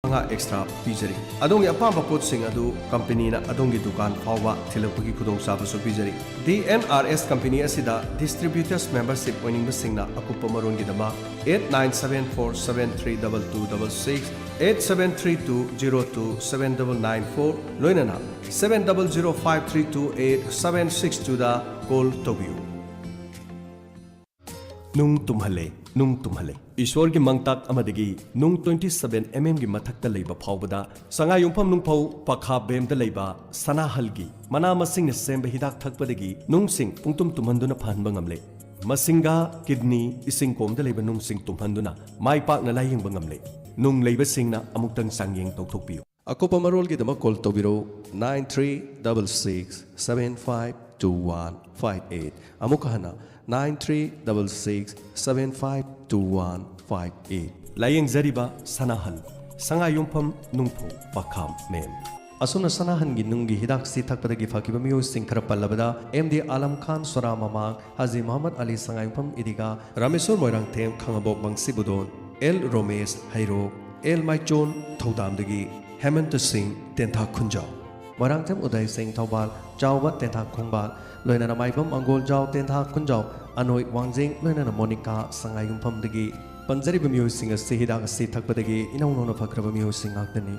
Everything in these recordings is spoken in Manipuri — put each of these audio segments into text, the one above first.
extra pizari. Adongi apamba potsing adu company na adongi dukan fawba thilapagi khudong sabu so pizari. The NRS company asida distributors membership winning basingna akupa maron gidama 8974732266 8732027994 loinana 7005328762 da call tobiu. Nung tumhale Ishwar ki mangtak amadagi nung 27 mm gi mathakta leiba phawbada sanga yungpham nung phau pakha bem da leiba sanahal gi mana masing ne semba hidak thakpadagi nung sing pungtum tumhanduna phanba ngamle masinga kidney ising kom da leiba nung sing tumhanduna mai pak na laying bangamle nung leiba singna amuktang sangyeng tawthokpiu akopa marol gi dama call tobiro 9366752158 amukahana 9366752158 Laying Zariba Sanahal Sanga Yumpam Nungpo Pakam Mem Asuna Sanahan Ginungi Hidak Sitak Padagi Fakibamiu Sinkarapalabada MD Alam Khan Sora Mama Haji Muhammad Ali Sanga Yumpam Idiga Ramesur Moirang Tem Kangabok Bang Sibudon El Romes Hairo El Maichon Thodamdagi Hemant Singh Tentha Kunjao Moirang Tem Uday Singh Thobal Jawbat Tentha Kungbal Loinana Maibam Angol Jaw Tentha Kunjao Anoi Wangjing Loinana Monica Sangayum Pam Dagi Panjari Bamiu Sing a Sihida Sitak Badagi Inauna Fakrabamiu Sing Agdani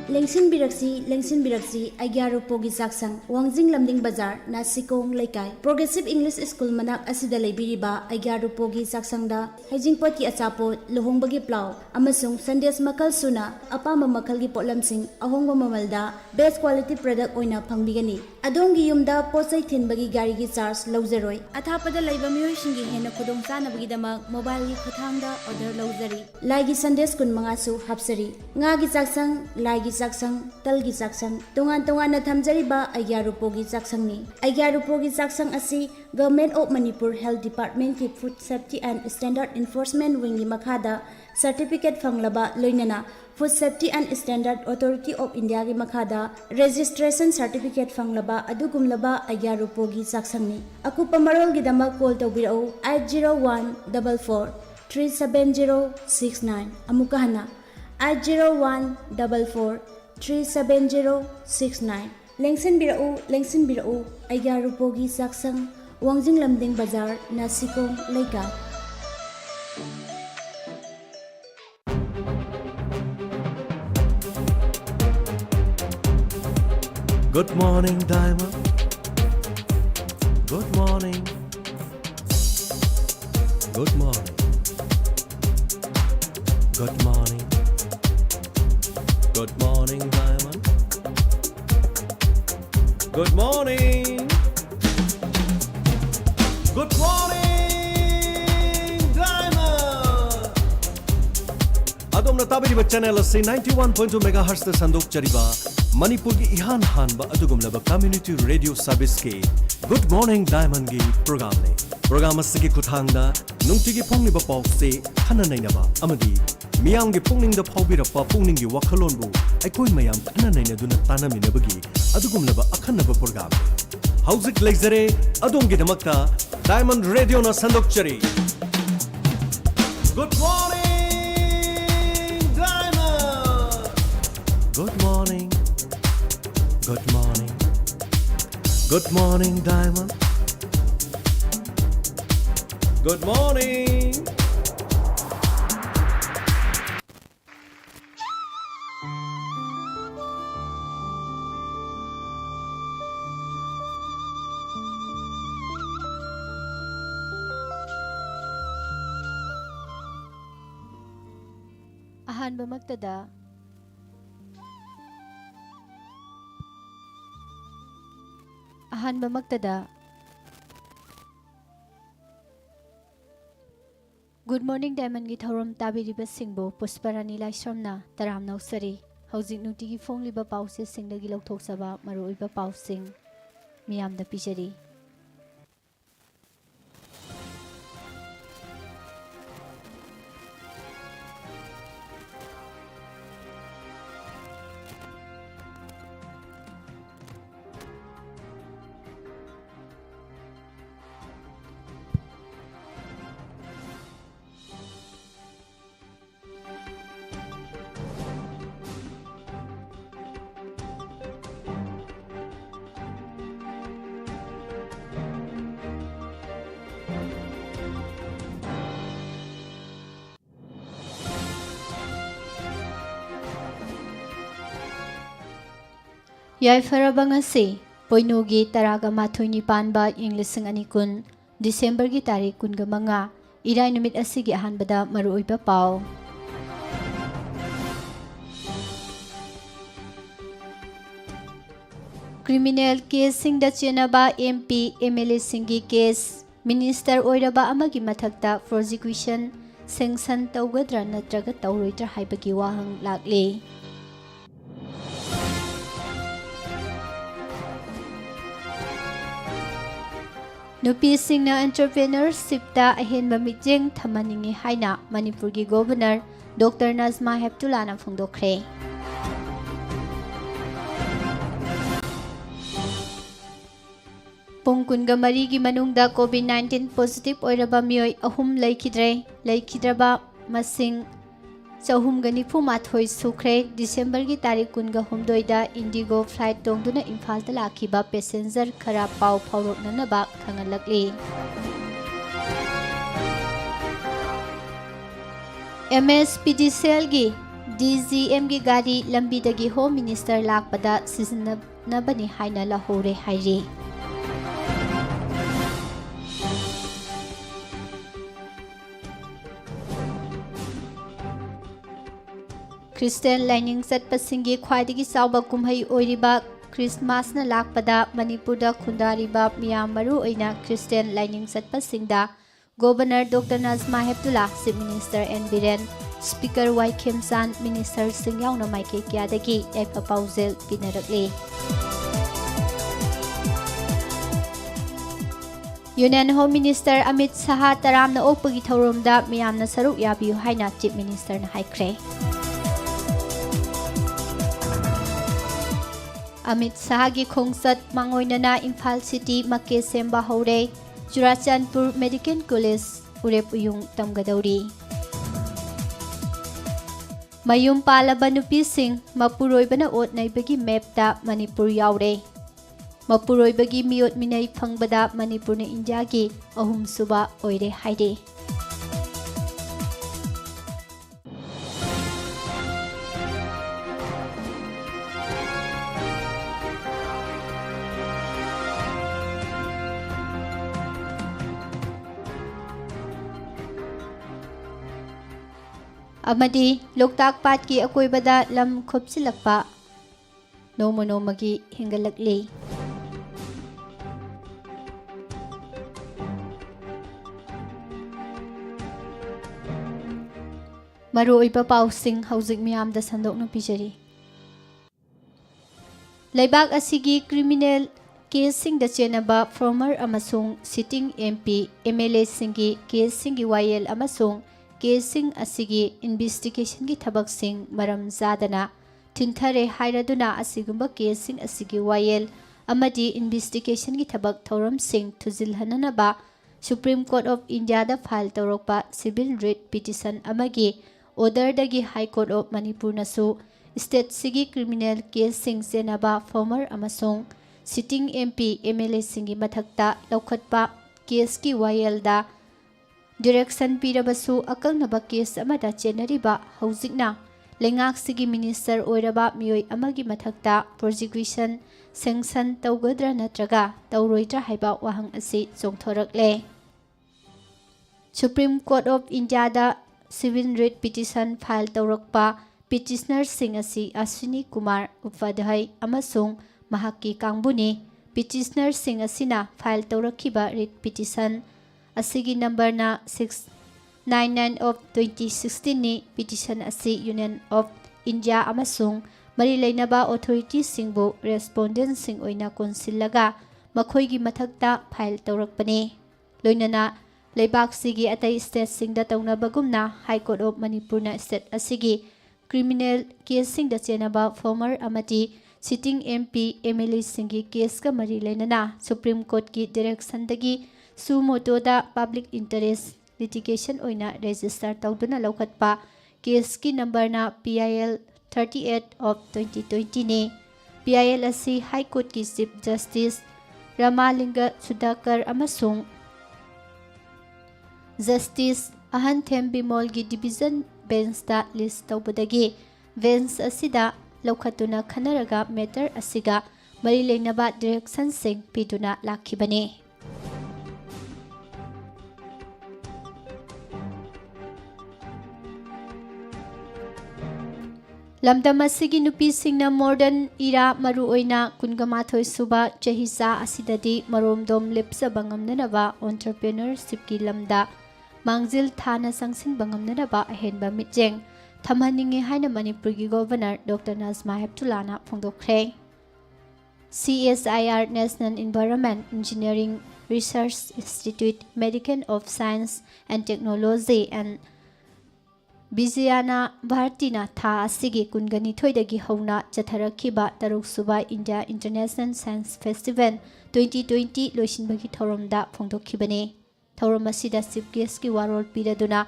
Lengsin Biraksi Agyaru Pogi Saksang Wangjing Lamding Bazar Nasikong Laikai Progressive English School Manak Asida Leibiriba Agyaru Pogi Saksang da Hajing Poti Achapot Lohong Bagi Plau Amasung Sandes Makal Suna Apama Makal Gi Potlam Sing Ahongwa Mamalda Best Quality Product Oina Pangbigani Adongi Yumda Posai Thin Bagi Gari Gi Charge Lawzeroi Athapada Laiba Mioy Shingi Hena Kudong Sana Bagi Damak Mobile Gi Khuthangda Order Lawzeri Laigi Sandes Kun Mangasu Hapsari Nga Gi Saksang Laigi Saksang, Talgi Saksang, Tungan na Thamjariba Agyarupogi Saksangni. Agyarupogi Saksang asi Government of Manipur Health Department ki Food Safety and Standard Enforcement Wing Makhada Certificate Fanglaba Loinana Food Safety and Standard Authority of India ki Makhada Registration Certificate Fanglaba Adugumlaba Agyarupogi Saksangni. Aku pamarol gidama call tawbirao 80144 37069 Amukahana 80144 37069 Lengsin Birau Agyarupogi Saksang Wangjing Lamding Bazar Nasikong Laikai Good morning Diamond Good morning Good morning Good morning Good morning, Diamond. Good morning. Good morning, Diamond. Adom na tabi ba channel asi 91.2 MHz ta sandok chariba Manipur ki ihan hanba adugumlaba community radio service ke Good morning, Diamond gi program ne. Program asigi kuthangda nungtigi phongni ba paw se khana naina ba amadi Miyam gi pungning da phawbirapa pungning gi wakhalon bu aikoi mayam khana naina duna tanaminabagi adugumlaba akhanaba program hauzik leizare adongi damakta Diamond Radio na sandokchari Good morning Diamond Good morning Good morning Good morning Diamond Good morning Ahanba magtada Good morning Diamond gi thorom tabiriba singbo Pusparani Laisramna taram nausari Haujik nutigi fongliba pause singdagi lokthoksaba maroiba pausing miyamda pijari ꯌꯥꯏꯐꯔꯕ ꯉꯁꯤ ꯄꯣꯏꯅꯨꯒꯤ ꯇꯔꯥꯒ ꯃꯥꯊꯣꯏꯅꯤ ꯄꯥꯟꯕ ꯏꯪ 2020 ꯗꯤꯁꯦꯝꯕꯔꯒꯤ ꯇꯥꯔꯤꯛ 15 ꯏꯔꯥꯏ ꯅꯨꯃꯤꯠ ꯑꯁꯤꯒꯤ ꯑꯍꯥꯟꯕꯗ ꯃꯔꯨꯑꯣꯏꯕ ꯄꯥꯎ ꯀ꯭ꯔꯤꯃꯤꯅꯦꯜ ꯀꯦꯁꯁꯤꯡꯗ ꯆꯦꯟꯅꯕ MP MLAꯁꯤꯡꯒꯤ ꯀꯦꯁ ꯃꯤꯅꯤꯁꯇꯔ ꯑꯣꯏꯔꯕ ꯑꯃꯒꯤ ꯃꯊꯛꯇ ꯄ꯭ꯔꯣꯁꯤꯀ꯭ꯌꯨꯁꯟ ꯁꯦꯡꯁꯟ ꯇꯧꯒꯗ꯭ꯔꯥ ꯅꯠꯇ꯭ꯔꯒ ꯇꯧꯔꯣꯏꯗ꯭ꯔꯥ ꯍꯥꯏꯕꯒꯤ ꯋꯥꯍꯪ ꯂꯥꯛꯂꯤ꯫ ꯅꯨꯄꯤꯁꯤꯡꯅ ꯑꯦꯟꯇꯔꯄ꯭ꯔꯦꯅꯔꯁꯤꯞꯇ ꯑꯍꯦꯟꯕ ꯃꯤꯠꯌꯦꯡ ꯊꯝꯍꯟꯅꯤꯡꯉꯤ ꯍꯥꯏꯅ ꯃꯅꯤꯄꯨꯔꯒꯤ ꯒꯣꯚꯔꯅꯔ ꯗꯣꯛꯇꯔ ꯅꯖꯃꯥ ꯍꯦꯞꯇꯨꯂꯥꯅ ꯐꯣꯡꯗꯣꯛꯈ꯭ꯔꯦ꯫ ꯄꯨꯡ 24ꯒꯤ ꯃꯅꯨꯡꯗ COVID-19 ꯄꯣꯖꯤꯇꯤꯚ ꯑꯣꯏꯔꯕ ꯃꯤꯑꯣꯏ 3 ꯂꯩꯈꯤꯗ꯭ꯔꯦ꯫ ꯂꯩꯈꯤꯗ꯭ꯔꯕ ꯃꯁꯤꯡ 498 ꯁꯨꯈ꯭ꯔꯦ꯫ ꯗꯤꯁꯦꯝꯕꯔꯒꯤ ꯇꯥꯔꯤꯛ 18ꯗ ꯏꯟꯗꯤꯒꯣ ꯐ꯭ꯂꯥꯏꯠ ꯇꯣꯡꯗꯨꯅ ꯏꯝꯐꯥꯜꯗ ꯂꯥꯛꯈꯤꯕ ꯄꯦꯁꯦꯟꯖꯔ ꯈꯔ ꯄꯥꯎ ꯐꯥꯎꯔꯣꯛꯅꯅꯕ ꯈꯪꯍꯜꯂꯛꯂꯤ꯫ MSPDCLꯒꯤ DGMꯒꯤ ꯒꯥꯔꯤ ꯂꯝꯕꯤꯗꯒꯤ ꯍꯣꯝ ꯃꯤꯅꯤꯁꯇꯔ ꯂꯥꯛꯄꯗ ꯁꯤꯖꯤꯟꯅꯕꯅꯤ ꯍꯥꯏꯅ ꯂꯧꯍꯧꯔꯦ ꯍꯥꯏꯔꯤ꯫ ꯈ꯭ꯔꯤꯁꯇꯤꯌꯟ ꯂꯥꯏꯅꯤꯡ ꯆꯠꯄꯁꯤꯡꯒꯤ ꯈ꯭ꯋꯥꯏꯗꯒꯤ ꯆꯥꯎꯕ ꯀꯨꯝꯍꯩ ꯑꯣꯏꯔꯤꯕ ꯈ꯭ꯔꯤꯁꯃꯥꯁꯅ ꯂꯥꯛꯄꯗ ꯃꯅꯤꯄꯨꯔꯗ ꯈꯨꯟꯗꯥꯔꯤꯕ ꯃꯤꯌꯥꯝ ꯃꯔꯨꯑꯣꯏꯅ ꯈ꯭ꯔꯤꯁꯇꯤꯌꯟ ꯂꯥꯏꯅꯤꯡ ꯆꯠꯄꯁꯤꯡꯗ governor doctor Najma Heptulla, chief minister N. Biren, speaker Y. Khemchand, ꯃꯤꯅꯤꯁꯇꯔꯁꯤꯡ ꯌꯥꯎꯅ ꯃꯥꯏꯀꯩ ꯀꯌꯥꯗꯒꯤ ꯌꯥꯏꯐ ꯄꯥꯎꯖꯦꯜ ꯄꯤꯅꯔꯛꯂꯤ꯫ Union home minister Amit Shah ꯇꯔꯥꯝꯅ ꯑꯣꯛꯄꯒꯤ ꯊꯧꯔꯝꯗ ꯃꯤꯌꯥꯝꯅ ꯁꯔꯨꯛ ꯌꯥꯕꯤꯌꯨ ꯍꯥꯏꯅ ꯆꯤꯐ ꯃꯤꯅꯤꯁꯇꯔꯅ ꯍꯥꯏꯈ꯭ꯔꯦ꯫ ꯑꯃꯤꯠ ꯁꯥꯍꯒꯤ ꯈꯣꯡꯆꯠ ꯃꯥꯡꯑꯣꯏꯅꯅ ꯏꯝꯐꯥꯜ ꯁꯤꯇꯤ ꯃꯀꯦ ꯁꯦꯝꯕ ꯍꯧꯔꯦ꯫ ꯆꯨꯔꯥꯆꯥꯟꯄꯨꯔ ꯃꯦꯗꯤꯀꯦꯜ ꯀꯣꯂꯦꯖ ꯎꯔꯦꯞ ꯎꯌꯨꯡ ꯇꯝꯒꯗꯧꯔꯤ꯫ ꯃꯌꯨꯝ ꯄꯥꯜꯂꯕ ꯅꯨꯄꯤꯁꯤꯡ ꯃꯄꯨꯔꯣꯏꯕꯅ ꯑꯣꯠ ꯅꯩꯕꯒꯤ ꯃꯦꯞꯇ ꯃꯅꯤꯄꯨꯔ ꯌꯥꯎꯔꯦ꯫ ꯃꯄꯨꯔꯣꯏꯕꯒꯤ ꯃꯤꯑꯣꯠ ꯃꯤꯅꯩ ꯐꯪꯕꯗ ꯃꯅꯤꯄꯨꯔꯅ ꯏꯟꯗꯤꯌꯥꯒꯤ 3ꯁꯨꯕ ꯑꯣꯏꯔꯦ ꯍꯥꯏꯔꯤ꯫ ꯑꯃꯗꯤ ꯂꯣꯛꯇꯥꯛ ꯄꯥꯠꯀꯤ ꯑꯀꯣꯏꯕꯗ ꯂꯝ ꯈꯣꯞꯆꯤꯜꯂꯛꯄ ꯅꯣꯡꯃ ꯅꯣꯡꯃꯒꯤ ꯍꯦꯟꯒꯠꯂꯛꯂꯤ꯫ ꯃꯔꯨꯑꯣꯏꯕ ꯄꯥꯎꯁꯤꯡ ꯍꯧꯖꯤꯛ ꯃꯤꯌꯥꯝꯗ ꯁꯟꯗꯣꯛꯅ ꯄꯤꯖꯔꯤ꯫ ꯂꯩꯕꯥꯛ ꯑꯁꯤꯒꯤ ꯀ꯭ꯔꯤꯃꯤꯅꯦꯜ ꯀꯦꯁꯁꯤꯡꯗ ꯆꯦꯟꯅꯕ ꯐꯣꯔꯃꯔ ꯑꯃꯁꯨꯡ ꯁꯤꯇꯤꯡ MP MLAꯁꯤꯡꯒꯤ ꯀꯦꯁꯁꯤꯡꯒꯤ ꯋꯥꯌꯦꯜ ꯑꯃꯁꯨꯡ ꯀꯦꯁꯁꯤꯡ ꯑꯁꯤꯒꯤ ꯏꯟꯚꯦꯁꯇꯤꯒꯦꯁꯟꯒꯤ ꯊꯕꯛꯁꯤꯡ ꯃꯔꯝ ꯆꯥꯗꯅ ꯊꯤꯟꯊꯔꯦ ꯍꯥꯏꯔꯗꯨꯅ ꯑꯁꯤꯒꯨꯝꯕ ꯀꯦꯁꯁꯤꯡ ꯑꯁꯤꯒꯤ ꯋꯥꯌꯦꯜ ꯑꯃꯗꯤ ꯏꯟꯚꯦꯁꯇꯤꯒꯦꯁꯟꯒꯤ ꯊꯕꯛ ꯊꯧꯔꯝꯁꯤꯡ ꯊꯨꯖꯤꯜꯍꯟꯅꯕ ꯁꯨꯄ꯭ꯔꯤꯝ ꯀꯣꯔꯠ ꯑꯣꯐ ꯏꯟꯗꯤꯌꯥꯗ ꯐꯥꯏꯜ ꯇꯧꯔꯛꯄ ꯁꯤꯚꯤꯜ ꯔꯤꯠ ꯄꯤꯇꯤꯁꯟ ꯑꯃꯒꯤ ꯑꯣꯔꯗꯔꯗꯒꯤ ꯍꯥꯏ ꯀꯣꯔꯠ ꯑꯣꯐ ꯃꯅꯤꯄꯨꯔꯅꯁꯨ ꯁ꯭ꯇꯦꯠꯁꯤꯒꯤ ꯀ꯭ꯔꯤꯃꯤꯅꯦꯜ ꯀꯦꯁꯁꯤꯡ ꯆꯦꯟꯅꯕ ꯐꯣꯔꯃꯔ ꯑꯃꯁꯨꯡ ꯁꯤꯇꯤꯡ MP MLAꯁꯤꯡꯒꯤ ꯃꯊꯛꯇ ꯂꯧꯈꯠꯄ ꯀꯦꯁꯀꯤ ꯋꯥꯌꯦꯜꯗ ꯗꯤꯔꯦꯛꯁꯟ ꯄꯤꯔꯕꯁꯨ ꯑꯀꯛꯅꯕ ꯀꯦꯁ ꯑꯃꯗ ꯆꯦꯟꯅꯔꯤꯕ ꯍꯧꯖꯤꯛꯅ ꯂꯩꯉꯥꯛꯁꯤꯒꯤ ꯃꯤꯅꯤꯁꯇꯔ ꯑꯣꯏꯔꯕ ꯃꯤꯑꯣꯏ ꯑꯃꯒꯤ ꯃꯊꯛꯇ ꯄ꯭ꯔꯣꯁꯤꯀ꯭ꯌꯨꯁꯟ ꯁꯦꯡꯁꯟ ꯇꯧꯒꯗ꯭ꯔꯥ ꯅꯠꯇ꯭ꯔꯒ ꯇꯧꯔꯣꯏꯗ꯭ꯔꯥ ꯍꯥꯏꯕ ꯋꯥꯍꯪ ꯑꯁꯤ ꯆꯣꯡꯊꯣꯔꯛꯂꯦ꯫ ꯁꯨꯄ꯭ꯔꯤꯝ ꯀꯣꯔꯠ ꯑꯣꯐ ꯏꯟꯗꯤꯌꯥꯗ ꯁꯤꯚꯤꯜ ꯔꯤꯠ ꯄꯤꯇꯤꯁꯟ ꯐꯥꯏꯜ ꯇꯧꯔꯛꯄ ꯄꯤꯇꯤꯁꯅꯔꯁꯤꯡ ꯑꯁꯤ ꯑꯁ꯭ꯋꯤꯅꯤ ꯀꯨꯃꯥꯔ ꯎꯄꯥꯙ꯭ꯌꯥय ꯑꯃꯁꯨꯡ ꯃꯍꯥꯛꯀꯤ ꯀꯥꯡꯕꯨꯅꯤ꯫ ꯄꯤꯇꯤꯁꯅꯔꯁꯤꯡ ꯑꯁꯤꯅ ꯐꯥꯏꯜ ꯇꯧꯔꯛꯈꯤꯕ ꯔꯤꯠ ꯄꯤꯇꯤꯁꯟ ꯑꯁꯤꯒꯤ ꯅꯝꯕꯔꯅ 699/2016ꯅꯤ꯫ ꯄꯤꯇꯤꯁꯟ ꯑꯁꯤ ꯌꯨꯅꯤꯌꯟ ꯑꯣꯐ ꯏꯟꯗꯤꯌꯥ ꯑꯃꯁꯨꯡ ꯃꯔꯤ ꯂꯩꯅꯕ ꯑꯣꯊꯣꯔꯤꯇꯤꯁꯤꯡꯕꯨ ꯔꯦꯁꯄꯣꯟꯗꯦꯟꯠꯁꯤꯡ ꯑꯣꯏꯅ ꯀꯣꯟꯁꯤꯜꯂꯒ ꯃꯈꯣꯏꯒꯤ ꯃꯊꯛꯇ ꯐꯥꯏꯜ ꯇꯧꯔꯛꯄꯅꯤ꯫ ꯂꯣꯏꯅꯅ ꯂꯩꯕꯥꯛꯁꯤꯒꯤ ꯑꯇꯩ ꯁ꯭ꯇꯦꯠꯁꯤꯡꯗ ꯇꯧꯅꯕꯒꯨꯝꯅ ꯍꯥꯏ ꯀꯣꯔꯠ ꯑꯣꯐ ꯃꯅꯤꯄꯨꯔꯅ ꯁ꯭ꯇꯦꯠ ꯑꯁꯤꯒꯤ ꯀ꯭ꯔꯤꯃꯤꯅꯦꯜ ꯀꯦꯁꯁꯤꯡꯗ ꯆꯦꯟꯅꯕ ꯐꯣꯔꯃꯔ ꯑꯃꯗꯤ ꯁꯤꯇꯤꯡ MP MLAꯁꯤꯡꯒꯤ ꯀꯦꯁꯀ ꯃꯔꯤ ꯂꯩꯅꯅ ꯁꯨꯄ꯭ꯔꯤꯝ ꯀꯣꯔꯠꯀꯤ ꯗꯤꯔꯦꯛꯁꯟꯗꯒꯤ ꯁꯨ ꯃꯣꯇꯣꯗ ꯄꯕ꯭ꯂꯤꯛ ꯏꯟꯇꯔꯦꯁ ꯂꯤꯇꯤꯒꯦꯁꯟ ꯑꯣꯏꯅ ꯔꯦꯖꯤꯁꯇꯔ ꯇꯧꯗꯨꯅ ꯂꯧꯈꯠꯄ ꯀꯦꯁꯀꯤ ꯅꯝꯕꯔꯅ PIL 38/2020ꯅꯤ꯫ PIL ꯑꯁꯤ ꯍꯥꯏ ꯀꯣꯔꯠꯀꯤ ꯆꯤꯐ ꯖꯁꯇꯤꯁ ꯔꯥꯃꯥꯂꯤꯡꯒ ꯁꯨꯙꯥꯀꯔ ꯑꯃꯁꯨꯡ ꯖꯁꯇꯤꯁ ꯑꯍꯟꯊꯦꯝ ꯕꯤꯃꯣꯜꯒꯤ ꯗꯤꯚꯤꯖꯟ ꯕꯦꯟꯆꯇ ꯂꯤꯁ ꯇꯧꯕꯗꯒꯤ ꯕꯦꯟꯆ ꯑꯁꯤꯗ ꯂꯧꯈꯠꯇꯨꯅ ꯈꯟꯅꯔꯒ ꯃꯦꯇꯔ ꯑꯁꯤꯒ ꯃꯔꯤ ꯂꯩꯅꯕ ꯗꯤꯔꯦꯛꯁꯟꯁꯤꯡ ꯄꯤꯗꯨꯅ ꯂꯥꯛꯈꯤꯕꯅꯤ꯫ ꯂꯝꯗꯝ ꯑꯁꯤꯒꯤ ꯅꯨꯄꯤꯁꯤꯡꯅ ꯃꯣꯗꯔꯟ ꯏꯔꯥ ꯃꯔꯨꯑꯣꯏꯅ ꯲꯱ ꯁꯨꯕ ꯆꯍꯤꯆꯥ ꯑꯁꯤꯗꯗꯤ ꯃꯔꯣꯝꯗꯣꯝ ꯂꯦꯞꯆꯕ ꯉꯝꯅꯅꯕ ꯑꯣꯟꯇꯔꯄ꯭ꯔꯦꯅꯔꯁꯤꯞꯀꯤ ꯂꯝꯗ ꯃꯥꯡꯖꯤꯜ ꯊꯥꯅ ꯆꯪꯁꯤꯟꯕ ꯉꯝꯅꯅꯕ ꯑꯍꯦꯟꯕ ꯃꯤꯠꯌꯦꯡ ꯊꯝꯍꯟꯅꯤꯡꯉꯤ ꯍꯥꯏꯅ ꯃꯅꯤꯄꯨꯔꯒꯤ ꯒꯣꯚꯔꯅꯔ ꯗꯣꯛꯇꯔ ꯅꯖꯃꯥ ꯍꯦꯞꯇꯨꯂꯥꯅ ꯐꯣꯡꯗꯣꯛꯈ꯭ꯔꯦ꯫ CSIR national environment engineering research institute, medical of science and technology N ꯕꯤꯖꯌꯥꯅ ꯚꯥꯔꯇꯤꯅ ꯊꯥ ꯑꯁꯤꯒꯤ 22ꯗꯒꯤ ꯍꯧꯅ ꯆꯠꯊꯔꯛꯈꯤꯕ 6ꯁꯨꯕ ꯏꯟꯗꯤꯌꯥ ꯏꯟꯇꯔꯅꯦꯁꯅꯦꯜ ꯁꯥꯏꯟꯁ ꯐꯦꯁꯇꯤꯚꯦꯜ 2020 ꯂꯣꯏꯁꯤꯟꯕꯒꯤ ꯊꯧꯔꯝꯗ ꯐꯣꯡꯗꯣꯛꯈꯤꯕꯅꯤ꯫ ꯊꯧꯔꯝ ꯑꯁꯤꯗ ꯆꯤꯐ ꯒꯦꯁꯠꯀꯤ ꯋꯥꯔꯣꯜ ꯄꯤꯔꯗꯨꯅ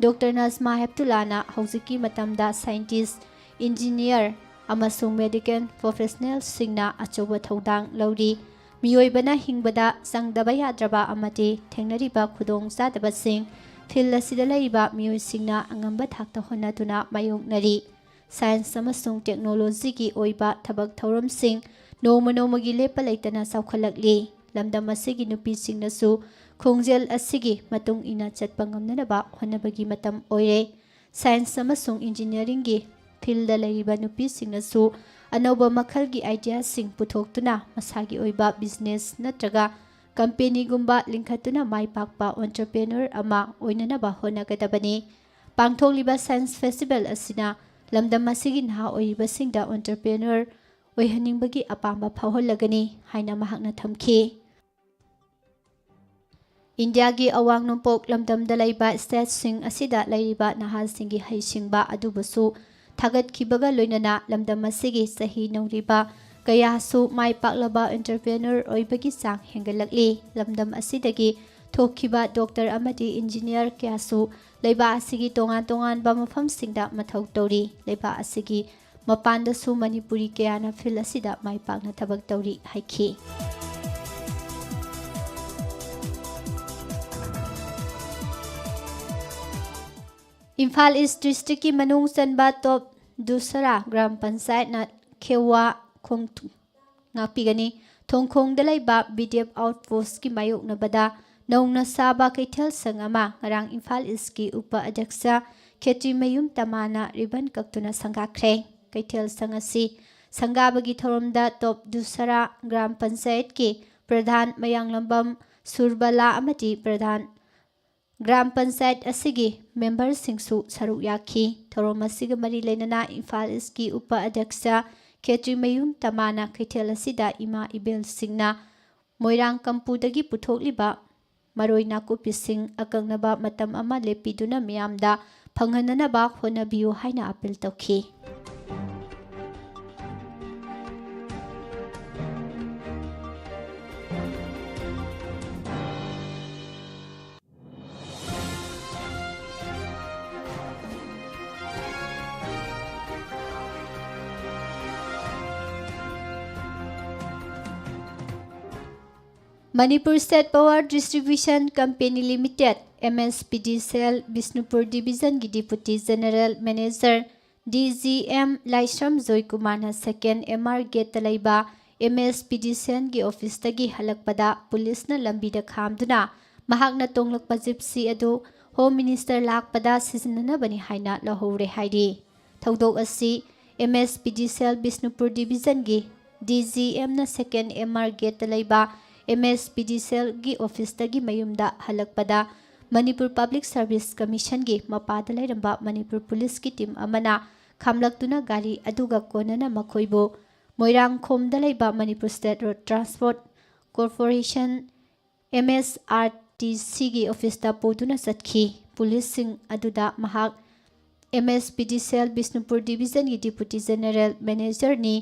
ꯗꯣꯛꯇꯔ ꯅꯖꯃꯥ ꯍꯦꯞꯇꯨꯂꯥꯅ ꯍꯧꯖꯤꯛꯀꯤ ꯃꯇꯝꯗ ꯁꯥꯏꯟꯇꯤꯁꯠ, ꯏꯟꯖꯤꯅꯤꯌꯔ ꯑꯃꯁꯨꯡ ꯃꯦꯗꯤꯀꯦꯜ ꯄ꯭ꯔꯣꯐꯦꯁꯅꯦꯜꯁꯤꯡꯅ ꯑꯆꯧꯕ ꯊꯧꯗꯥꯡ ꯂꯧꯔꯤ, ꯃꯤꯑꯣꯏꯕꯅ ꯍꯤꯡꯕꯗ ꯆꯪꯗꯕ ꯌꯥꯗ꯭ꯔꯕ ꯑꯃꯗꯤ ꯊꯦꯡꯅꯔꯤꯕ ꯈꯨꯗꯣꯡꯆꯥꯗꯕꯁꯤꯡ ꯐꯤꯜꯗ ꯑꯁꯤꯗ ꯂꯩꯔꯤꯕ ꯃꯤꯑꯣꯏꯁꯤꯡꯅ ꯑꯉꯝꯕ ꯊꯥꯛꯇ ꯍꯣꯠꯅꯗꯨꯅ ꯃꯥꯌꯣꯛꯅꯔꯤ꯫ ꯁꯥꯏꯟꯁ ꯑꯃꯁꯨꯡ ꯇꯦꯛꯅꯣꯂꯣꯖꯤꯒꯤ ꯑꯣꯏꯕ ꯊꯕꯛ ꯊꯧꯔꯝꯁꯤꯡ ꯅꯣꯡꯃ ꯅꯣꯡꯃꯒꯤ ꯂꯦꯞꯄ ꯂꯩꯇꯅ ꯆꯥꯎꯈꯠꯂꯛꯂꯤ꯫ ꯂꯝꯗꯝ ꯑꯁꯤꯒꯤ ꯅꯨꯄꯤꯁꯤꯡꯅꯁꯨ ꯈꯣꯡꯖꯦꯜ ꯑꯁꯤꯒꯤ ꯃꯇꯨꯡ ꯏꯟꯅ ꯆꯠꯄ ꯉꯝꯅꯅꯕ ꯍꯣꯠꯅꯕꯒꯤ ꯃꯇꯝ ꯑꯣꯏꯔꯦ꯫ ꯁꯥꯏꯟꯁ ꯑꯃꯁꯨꯡ ꯏꯟꯖꯤꯅꯤꯌꯔꯤꯡꯒꯤ ꯐꯤꯜꯗ ꯂꯩꯔꯤꯕ ꯅꯨꯄꯤꯁꯤꯡꯅꯁꯨ ꯑꯅꯧꯕ ꯃꯈꯜꯒꯤ ꯑꯥꯏꯗꯤꯌꯥꯁꯤꯡ ꯄꯨꯊꯣꯛꯇꯨꯅ ꯃꯁꯥꯒꯤ ꯑꯣꯏꯕ ꯕꯤꯖꯤꯅꯦꯁ ꯅꯠꯇ꯭ꯔꯒ ꯀꯝꯄꯦꯅꯤꯒꯨꯝꯕ ꯂꯤꯡꯈꯠꯇꯨꯅ ꯃꯥꯏ ꯄꯥꯛꯄ ꯑꯣꯟꯇꯔꯄ꯭ꯔꯦꯅꯔ ꯑꯃ ꯑꯣꯏꯅꯅꯕ ꯍꯣꯠꯅꯒꯗꯕꯅꯤ꯫ ꯄꯥꯡꯊꯣꯛꯂꯤꯕ ꯁꯥꯏꯟꯁ ꯐꯦꯁꯇꯤꯚꯦꯜ ꯑꯁꯤꯅ ꯂꯝꯗꯝ ꯑꯁꯤꯒꯤ ꯅꯍꯥ ꯑꯣꯏꯔꯤꯕꯁꯤꯡꯗ ꯑꯣꯟꯇꯔꯄ꯭ꯔꯦꯅꯔ ꯑꯣꯏꯍꯟꯅꯤꯡꯕꯒꯤ ꯑꯄꯥꯝꯕ ꯐꯥꯎꯍꯜꯂꯒꯅꯤ ꯍꯥꯏꯅ ꯃꯍꯥꯛꯅ ꯊꯝꯈꯤ꯫ ꯏꯟꯗꯤꯌꯥꯒꯤ ꯑꯋꯥꯡ ꯅꯣꯡꯄꯣꯛ ꯂꯝꯗꯝꯗ ꯂꯩꯕ ꯁ꯭ꯇꯦꯠꯁꯤꯡ ꯑꯁꯤꯗ ꯂꯩꯔꯤꯕ ꯅꯍꯥꯁꯤꯡꯒꯤ ꯍꯩꯁꯤꯡꯕ ꯑꯗꯨꯕꯨꯁꯨ ꯊꯥꯒꯠꯈꯤꯕꯒ ꯂꯣꯏꯅꯅ ꯂꯝꯗꯝ ꯑꯁꯤꯒꯤ ꯆꯍꯤ ꯅꯧꯔꯤꯕ ꯀꯌꯥꯁꯨ ꯃꯥꯏ ꯄꯥꯛꯂꯕ ꯑꯣꯟꯇꯔꯄ꯭ꯔꯦꯅꯔ ꯑꯣꯏꯕꯒꯤ ꯆꯥꯡ ꯍꯦꯟꯒꯠꯂꯛꯂꯤ꯫ ꯂꯝꯗꯝ ꯑꯁꯤꯗꯒꯤ ꯊꯣꯛꯈꯤꯕ ꯗꯣꯛꯇꯔ ꯑꯃꯗꯤ ꯏꯟꯖꯤꯅꯤꯌꯔ ꯀꯌꯥꯁꯨ ꯂꯩꯕꯥꯛ ꯑꯁꯤꯒꯤ ꯇꯣꯉꯥꯟ ꯇꯣꯉꯥꯟꯕ ꯃꯐꯝꯁꯤꯡꯗ ꯃꯊꯧ ꯇꯧꯔꯤ꯫ ꯂꯩꯕꯥꯛ ꯑꯁꯤꯒꯤ ꯃꯄꯥꯟꯗꯁꯨ ꯃꯅꯤꯄꯨꯔꯤ ꯀꯌꯥꯅ ꯐꯤꯜꯗ ꯑꯁꯤꯗ ꯃꯥꯏ ꯄꯥꯛꯅ ꯊꯕꯛ ꯇꯧꯔꯤ ꯍꯥꯏꯈꯤ꯫ ꯏꯝꯐꯥꯜ ꯏꯁꯠ ꯗꯤꯁꯇ꯭ꯔꯤꯛꯀꯤ ꯃꯅꯨꯡ ꯆꯟꯕ ꯇꯣꯞ ꯗꯨꯁꯔꯥ ꯒ꯭ꯔꯥꯝ ꯄꯟꯆꯥꯌꯠꯅ ꯈꯦꯋꯥ ꯉꯥꯛꯄꯤꯒꯅꯤ꯫ ꯊꯣꯡꯈꯣꯡꯗ ꯂꯩꯕ BDF ꯑꯥꯎꯠꯄꯣꯁꯠꯀꯤ ꯃꯥꯌꯣꯛꯅꯕꯗ ꯅꯧꯅ ꯁꯥꯕ ꯀꯩꯊꯦꯜꯁꯪ ꯑꯃ ꯉꯔꯥꯡ ꯏꯝꯐꯥꯜ ꯏꯁꯠꯀꯤ ꯎꯄ-ꯑꯙ꯭ꯌꯛꯁ ꯈꯦꯇ꯭ꯔꯤꯃꯌꯨꯝ ꯇꯃꯥꯅ ꯔꯤꯕꯟ ꯀꯛꯇꯨꯅ ꯁꯪꯒꯥꯈ꯭ꯔꯦ꯫ ꯀꯩꯊꯦꯜꯁꯪ ꯑꯁꯤ ꯁꯪꯒꯥꯕꯒꯤ ꯊꯧꯔꯝꯗ ꯇꯣꯞ ꯗꯨꯁꯔꯥ ꯒ꯭ꯔꯥꯝ ꯄꯟꯆꯥꯌꯠꯀꯤ ꯄ꯭ꯔꯙꯥꯟ ꯃꯌꯥꯡꯂꯝꯕꯝ ꯁꯨꯔꯕꯂꯥ ꯑꯃꯗꯤ ꯄ꯭ꯔꯙꯥꯟ ꯒ꯭ꯔꯥꯝ ꯄꯟꯆꯥꯌꯠ ꯑꯁꯤꯒꯤ ꯃꯦꯝꯕꯔꯁꯤꯡꯁꯨ ꯁꯔꯨꯛ ꯌꯥꯈꯤ꯫ ꯊꯧꯔꯝ ꯑꯁꯤꯒ ꯃꯔꯤ ꯂꯩꯅꯅ ꯏꯝꯐꯥꯜ ꯏꯁꯠꯀꯤ ꯎꯄ-ꯑꯙ꯭ꯌꯛꯁ ꯈꯦꯇ꯭ꯔꯤꯃꯌꯨꯝ ꯇꯃꯥꯅ ꯀꯩꯊꯦꯜ ꯑꯁꯤꯗ ꯏꯃꯥ ꯏꯕꯦꯜꯁꯤꯡꯅ ꯃꯣꯏꯔꯥꯡ ꯀꯝꯄꯨꯗꯒꯤ ꯄꯨꯊꯣꯛꯂꯤꯕ ꯃꯔꯣꯏ ꯅꯥꯀꯨꯞꯄꯤꯁꯤꯡ ꯑꯀꯛꯅꯕ ꯃꯇꯝ ꯑꯃ ꯂꯦꯞꯄꯤꯗꯨꯅ ꯃꯤꯌꯥꯝꯗ ꯐꯪꯍꯟꯅꯅꯕ ꯍꯣꯠꯅꯕꯤꯌꯨ ꯍꯥꯏꯅ ꯑꯄꯤꯜ ꯇꯧꯈꯤ꯫ Manipur State Power Distribution Company Limited MSPDCL Bishnupur Division की Deputy General Manager DGM Laisram Joy Kumar Second MR Gate Talaiba MSPDCL की ऑफिस तगी हलकपदा पुलिस न लंबी द खामदुना महाकना तोंगलकपा जिप्सी अदु होम मिनिस्टर लाकपदा सिजनना बनी हाइना लहोरे हाइरी थौदोक असि MSPDCL Bishnupur Division की DGM न Second MR Gate Talaiba MSPDCL की ऑफिस तगी मयुमदा हलकपदा मणिपुर पब्लिक सर्विस कमीशन की मपादा लेरंबा मणिपुर पुलिस की टीम अमना खामलक्तुना गाड़ी अदुगा कोनना मखोइबो मोइरांगखोमदा लेबा Manipur state road transport corporation MSRTC की ऑफिस ता पोदुना सतखी पुलिस सिंह अदुदा महाक MSPDCL बिष्णुपुर डिवीजन की डिप्टी जनरल मैनेजर नि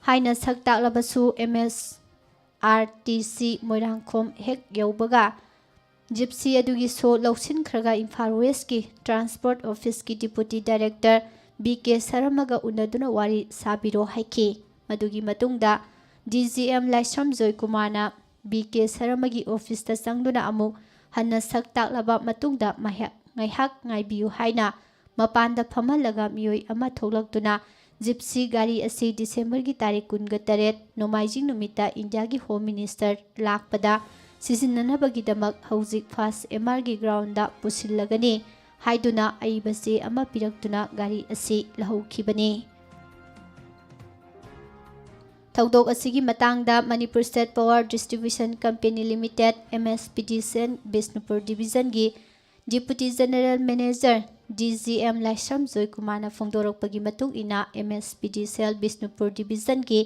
हाइना सक्ताक्लबसु MSRTC मोइरांगखोम हेक यौबगा जिप्सी अदुगी सो लौसिनख्रगा इम्फाल वेस्ट की ट्रांसपोर्ट ऑफिस की डिप्टी डायरेक्टर BK सरमगा उनदुना वारी साबिरो हाइकी मदुगी मतुंगदा DGM लाइसम जॉय कुमारना BK सरमगी ऑफिस ता संगदुना अमु हन्ना सक्ताक्लबा मतुंगदा ngaihak ngaibiu haina mapanda phamallega miyoi ama thoklakduna gypsy ꯒꯥꯔꯤ ꯑꯁꯤ ꯗꯤꯁꯦꯝꯕꯔꯒꯤ ꯇꯥꯔꯤꯛ 28 ꯅꯣꯡꯃꯥꯏꯖꯤꯡ ꯅꯨꯃꯤꯠꯇ ꯏꯟꯗꯤꯌꯥꯒꯤ ꯍꯣꯝ ꯃꯤꯅꯤꯁꯇꯔ ꯂꯥꯛꯄꯗ ꯁꯤꯖꯤꯟꯅꯅꯕꯒꯤꯗꯃꯛ ꯍꯧꯖꯤꯛ ꯐꯥꯁ MRꯒꯤ ꯒ꯭ꯔꯥꯎꯟꯗ ꯄꯨꯁꯤꯜꯂꯒꯅꯤ ꯍꯥꯏꯗꯨꯅ ꯑꯏꯕ ꯆꯦ ꯑꯃ ꯄꯤꯔꯛꯇꯨꯅ ꯒꯥꯔꯤ ꯑꯁꯤ ꯂꯧꯍꯧꯈꯤꯕꯅꯤ꯫ ꯊꯧꯗꯣꯛ ꯑꯁꯤꯒꯤ ꯃꯇꯥꯡꯗ Manipur state power distribution company limited MSPDCL Bishnupur ꯗꯤꯕꯤꯖꯟꯒꯤ deputy general manager DGM Laishram ꯖꯣꯏꯀꯨꯃꯥꯔꯅ ꯐꯣꯡꯗꯣꯔꯛꯄꯒꯤ ꯃꯇꯨꯡ ꯏꯟꯅ MSPDCL ꯕꯤꯁꯅꯨꯄꯨꯔ ꯗꯤꯕꯤꯖꯟꯒꯤ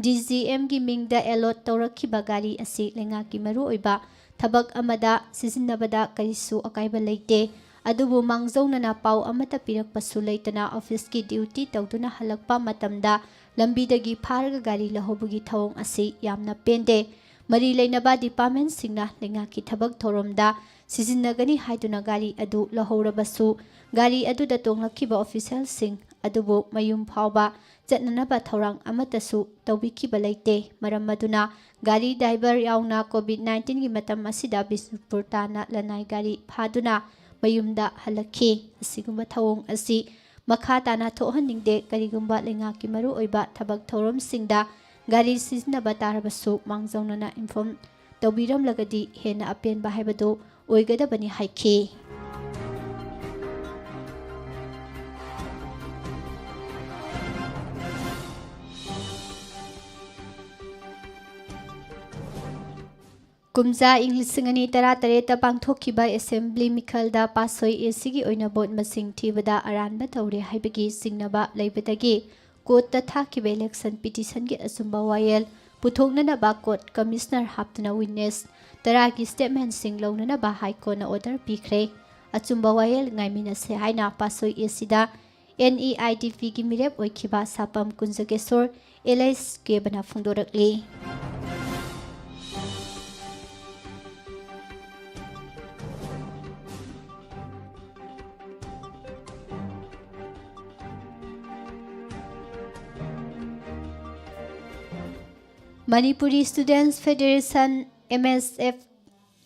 DGMꯒꯤ ꯃꯤꯡꯗ ꯑꯦꯂꯣꯠ ꯇꯧꯔꯛꯈꯤꯕ ꯒꯥꯔꯤ ꯑꯁꯤ ꯂꯩꯉꯥꯛꯀꯤ ꯃꯔꯨꯑꯣꯏꯕ ꯊꯕꯛ ꯑꯃꯗ ꯁꯤꯖꯤꯟꯅꯕꯗ ꯀꯔꯤꯁꯨ ꯑꯀꯥꯏꯕ ꯂꯩꯇꯦ, ꯑꯗꯨꯕꯨ ꯃꯥꯡꯖꯧꯅꯅ ꯄꯥꯎ ꯑꯃꯠꯇ ꯄꯤꯔꯛꯄꯁꯨ ꯂꯩꯇꯅ ꯑꯣꯐꯤꯁꯀꯤ ꯗ꯭ꯌꯨꯇꯤ ꯇꯧꯗꯨꯅ ꯍꯜꯂꯛꯄ ꯃꯇꯝꯗ ꯂꯝꯕꯤꯗꯒꯤ ꯐꯥꯔꯒ ꯒꯥꯔꯤ ꯂꯧꯍꯧꯕꯒꯤ ꯊꯧꯑꯣꯡ ꯑꯁꯤ ꯌꯥꯝꯅ ꯄꯦꯟꯗꯦ꯫ ꯃꯔꯤ ꯂꯩꯅꯕ ꯗꯤꯄꯥꯔꯠꯃꯦꯟꯠꯁꯤꯡꯅ ꯂꯩꯉꯥꯛꯀꯤ ꯊꯕꯛ ꯊꯧꯔꯝꯗ ꯁꯤꯖꯤꯟꯅꯒꯅꯤ ꯍꯥꯏꯗꯨꯅ ꯒꯥꯔꯤ ꯑꯗꯨ ꯂꯧꯍꯧꯔꯕꯁꯨ ꯒꯥꯔꯤ ꯑꯗꯨꯗ ꯇꯣꯡꯂꯛꯈꯤꯕ ꯑꯣꯐꯤꯁꯤꯌꯦꯜꯁꯤꯡ ꯑꯗꯨꯕꯨ ꯃꯌꯨꯝ ꯐꯥꯎꯕ ꯆꯠꯅꯅꯕ ꯊꯧꯔꯥꯡ ꯑꯃꯠꯇꯁꯨ ꯇꯧꯕꯤꯈꯤꯕ ꯂꯩꯇꯦ꯫ ꯃꯔꯝ ꯑꯗꯨꯅ ꯒꯥꯔꯤ ꯗ꯭राꯏꯚꯔ ꯌꯥꯎꯅ COVID-19ꯒꯤ ꯃꯇꯝ ꯑꯁꯤꯗ ꯕꯤꯁꯅꯨꯄꯨꯔ ꯇꯥꯟꯅ ꯂꯅꯥꯏ ꯒꯥꯔꯤ ꯐꯥꯗꯨꯅ ꯃꯌꯨꯝꯗ ꯍꯜꯂꯛꯈꯤ꯫ ꯑꯁꯤꯒꯨꯝꯕ ꯊꯧꯑꯣꯡ ꯑꯁꯤ ꯃꯈꯥ ꯇꯥꯅ ꯊꯣꯛꯍꯟꯅꯤꯡꯗꯦ꯫ ꯀꯔꯤꯒꯨꯝꯕ ꯂꯩꯉꯥꯛꯀꯤ ꯃꯔꯨꯑꯣꯏꯕ ꯊꯕꯛ ꯊꯧꯔꯝꯁꯤꯡꯗ ꯒꯥꯔꯤ ꯁꯤꯖꯤꯟꯅꯕ ꯇꯥꯔꯕꯁꯨ ꯃꯥꯡꯖꯧꯅꯅ ꯏꯟꯐꯣꯔꯝ ꯇꯧꯕꯤꯔꯝꯂꯒꯗꯤ ꯍꯦꯟꯅ ꯑꯄꯦꯟꯕ ꯍꯥꯏꯕꯗꯨ ꯑꯣꯏꯒꯗꯕꯅꯤ ꯍꯥꯏꯈꯤ꯫ ꯀꯨꯝꯖꯥ ꯏꯪ 2018ꯗ ꯄꯥꯡꯊꯣꯛꯈꯤꯕ ꯑꯦꯁꯦꯝꯕ꯭ꯂꯤ ꯃꯤꯈꯜꯗ ꯄꯥꯁꯣꯏ ACꯒꯤ ꯑꯣꯏꯅ ꯚꯣꯠ ꯃꯁꯤꯡ ꯊꯤꯕꯗ ꯑꯔꯥꯟꯕ ꯇꯧꯔꯦ ꯍꯥꯏꯕꯒꯤ ꯆꯤꯡꯅꯕ ꯂꯩꯕꯗꯒꯤ ꯀꯣꯔꯠꯇ ꯊꯥꯈꯤꯕ ꯏꯂꯦꯛꯁꯟ ꯄꯤꯇꯤꯁꯟꯒꯤ ꯑꯆꯨꯝꯕ ꯋꯥꯌꯦꯜ ꯄꯨꯊꯣꯛꯅꯅꯕ ꯀꯣꯔꯠ ꯀꯃꯤꯁꯅꯔ ꯍꯥꯞꯇꯨꯅ ꯋꯤꯠꯅꯦꯁ 10ꯒꯤ ꯁ꯭ꯇꯦꯠꯃꯦꯟꯠꯁꯤꯡ ꯂꯧꯅꯅꯕ ꯍꯥꯏꯀꯣꯔꯠꯅ ꯑꯣꯔꯗꯔ ꯄꯤꯈ꯭ꯔꯦ꯫ ꯑꯆꯨꯝꯕ ꯋꯥꯌꯦꯜ ꯉꯥꯏꯃꯤꯟꯅꯁꯦ ꯍꯥꯏꯅ ꯄꯥꯁꯣꯏ ACꯗ NEIDPꯒꯤ ꯃꯤꯔꯦꯞ ꯑꯣꯏꯈꯤꯕ ꯁꯥꯄꯝ ꯀꯨꯟꯖꯒꯦꯁꯣꯔ LH ꯀꯦꯕꯅ ꯐꯣꯡꯗꯣꯔꯛꯂꯤ꯫ ꯃꯅꯤꯄꯨꯔꯤ ꯁ꯭ꯇꯨꯗꯦꯟꯠꯁ ꯐꯦꯗꯔꯦꯁꯟ MSF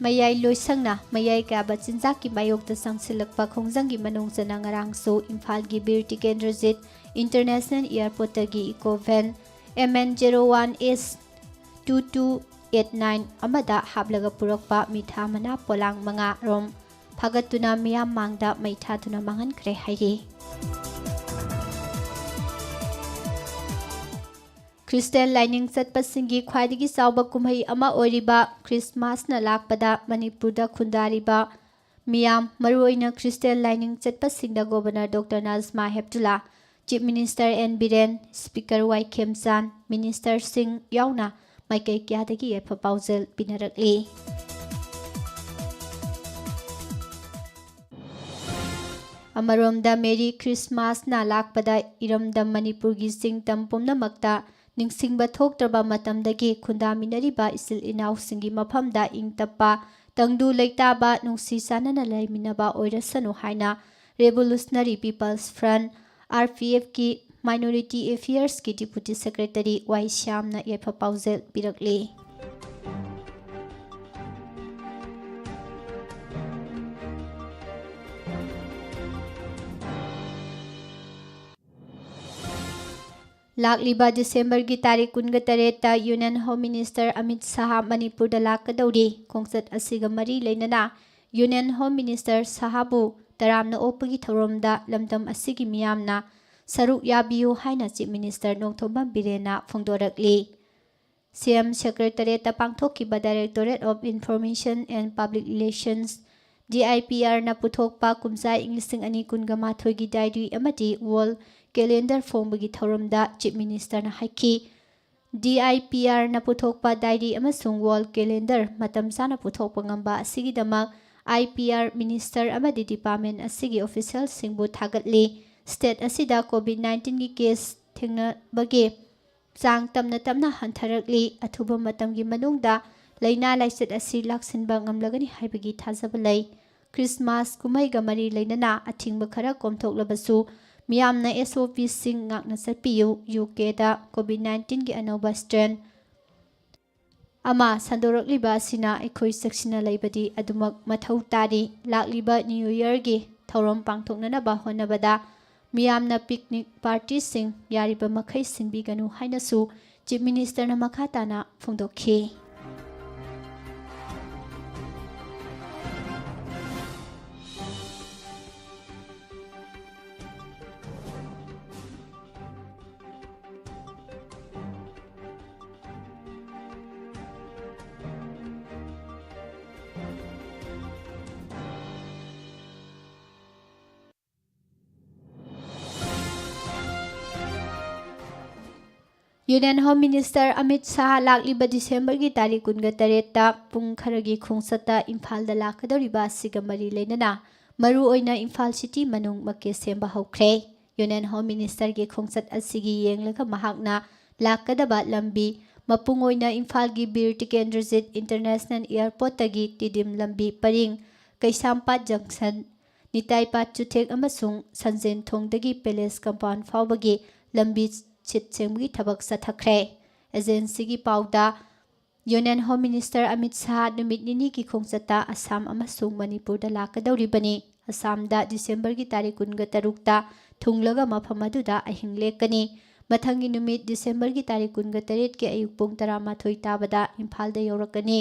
ꯃꯌꯥꯏ ꯂꯣꯏꯁꯪꯅ ꯃꯌꯥꯏ ꯀꯥꯕ ꯆꯤꯟꯖꯥꯛꯀꯤ ꯃꯥꯌꯣꯛꯇ ꯆꯪꯁꯤꯜꯂꯛꯄ ꯈꯣꯡꯖꯪꯒꯤ ꯃꯅꯨꯡꯆꯟꯅ ꯉꯔꯥꯡꯁꯨ ꯏꯝꯐꯥꯜꯒꯤ ꯕꯤꯔ ꯇꯤꯀꯦꯟꯗ꯭ꯔꯖꯤꯠ ꯏꯟꯇꯔꯅꯦꯁꯅꯦꯜ ꯏꯌꯔꯄꯣꯔꯠꯇꯒꯤ ꯏꯀꯣꯚꯦꯟ MN01S2289 ꯑꯃꯗ ꯍꯥꯞꯂꯒ ꯄꯨꯔꯛꯄ ꯃꯤꯊꯥ ꯃꯅꯥ ꯄꯣꯂꯥꯡ 5 ꯔꯣꯝ ꯐꯥꯒꯠꯇꯨꯅ ꯃꯤꯌꯥꯝ ꯃꯥꯡꯗ ꯃꯩ ꯊꯥꯗꯨꯅ ꯃꯥꯡꯍꯟꯈ꯭ꯔꯦ ꯍꯥꯏꯔꯤ꯫ ꯈ꯭ꯔꯤꯁꯇꯦꯟ ꯂꯥꯏꯅꯤꯡ ꯆꯠꯄꯁꯤꯡꯒꯤ ꯈ꯭ꯋꯥꯏꯗꯒꯤ ꯆꯥꯎꯕ ꯀꯨꯝꯍꯩ ꯑꯃ ꯑꯣꯏꯔꯤꯕ ꯈ꯭ꯔꯤꯁꯃꯥꯁꯅ ꯂꯥꯛꯄꯗ ꯃꯅꯤꯄꯨꯔꯗ ꯈꯨꯟꯗꯥꯔꯤꯕ ꯃꯤꯌꯥꯝ ꯃꯔꯨꯑꯣꯏꯅ ꯈ꯭ꯔꯤꯁꯇꯦꯟ ꯂꯥꯏꯅꯤꯡ ꯆꯠꯄꯁꯤꯡꯗ governor doctor Najma Heptulla, chief minister N Biren, speaker Y Khemchand, ꯃꯤꯅꯤꯁꯇꯔꯁꯤꯡ ꯌꯥꯎꯅ ꯃꯥꯏꯀꯩ ꯀꯌꯥꯗꯒꯤ ꯌꯥꯏꯐ ꯄꯥꯎꯖꯦꯜ ꯄꯤꯅꯔꯛꯂꯤ꯫ ꯑꯃꯔꯣꯝꯗ ꯃꯦꯔꯤ ꯈ꯭ꯔꯤꯁꯃꯥꯁꯅ ꯂꯥꯛꯄꯗ ꯏꯔꯝꯗꯝ ꯃꯅꯤꯄꯨꯔꯒꯤ ꯆꯤꯡꯇꯝ ꯄꯨꯝꯅꯃꯛꯇ ꯅꯤꯡꯁꯤꯡꯕ ꯊꯣꯛꯇ꯭ꯔꯕ ꯃꯇꯝꯗꯒꯤ ꯈꯨꯟꯗꯥꯃꯤꯟꯅꯔꯤꯕ ꯏꯆꯤꯜ ꯏꯅꯥꯎꯁꯤꯡꯒꯤ ꯃꯐꯝꯗ ꯏꯪ ꯇꯞꯄ, ꯇꯪꯗꯨ ꯂꯩꯇꯥꯕ, ꯅꯨꯡꯁꯤ ꯆꯥꯟꯅꯅ ꯂꯩꯃꯤꯟꯅꯕ ꯑꯣꯏꯔꯁꯅꯨ ꯍꯥꯏꯅ ꯔꯦꯚꯣꯂꯨꯁꯅꯔꯤ ꯄꯤꯄꯜꯁ ꯐ꯭ꯔꯟꯠ RPFꯀꯤ ꯃꯥꯏꯅꯣꯔꯤꯇꯤ ꯑꯦꯐꯤꯌꯔꯁꯀꯤ ꯗꯤꯄꯨꯇꯤ ꯁꯦꯀ꯭ꯔꯦꯇꯔꯤ Y ꯁ꯭ꯌꯥꯝꯅ ꯌꯥꯏꯐ ꯄꯥꯎꯖꯦꯜ ꯄꯤꯔꯛꯂꯤ꯫ ꯂꯥꯛꯂꯤꯕ ꯗꯤꯁꯦꯝꯕꯔꯒꯤ ꯇꯥꯔꯤꯛ 28ꯗ union home minister Amit Shah ꯃꯅꯤꯄꯨꯔꯗ ꯂꯥꯛꯀꯗꯧꯔꯤ꯫ ꯈꯣꯡꯆꯠ ꯑꯁꯤꯒ ꯃꯔꯤ ꯂꯩꯅꯅ ꯌꯨꯅꯤꯌꯟ ꯍꯣꯝ ꯃꯤꯅꯤꯁꯇꯔ ꯁꯥꯍꯕꯨ ꯇꯔꯥꯝꯅ ꯑꯣꯛꯄꯒꯤ ꯊꯧꯔꯝꯗ ꯂꯝꯗꯝ ꯑꯁꯤꯒꯤ ꯃꯤꯌꯥꯝꯅ ꯁꯔꯨꯛ ꯌꯥꯕꯤꯌꯨ ꯍꯥꯏꯅ ꯆꯤꯞ ꯃꯤꯅꯤꯁꯇꯔ ꯅꯣꯡꯊꯣꯝꯕꯝ ꯕꯤꯔꯦꯟꯅ ꯐꯣꯡꯗꯣꯔꯛꯂꯤ꯫ CM ꯁꯦꯀ꯭ꯔꯦꯇꯔꯤꯌꯦꯠꯇ ꯄꯥꯡꯊꯣꯛꯈꯤꯕ directorate of information and public relations DIPRꯅ ꯄꯨꯊꯣꯛꯄ ꯀꯨꯝꯖꯥ ꯏꯪ 2018ꯒꯤ ꯗꯥꯏꯔꯤ ꯑꯃꯗꯤ ꯋꯣꯜ ꯀꯦꯂꯦꯟꯗꯔ ꯐꯣꯡꯕꯒꯤ ꯊꯧꯔꯝꯗ ꯆꯤꯞ ꯃꯤꯅꯤꯁꯇꯔꯅ ꯍꯥꯏꯈꯤ꯫ DIPRꯅ ꯄꯨꯊꯣꯛꯄ ꯗꯥꯏꯔꯤ ꯑꯃꯁꯨꯡ ꯋꯣꯜ ꯀꯦꯂꯦꯟꯗꯔ ꯃꯇꯝ ꯆꯥꯅ ꯄꯨꯊꯣꯛꯄ ꯉꯝꯕ ꯑꯁꯤꯒꯤꯗꯃꯛ IPR ꯃꯤꯅꯤꯁꯇꯔ ꯑꯃꯗꯤ ꯗꯤꯄꯥꯔꯠꯃꯦꯟꯠ ꯑꯁꯤꯒꯤ ꯑꯣꯐꯤꯁꯤꯌꯦꯜꯁꯤꯡꯕꯨ ꯊꯥꯒꯠꯂꯤ꯫ ꯁ꯭ꯇꯦꯠ ꯑꯁꯤꯗ COVID-19ꯒꯤ ꯀꯦꯁ ꯊꯦꯡꯅꯕꯒꯤ ꯆꯥꯡ ꯇꯞꯅ ꯇꯞꯅ ꯍꯟꯊꯔꯛꯂꯤ꯫ ꯑꯊꯨꯕ ꯃꯇꯝꯒꯤ ꯃꯅꯨꯡꯗ ꯂꯩꯅꯥ ꯂꯥꯏꯆꯠ ꯑꯁꯤ ꯂꯥꯛꯁꯤꯟꯕ ꯉꯝꯂꯒꯅꯤ ꯍꯥꯏꯕꯒꯤ ꯊꯥꯖꯕ ꯂꯩ꯫ ꯈ꯭ꯔꯤꯁꯃꯥꯁ ꯀꯨꯝꯍꯩꯒ ꯃꯔꯤ ꯂꯩꯅꯅ ꯑꯊꯤꯡꯕ ꯈꯔ ꯀꯣꯝꯊꯣꯛꯂꯕꯁꯨ ꯃꯤꯌꯥꯝꯅ SOPꯁꯤꯡ ꯉꯥꯛꯅ ꯆꯠꯄꯤꯌꯨ꯫ UKꯗ COVID-19ꯒꯤ ꯑꯅꯧꯕ ꯁ꯭ꯇ꯭ꯔꯦꯟ ꯑꯃ ꯁꯟꯗꯣꯔꯛꯂꯤꯕ ꯑꯁꯤꯅ ꯑꯩꯈꯣꯏ ꯆꯦꯛꯁꯤꯟꯅ ꯂꯩꯕꯗꯤ ꯑꯗꯨꯃꯛ ꯃꯊꯧ ꯇꯥꯔꯤ꯫ ꯂꯥꯛꯂꯤꯕ ꯅ꯭ꯌꯨ ꯌꯔꯒꯤ ꯊꯧꯔꯝ ꯄꯥꯡꯊꯣꯛꯅꯅꯕ ꯍꯣꯠꯅꯕꯗ ꯃꯤꯌꯥꯝꯅ ꯄꯤꯛꯅꯤꯛ ꯄꯥꯔꯇꯤꯁꯤꯡ ꯌꯥꯔꯤꯕ ꯃꯈꯩ ꯁꯤꯟꯕꯤꯒꯅꯨ ꯍꯥꯏꯅꯁꯨ ꯆꯤꯞ ꯃꯤꯅꯤꯁꯇꯔꯅ ꯃꯈꯥ ꯇꯥꯅ ꯐꯣꯡꯗꯣꯛꯈꯤ꯫ Union home minister Amit Shah लाक्लिबा दिसंबर की तारीख 28 पुंग खरगी खोंसता इम्फाल लाकदौरिबा सिगा मरी लेनना मरु ओइना इम्फाल सिटी मनुंग मके सेंबा हौख्रे। यूनियन होम मिनिस्टर के खोंसत असिगी येंगलगा महाकना लाकदबा लंबी मपुंग ओइना इम्फाल की बीर टिकेंद्रजीत इंटरनेशनल एयरपोर्ट तगी तिदिम लंबी परिंग कैसामपाट जंक्शन निताईपाट चुथेक अमसुंग संजेन थोंगदगी पैलेस कंपाउंड फाउबगी लंबी छित सेंबगी थबक सथखरे। एजेंसी की पाउदा union home minister Amit Shah नुमित निनी की खोंसता असम अमसुंग मणिपुर लाकदौरिबनी। असम दिसंबर की तारीख 23 थुंगलगा मफम अदुदा अहिंग लेकनी। मथंगी नुमित दिसंबर की तारीख 28 के अयुक पुंग 13 ताबदा इम्फाल यौरकनी।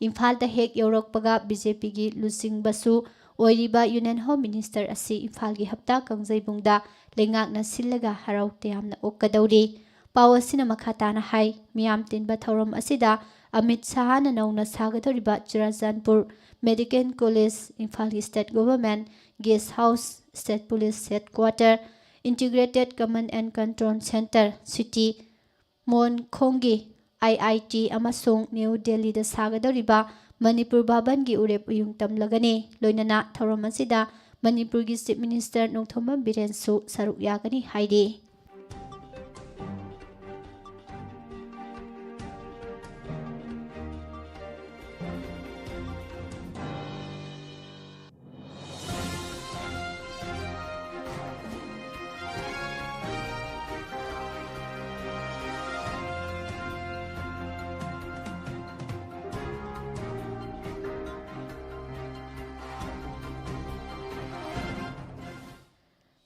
इम्फाल हेक यौरकपगा बीजेपी की लुचिंगबसु ओइरिबा यूनियन होम मिनिस्टर असी इम्फाल की हप्ता कंजैबुंगदा लेंगाकना सिल्लगा हराउ तयामना ओक्कदौरी। पाव असिना मखा ताना हाई मियाम तिनबा थौरम असिदा अमित शाहना नौना सागदौरिबा Churachandpur medical college, Imphal state government guest house, state police headquarter, integrated command and control centre, city मोनखोंगी IIT अमसुंग न्यू दिल्ली दा सागदौरिबा मणिपुर भवन की उरेप उयुंग तमलगनी। लोइनना थौरम असिदा मणिपुर की चीफ मिनिस्टर नोंथोमबम बिरेनसु सरुक यागनी हाइरी।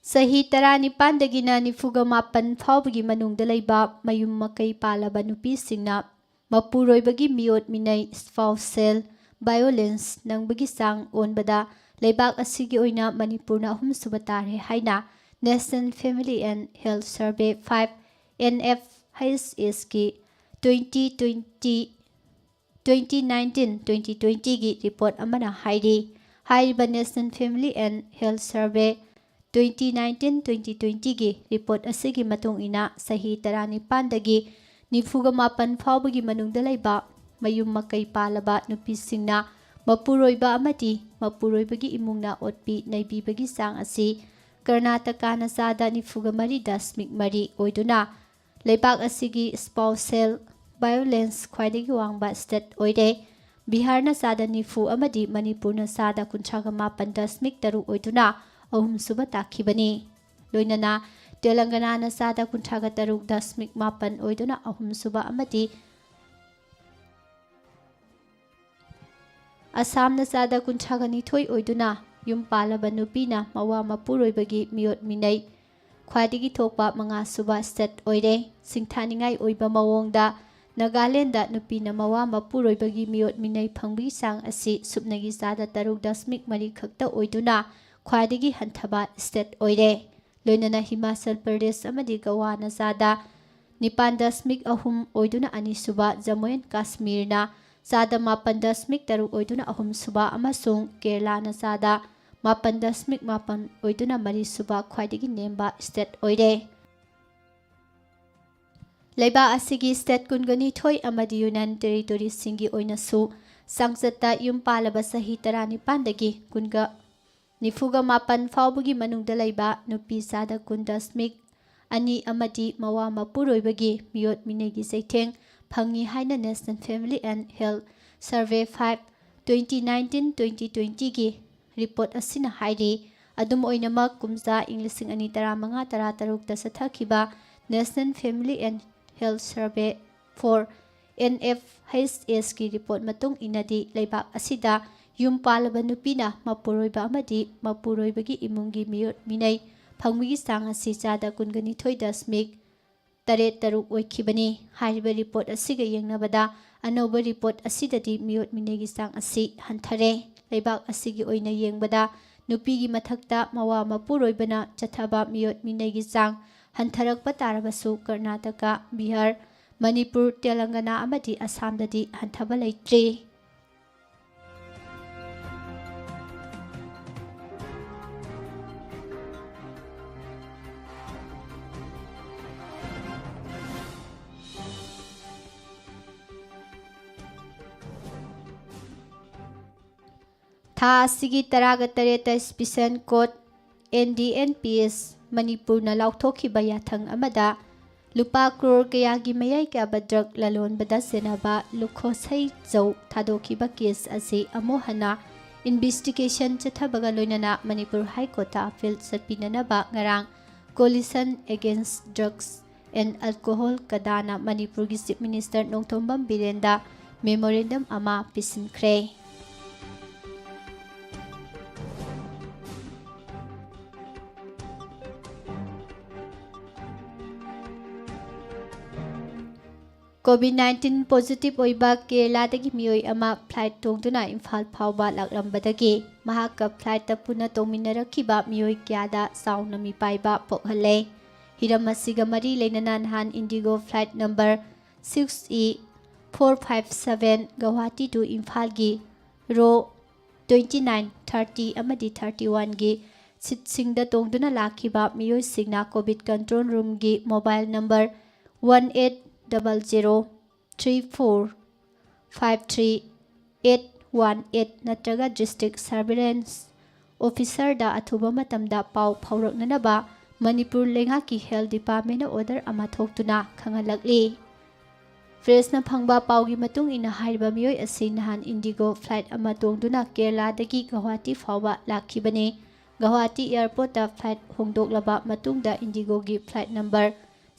सही 19 94 फाउबगी मनुंगदा लैबा मयुम मकई पालबा नुपीसिंगना मपुरोइबगी मियोट मिनै स्पाउसेल वायोलेंस नंबगी सांग ओनबदा लैबाक असिगी ओइना मणिपुरना अहुम सुबा तारे हाइना national family and health survey 5 NFHS की 2019-2020 की रिपोर्ट अमना हाइरी। हाइरिबा national family and health survey 2019-2020 की रिपोर्ट असिगी मतुंग इना सही 19 दगी 94 फाउबगी मनुंगदा लैबा मयुम मकई पालबा नुपीसिंगना मपुरोइबा अमति मपुरोइबगी इमुंगना ओटपी नैबीबगी सांग असि कर्नाटकाना सादा 94.3 ओइदुना लैबाक असिगी स्पाउसेल वायोलेंस ख्वाइदगी वांगबा स्टेट ओइरे। बिहारना सादा 90 अमदी मणिपुरना सादा 59.3 ओइदुना अहुम सुबा ताखिबनी। लोइनना तेलंगाना सादा 53.8 ओइदुना अहुम सुबा अमदी असम सादा 52 ओइदुना युम पालबा नुपीना मवा मपुरोइबगी मियोट मिनै ख्वाइदगी थोकपा 5 सुबा स्टेट ओइरे। सिंथानिंगाई ओइबा मवोंगदा नागालैंड नुपीना मवा मपुरोइबगी मियोट मिनै फंबगी सांग असि सुपनगी सादा 3.3 खक्ता ओइदुना ख्वाइदगी हंथबा स्टेट ओइरे। लोइनना हिमाचल प्रदेश अमदी गोवाना सादा 9.3 ओइदुना अनिसुबा जम्मू एंड कश्मीरना सादा 9.3 ओइदुना अहुम सुबा अमसुंग केरलाना सादा 9.8 ओइदुना मरी सुबा ख्वाइदगी नेम्बा स्टेट ओइरे। लैबा असिगी स्टेट 22 अमदी यूनियन टेरिटोरी सिंगी ओइनसु संसदता युम पालबा सही 19 दगी 94 फाउबगी मनुंगदा लैबा नुपी सादा 10.2 अमदी मवा मपुरोइबगी मियोट मिनेगी सैथेंग फंगी हाइना national family and health survey 5 2019-2020 की रिपोर्ट असिना हाइरी। अदुम ओइनमक कुमजा इं 2015-13 सथखिबा national family and health survey 4 NFHS की रिपोर्ट मतुंग इनदी लैबाक असिदा युम पालबा नुपीना मपुरोइबा अमदी मपुरोइबगी इमुंगी मियोट मिनै ꯐꯪꯕꯒꯤ ꯆꯥꯡ ꯑꯁꯤ ꯆꯥꯗ 22.8 ꯑꯣꯏꯈꯤꯕꯅꯤ꯫ ꯍꯥꯏꯔꯤꯕ ꯔꯤꯄꯣꯔꯠ ꯑꯁꯤꯒ ꯌꯦꯡꯅꯕꯗ ꯑꯅꯧꯕ ꯔꯤꯄꯣꯔꯠ ꯑꯁꯤꯗꯗꯤ ꯃꯤꯑꯣꯠ ꯃꯤꯅꯩꯒꯤ ꯆꯥꯡ ꯑꯁꯤ ꯍꯟꯊꯔꯦ꯫ ꯂꯩꯕꯥꯛ ꯑꯁꯤꯒꯤ ꯑꯣꯏꯅ ꯌꯦꯡꯕꯗ ꯅꯨꯄꯤꯒꯤ ꯃꯊꯛꯇ ꯃꯋꯥ ꯃꯄꯨꯔꯣꯏꯕꯅ ꯆꯠꯊꯕ ꯃꯤꯑꯣꯠ ꯃꯤꯅꯩꯒꯤ ꯆꯥꯡ ꯍꯟꯊꯔꯛꯄ ꯇꯥꯔꯕꯁꯨ ꯀꯔꯅꯥꯇꯀꯥ, ꯕꯤꯍꯥꯔ, ꯃꯅꯤꯄꯨꯔ, ꯇꯦꯂꯪꯒꯥꯅꯥ ꯑꯃꯗꯤ ꯑꯁꯥꯝꯗꯗꯤ ꯍꯟꯊꯕ ꯂꯩꯇ꯭ꯔꯤ꯫ ꯊꯥ ꯑꯁꯤꯒꯤ 18ꯇ ꯁ꯭ꯄꯤꯁꯦꯜ ꯀꯣꯔꯠ (NDNPS) ꯃꯅꯤꯄꯨꯔꯅ ꯂꯥꯎꯊꯣꯛꯈꯤꯕ ꯌꯥꯊꯪ ꯑꯃꯗ ꯂꯨꯄꯥ ꯀ꯭ꯔꯣꯔ ꯀꯌꯥꯒꯤ ꯃꯌꯥꯏ ꯀꯥꯕ ꯗ꯭ꯔꯒ ꯂꯂꯣꯟꯕꯗ ꯁꯦꯟꯅꯕ ꯂꯨꯈꯣꯁꯩ ꯖꯧ ꯊꯥꯗꯣꯛꯈꯤꯕ ꯀꯦꯁ ꯑꯁꯤ ꯑꯃꯨꯛ ꯍꯟꯅ ꯏꯟꯚꯦꯁꯇꯤꯒꯦꯁꯟ ꯆꯠꯊꯕꯒ ꯂꯣꯏꯅꯅ ꯃꯅꯤꯄꯨꯔ ꯍꯥꯏꯀꯣꯔꯠꯇ ꯑꯄꯤꯜ ꯆꯠꯄꯤꯅꯅꯕ ꯉꯔꯥꯡ collision against drugs and alcohol ꯀꯗꯥꯅ ꯃꯅꯤꯄꯨꯔꯒꯤ ꯆꯤꯐ ꯃꯤꯅꯤꯁꯇꯔ ꯅꯣꯡꯊꯣꯝꯕꯝ ꯕꯤꯔꯦꯟꯗ ꯃꯦꯃꯣꯔꯦꯟꯗꯝ ꯑꯃ ꯄꯤꯁꯤꯟꯈ꯭ꯔꯦ꯫ COVID-19 ꯄꯣꯖꯤꯇꯤꯚ ꯑꯣꯏꯕ ꯀꯦꯔꯂꯥꯗꯒꯤ ꯃꯤꯑꯣꯏ ꯑꯃ ꯐ꯭ꯂꯥꯏꯠ ꯇꯣꯡꯗꯨꯅ ꯏꯝꯐꯥꯜ ꯐꯥꯎꯕ ꯂꯥꯛꯂꯝꯕꯗꯒꯤ ꯃꯍꯥꯛꯀ ꯐ꯭ꯂꯥꯏꯠꯇ ꯄꯨꯟꯅ ꯇꯣꯡꯃꯤꯟꯅꯔꯛꯈꯤꯕ ꯃꯤꯑꯣꯏ ꯀꯌꯥꯗ ꯆꯥꯎꯅ ꯃꯤꯄꯥꯏꯕ ꯄꯣꯛꯍꯜꯂꯦ꯫ ꯍꯤꯔꯝ ꯑꯁꯤꯒ ꯃꯔꯤ ꯂꯩꯅꯅ ꯅꯍꯥꯟ IndiGo flight number 6E457 Guwahati to ꯏꯝꯐꯥꯜꯒꯤ ꯔꯣ 29, 30 ꯑꯃꯗꯤ 31ꯒꯤ ꯁꯤꯠꯁꯤꯡꯗ ꯇꯣꯡꯗꯨꯅ ꯂꯥꯛꯈꯤꯕ ꯃꯤꯑꯣꯏꯁꯤꯡꯅ ꯀꯣꯚꯤꯗ ꯀꯟꯇ꯭ꯔꯣꯜ ꯔꯨꯝꯒꯤ ꯃꯣꯕꯥꯏꯜ ꯅꯝꯕꯔ 180034531818 ꯅꯠꯇ꯭ꯔꯒ ꯗꯤꯁꯇ꯭ꯔꯤꯛꯠ ꯁꯔꯚꯤꯂꯦꯟꯁ ꯑꯣꯐꯤꯁꯔꯗ ꯑꯊꯨꯕ ꯃꯇꯝꯗ ꯄꯥꯎ ꯐꯥꯎꯔꯛꯅꯅꯕ ꯃꯅꯤꯄꯨꯔ ꯂꯩꯉꯥꯛꯀꯤ ꯍꯦꯜꯊ ꯗꯤꯄꯥꯔꯠꯃꯦꯟꯠꯅ ꯑꯣꯔꯗꯔ ꯑꯃ ꯊꯣꯛꯇꯨꯅ ꯈꯪꯍꯜꯂꯛꯂꯤ꯫ ꯄ꯭ꯔꯦꯁꯅ ꯐꯪꯕ ꯄꯥꯎꯒꯤ ꯃꯇꯨꯡ ꯏꯟꯅ ꯍꯥꯏꯔꯤꯕ ꯃꯤꯑꯣꯏ ꯑꯁꯤ ꯅꯍꯥꯟ ꯏꯟꯗꯤꯒꯣ ꯐ꯭ꯂꯥꯏꯠ ꯑꯃ ꯇꯣꯡꯗꯨꯅ ꯀꯦꯔꯂꯥꯗꯒꯤ ꯒꯧꯍꯥꯇꯤ ꯐꯥꯎꯕ ꯂꯥꯛꯈꯤꯕꯅꯤ꯫ ꯒꯧꯍꯥꯇꯤ ꯑꯦꯌꯔꯄꯣꯔꯠꯇ ꯐ꯭ꯂꯥꯏꯠ ꯍꯣꯡꯗꯣꯛꯂꯕ ꯃꯇꯨꯡꯗ ꯏꯟꯗꯤꯒꯣꯒꯤ ꯐ꯭ꯂꯥꯏꯠ ꯅꯝꯕꯔ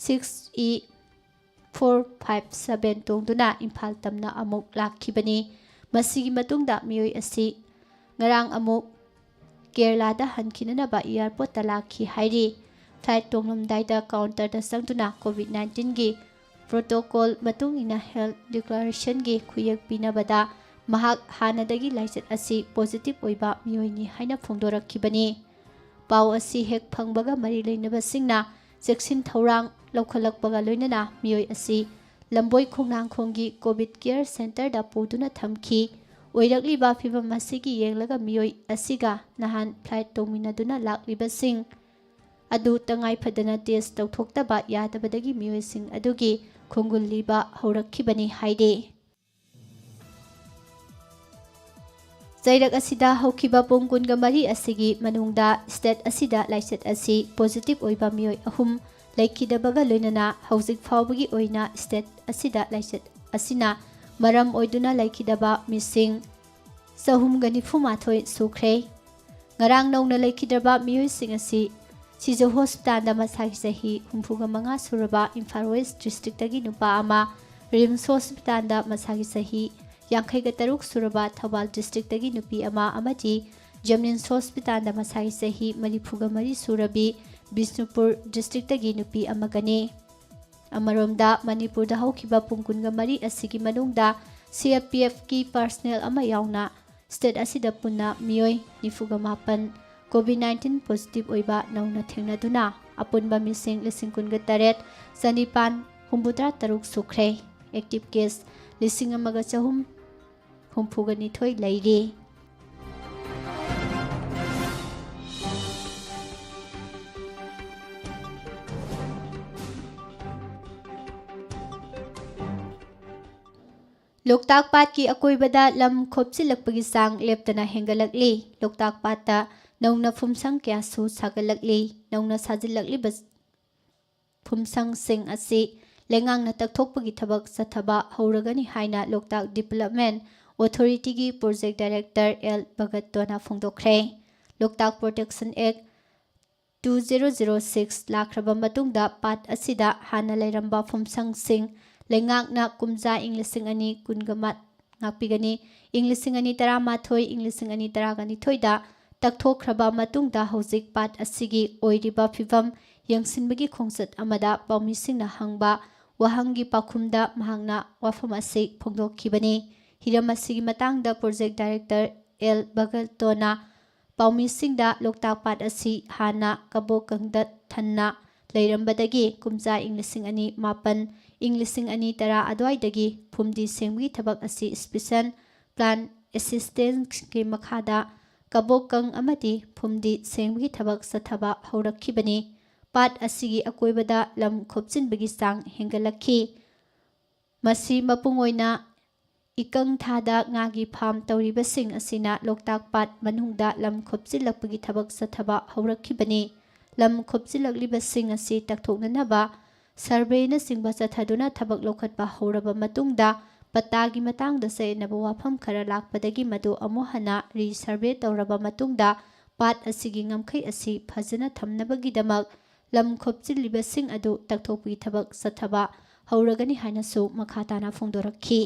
6E457 ꯇꯣꯡꯗꯨꯅ ꯏꯝꯐꯥꯜ ꯇꯝꯅ ꯑꯃꯨꯛ ꯂꯥꯛꯈꯤꯕꯅꯤ꯫ ꯃꯁꯤꯒꯤ ꯃꯇꯨꯡꯗ ꯃꯤꯑꯣꯏ ꯑꯁꯤ ꯉꯔꯥꯡ ꯑꯃꯨꯛ ꯀꯦꯔꯂꯥꯗ ꯍꯟꯈꯤꯅꯅꯕ ꯑꯦꯌꯔꯄꯣꯔꯠꯇ ꯂꯥꯛꯈꯤ ꯍꯥꯏꯔꯤ꯫ ꯐ꯭ꯂꯥꯏꯠ ꯇꯣꯡꯂꯝꯗꯥꯏꯗ ꯀꯥꯎꯟꯇꯔꯗ ꯆꯪꯗꯨꯅ ꯀꯣꯚꯤꯗ-19ꯒꯤ ꯄ꯭ꯔꯣꯇꯣꯀꯣꯜ ꯃꯇꯨꯡ ꯏꯟꯅ ꯍꯦꯜꯊ ꯗꯤꯀ꯭ꯂꯥꯔꯦꯁꯟꯒꯤ ꯈꯨꯌꯦꯛ ꯄꯤꯅꯕꯗ ꯃꯍꯥꯛ ꯍꯥꯟꯅꯗꯒꯤ ꯂꯥꯏꯆꯠ ꯑꯁꯤ ꯄꯣꯖꯤꯇꯤꯚ ꯑꯣꯏꯕ ꯃꯤꯑꯣꯏꯅꯤ ꯍꯥꯏꯅ ꯐꯣꯡꯗꯣꯔꯛꯈꯤꯕꯅꯤ꯫ ꯄꯥꯎ ꯑꯁꯤ ꯍꯦꯛ ꯐꯪꯕꯒ ꯃꯔꯤ ꯂꯩꯅꯕꯁꯤꯡꯅ ꯆꯦꯛꯁꯤꯟ ꯊꯧꯔꯥꯡ ꯂꯧꯈꯠꯂꯛꯄꯒ ꯂꯣꯏꯅꯅ ꯃꯤꯑꯣꯏ ꯑꯁꯤ ꯂꯝꯕꯣꯏ ꯈꯣꯡꯅꯥꯡꯈꯣꯡꯒꯤ ꯀꯣꯚꯤꯗ ꯀꯦꯌꯔ ꯁꯦꯟꯇꯔꯗ ꯄꯨꯗꯨꯅ ꯊꯝꯈꯤ꯫ ꯑꯣꯏꯔꯛꯂꯤꯕ ꯐꯤꯚꯝ ꯑꯁꯤꯒꯤ ꯌꯦꯡꯂꯒ ꯃꯤꯑꯣꯏ ꯑꯁꯤꯒ ꯅꯍꯥꯟ ꯐ꯭ꯂꯥꯏꯠ ꯇꯣꯡꯃꯤꯟꯅꯗꯨꯅ ꯂꯥꯛꯂꯤꯕꯁꯤꯡ ꯑꯗꯨ ꯇꯉꯥꯏꯐꯗꯅ ꯇꯦꯁꯠ ꯇꯧꯊꯣꯛꯇꯕ ꯌꯥꯗꯕꯗꯒꯤ ꯃꯤꯑꯣꯏꯁꯤꯡ ꯑꯗꯨꯒꯤ ꯈꯣꯡꯒꯨꯜ ꯂꯤꯕ ꯍꯧꯔꯛꯈꯤꯕꯅꯤ ꯍꯥꯏꯔꯤ꯫ ꯆꯩꯔꯛ ꯑꯁꯤꯗ ꯍꯧꯈꯤꯕ ꯄꯨꯡ 24 ꯑꯁꯤꯒꯤ ꯃꯅꯨꯡꯗ ꯁ꯭ꯇꯦꯠ ꯑꯁꯤꯗ ꯂꯥꯏꯆꯠ ꯑꯁꯤ ꯄꯣꯖꯤꯇꯤꯚ ꯑꯣꯏꯕ ꯃꯤꯑꯣꯏ 3 ꯂꯩꯈꯤꯗꯕꯒ ꯂꯣꯏꯅꯅ ꯍꯧꯖꯤꯛ ꯐꯥꯎꯕꯒꯤ ꯑꯣꯏꯅ ꯁ꯭ꯇꯦꯠ ꯑꯁꯤꯗ ꯂꯥꯏꯆꯠ ꯑꯁꯤꯅ ꯃꯔꯝ ꯑꯣꯏꯗꯨꯅ ꯂꯩꯈꯤꯗꯕ ꯃꯤꯁꯤꯡ 394 ꯁꯨꯈ꯭ꯔꯦ꯫ ꯉꯔꯥꯡ ꯅꯧꯅ ꯂꯩꯈꯤꯗ꯭ꯔꯕ ꯃꯤꯑꯣꯏꯁꯤꯡ ꯑꯁꯤ ꯁꯤꯖ ꯍꯣꯁꯄꯤꯇꯥꯜꯗ ꯃꯁꯥꯒꯤ ꯆꯍꯤ 65 ꯁꯨꯔꯕ ꯏꯝꯐꯥꯜ ꯋꯦꯁꯠ ꯗꯤꯁꯇ꯭ꯔꯤꯛꯇꯒꯤ ꯅꯨꯄꯥ ꯑꯃ, ꯔꯤꯝꯁ ꯍꯣꯁꯄꯤꯇꯥꯜꯗ ꯃꯁꯥꯒꯤ ꯆꯍꯤ 53 ꯁꯨꯔꯕ ꯊꯧꯕꯥꯜ ꯗꯤꯁꯇ꯭ꯔꯤꯛꯇꯒꯤ ꯅꯨꯄꯤ ꯑꯃ ꯑꯃꯗꯤ ꯖꯦꯝꯅꯤꯝꯁ ꯍꯣꯁꯄꯤꯇꯥꯜꯗ ꯃꯁꯥꯒꯤ ꯆꯍꯤ 44 ꯁꯨꯔꯕꯤ ꯕꯤꯁꯅꯨꯄꯨꯔ ꯗꯤꯁꯇ꯭ꯔꯤꯛꯇꯒꯤ ꯅꯨꯄꯤ ꯑꯃꯒꯅꯤ꯫ ꯑꯃꯔꯣꯝꯗ ꯃꯅꯤꯄꯨꯔꯗ ꯍꯧꯈꯤꯕ ꯄꯨꯡ 24 ꯑꯁꯤꯒꯤ ꯃꯅꯨꯡꯗ CRPFꯀꯤ ꯄꯔꯁꯅꯦꯜ ꯑꯃ ꯌꯥꯎꯅ ꯁ꯭ꯇꯦꯠ ꯑꯁꯤꯗ ꯄꯨꯟꯅ ꯃꯤꯑꯣꯏ 94 ꯀꯣꯚꯤꯗ-19 ꯄꯣꯖꯤꯇꯤꯚ ꯑꯣꯏꯕ ꯅꯧꯅ ꯊꯦꯡꯅꯗꯨꯅ ꯑꯄꯨꯟꯕ ꯃꯤꯁꯤꯡ 18,963 ꯁꯨꯈ꯭ꯔꯦ꯫ ꯑꯦꯛꯇꯤꯚ ꯀꯦꯁ 1,362 ꯂꯩꯔꯤ꯫ ꯂꯣꯛꯇꯥꯛ ꯄꯥꯠꯀꯤ ꯑꯀꯣꯏꯕꯗ ꯂꯝ ꯈꯣꯞꯆꯤꯜꯂꯛꯄꯒꯤ ꯆꯥꯡ ꯂꯦꯞꯇꯅ ꯍꯦꯟꯒꯠꯂꯛꯂꯤ꯫ ꯂꯣꯛꯇꯥꯛ ꯄꯥꯠꯇ ꯅꯧꯅ ꯐꯨꯝꯁꯪ ꯀꯌꯥꯁꯨ ꯁꯥꯒꯠꯂꯛꯂꯤ꯫ ꯅꯧꯅ ꯁꯥꯖꯤꯜꯂꯛꯂꯤꯕ ꯐꯨꯝꯁꯪꯁꯤꯡ ꯑꯁꯤ ꯂꯩꯉꯥꯛꯅ ꯇꯛꯊꯣꯛꯄꯒꯤ ꯊꯕꯛ ꯆꯠꯊꯕ ꯍꯧꯔꯒꯅꯤ ꯍꯥꯏꯅ ꯂꯣꯛꯇꯥꯛ ꯗꯤꯚꯦꯂꯞꯃꯦꯟꯠ ꯑꯣꯊꯣꯔꯤꯇꯤꯒꯤ ꯄ꯭ꯔꯣꯖꯦꯛꯠ ꯗꯥꯏꯔꯦꯛꯇꯔ ꯑꯦꯜ ꯚꯒꯠꯇꯣꯅ ꯐꯣꯡꯗꯣꯛꯈ꯭ꯔꯦ꯫ ꯂꯣꯛꯇꯥꯛ ꯄ꯭ꯔꯣꯇꯦꯛꯁꯟ ꯑꯦꯛꯠ 2006 ꯂꯥꯛꯈ꯭ꯔꯕ ꯃꯇꯨꯡꯗ ꯄꯥꯠ ꯑꯁꯤꯗ ꯍꯥꯟꯅ ꯂꯩꯔꯝꯕ ꯐꯨꯝꯁꯪꯁꯤꯡ ꯂꯩꯉꯥꯛꯅ ꯀꯨꯝꯖꯥ ꯏꯪ 2010 ꯉꯥꯛꯄꯤꯒꯅꯤ꯫ ꯏꯪ 2019, ꯏꯪ 2012ꯗ takthokhraba matungda hojik pat asigi oiriba phibam yangsinbagi khongsat amada paumisingna hangba wahangi pakhumda mahangna wafam ase phongdokhibani hiram asigi matangda project director L Bagaltona paumisingda loktak pat asi hana kabokangda thanna leirambadagi kumja inglising ani mapan inglising ani tara adwaidagi phumdi sengwi thabak asi special plan assistance ki makhada kabokang amati phumdi sengwi thabak sathaba haurakkhibani pat asigi akoibada lam khopchinbagi sang hengalakhi masi mapungoina ikang thada ngagi pham tawribasing asina loktak pat manungda lam khopchilakpagi thabak sathaba haurakkhibani lam khopchilaklibasing asi takthoknanaba survey na singba chathaduna thabak lokhatpa hauraba matungda patagi matangda sainaba wafam khara lakpadagi madu amohana re-survey tawraba matungda pat asigi ngamkhai asi phajana thamnabagidamak lam khopchilibasing adu takthokpi thabak sathaba hauragani hainasu makhatana phongdorakhi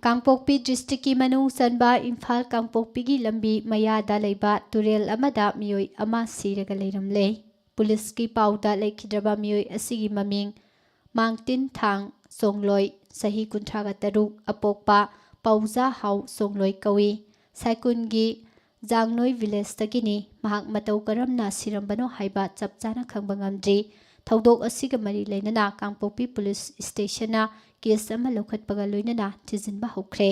Kangpokpi district ki manung sanba Imphal Kangpokpi gi lambi mayada leiba turel amada mioi ama siraga leiramle police ki pauda leikhidraba mioi asigi maming Mangtin Thang Songloi sahi kunthraga taruk apokpa pauza hau Songloi kawi saikun gi Jangnoi village tagini mahak matau karamna sirambano haiba chapchana khangba ngamdri thaudok asiga mari leinana Kangpokpi police station na case ama lokhatpaga loinana thijinba hokre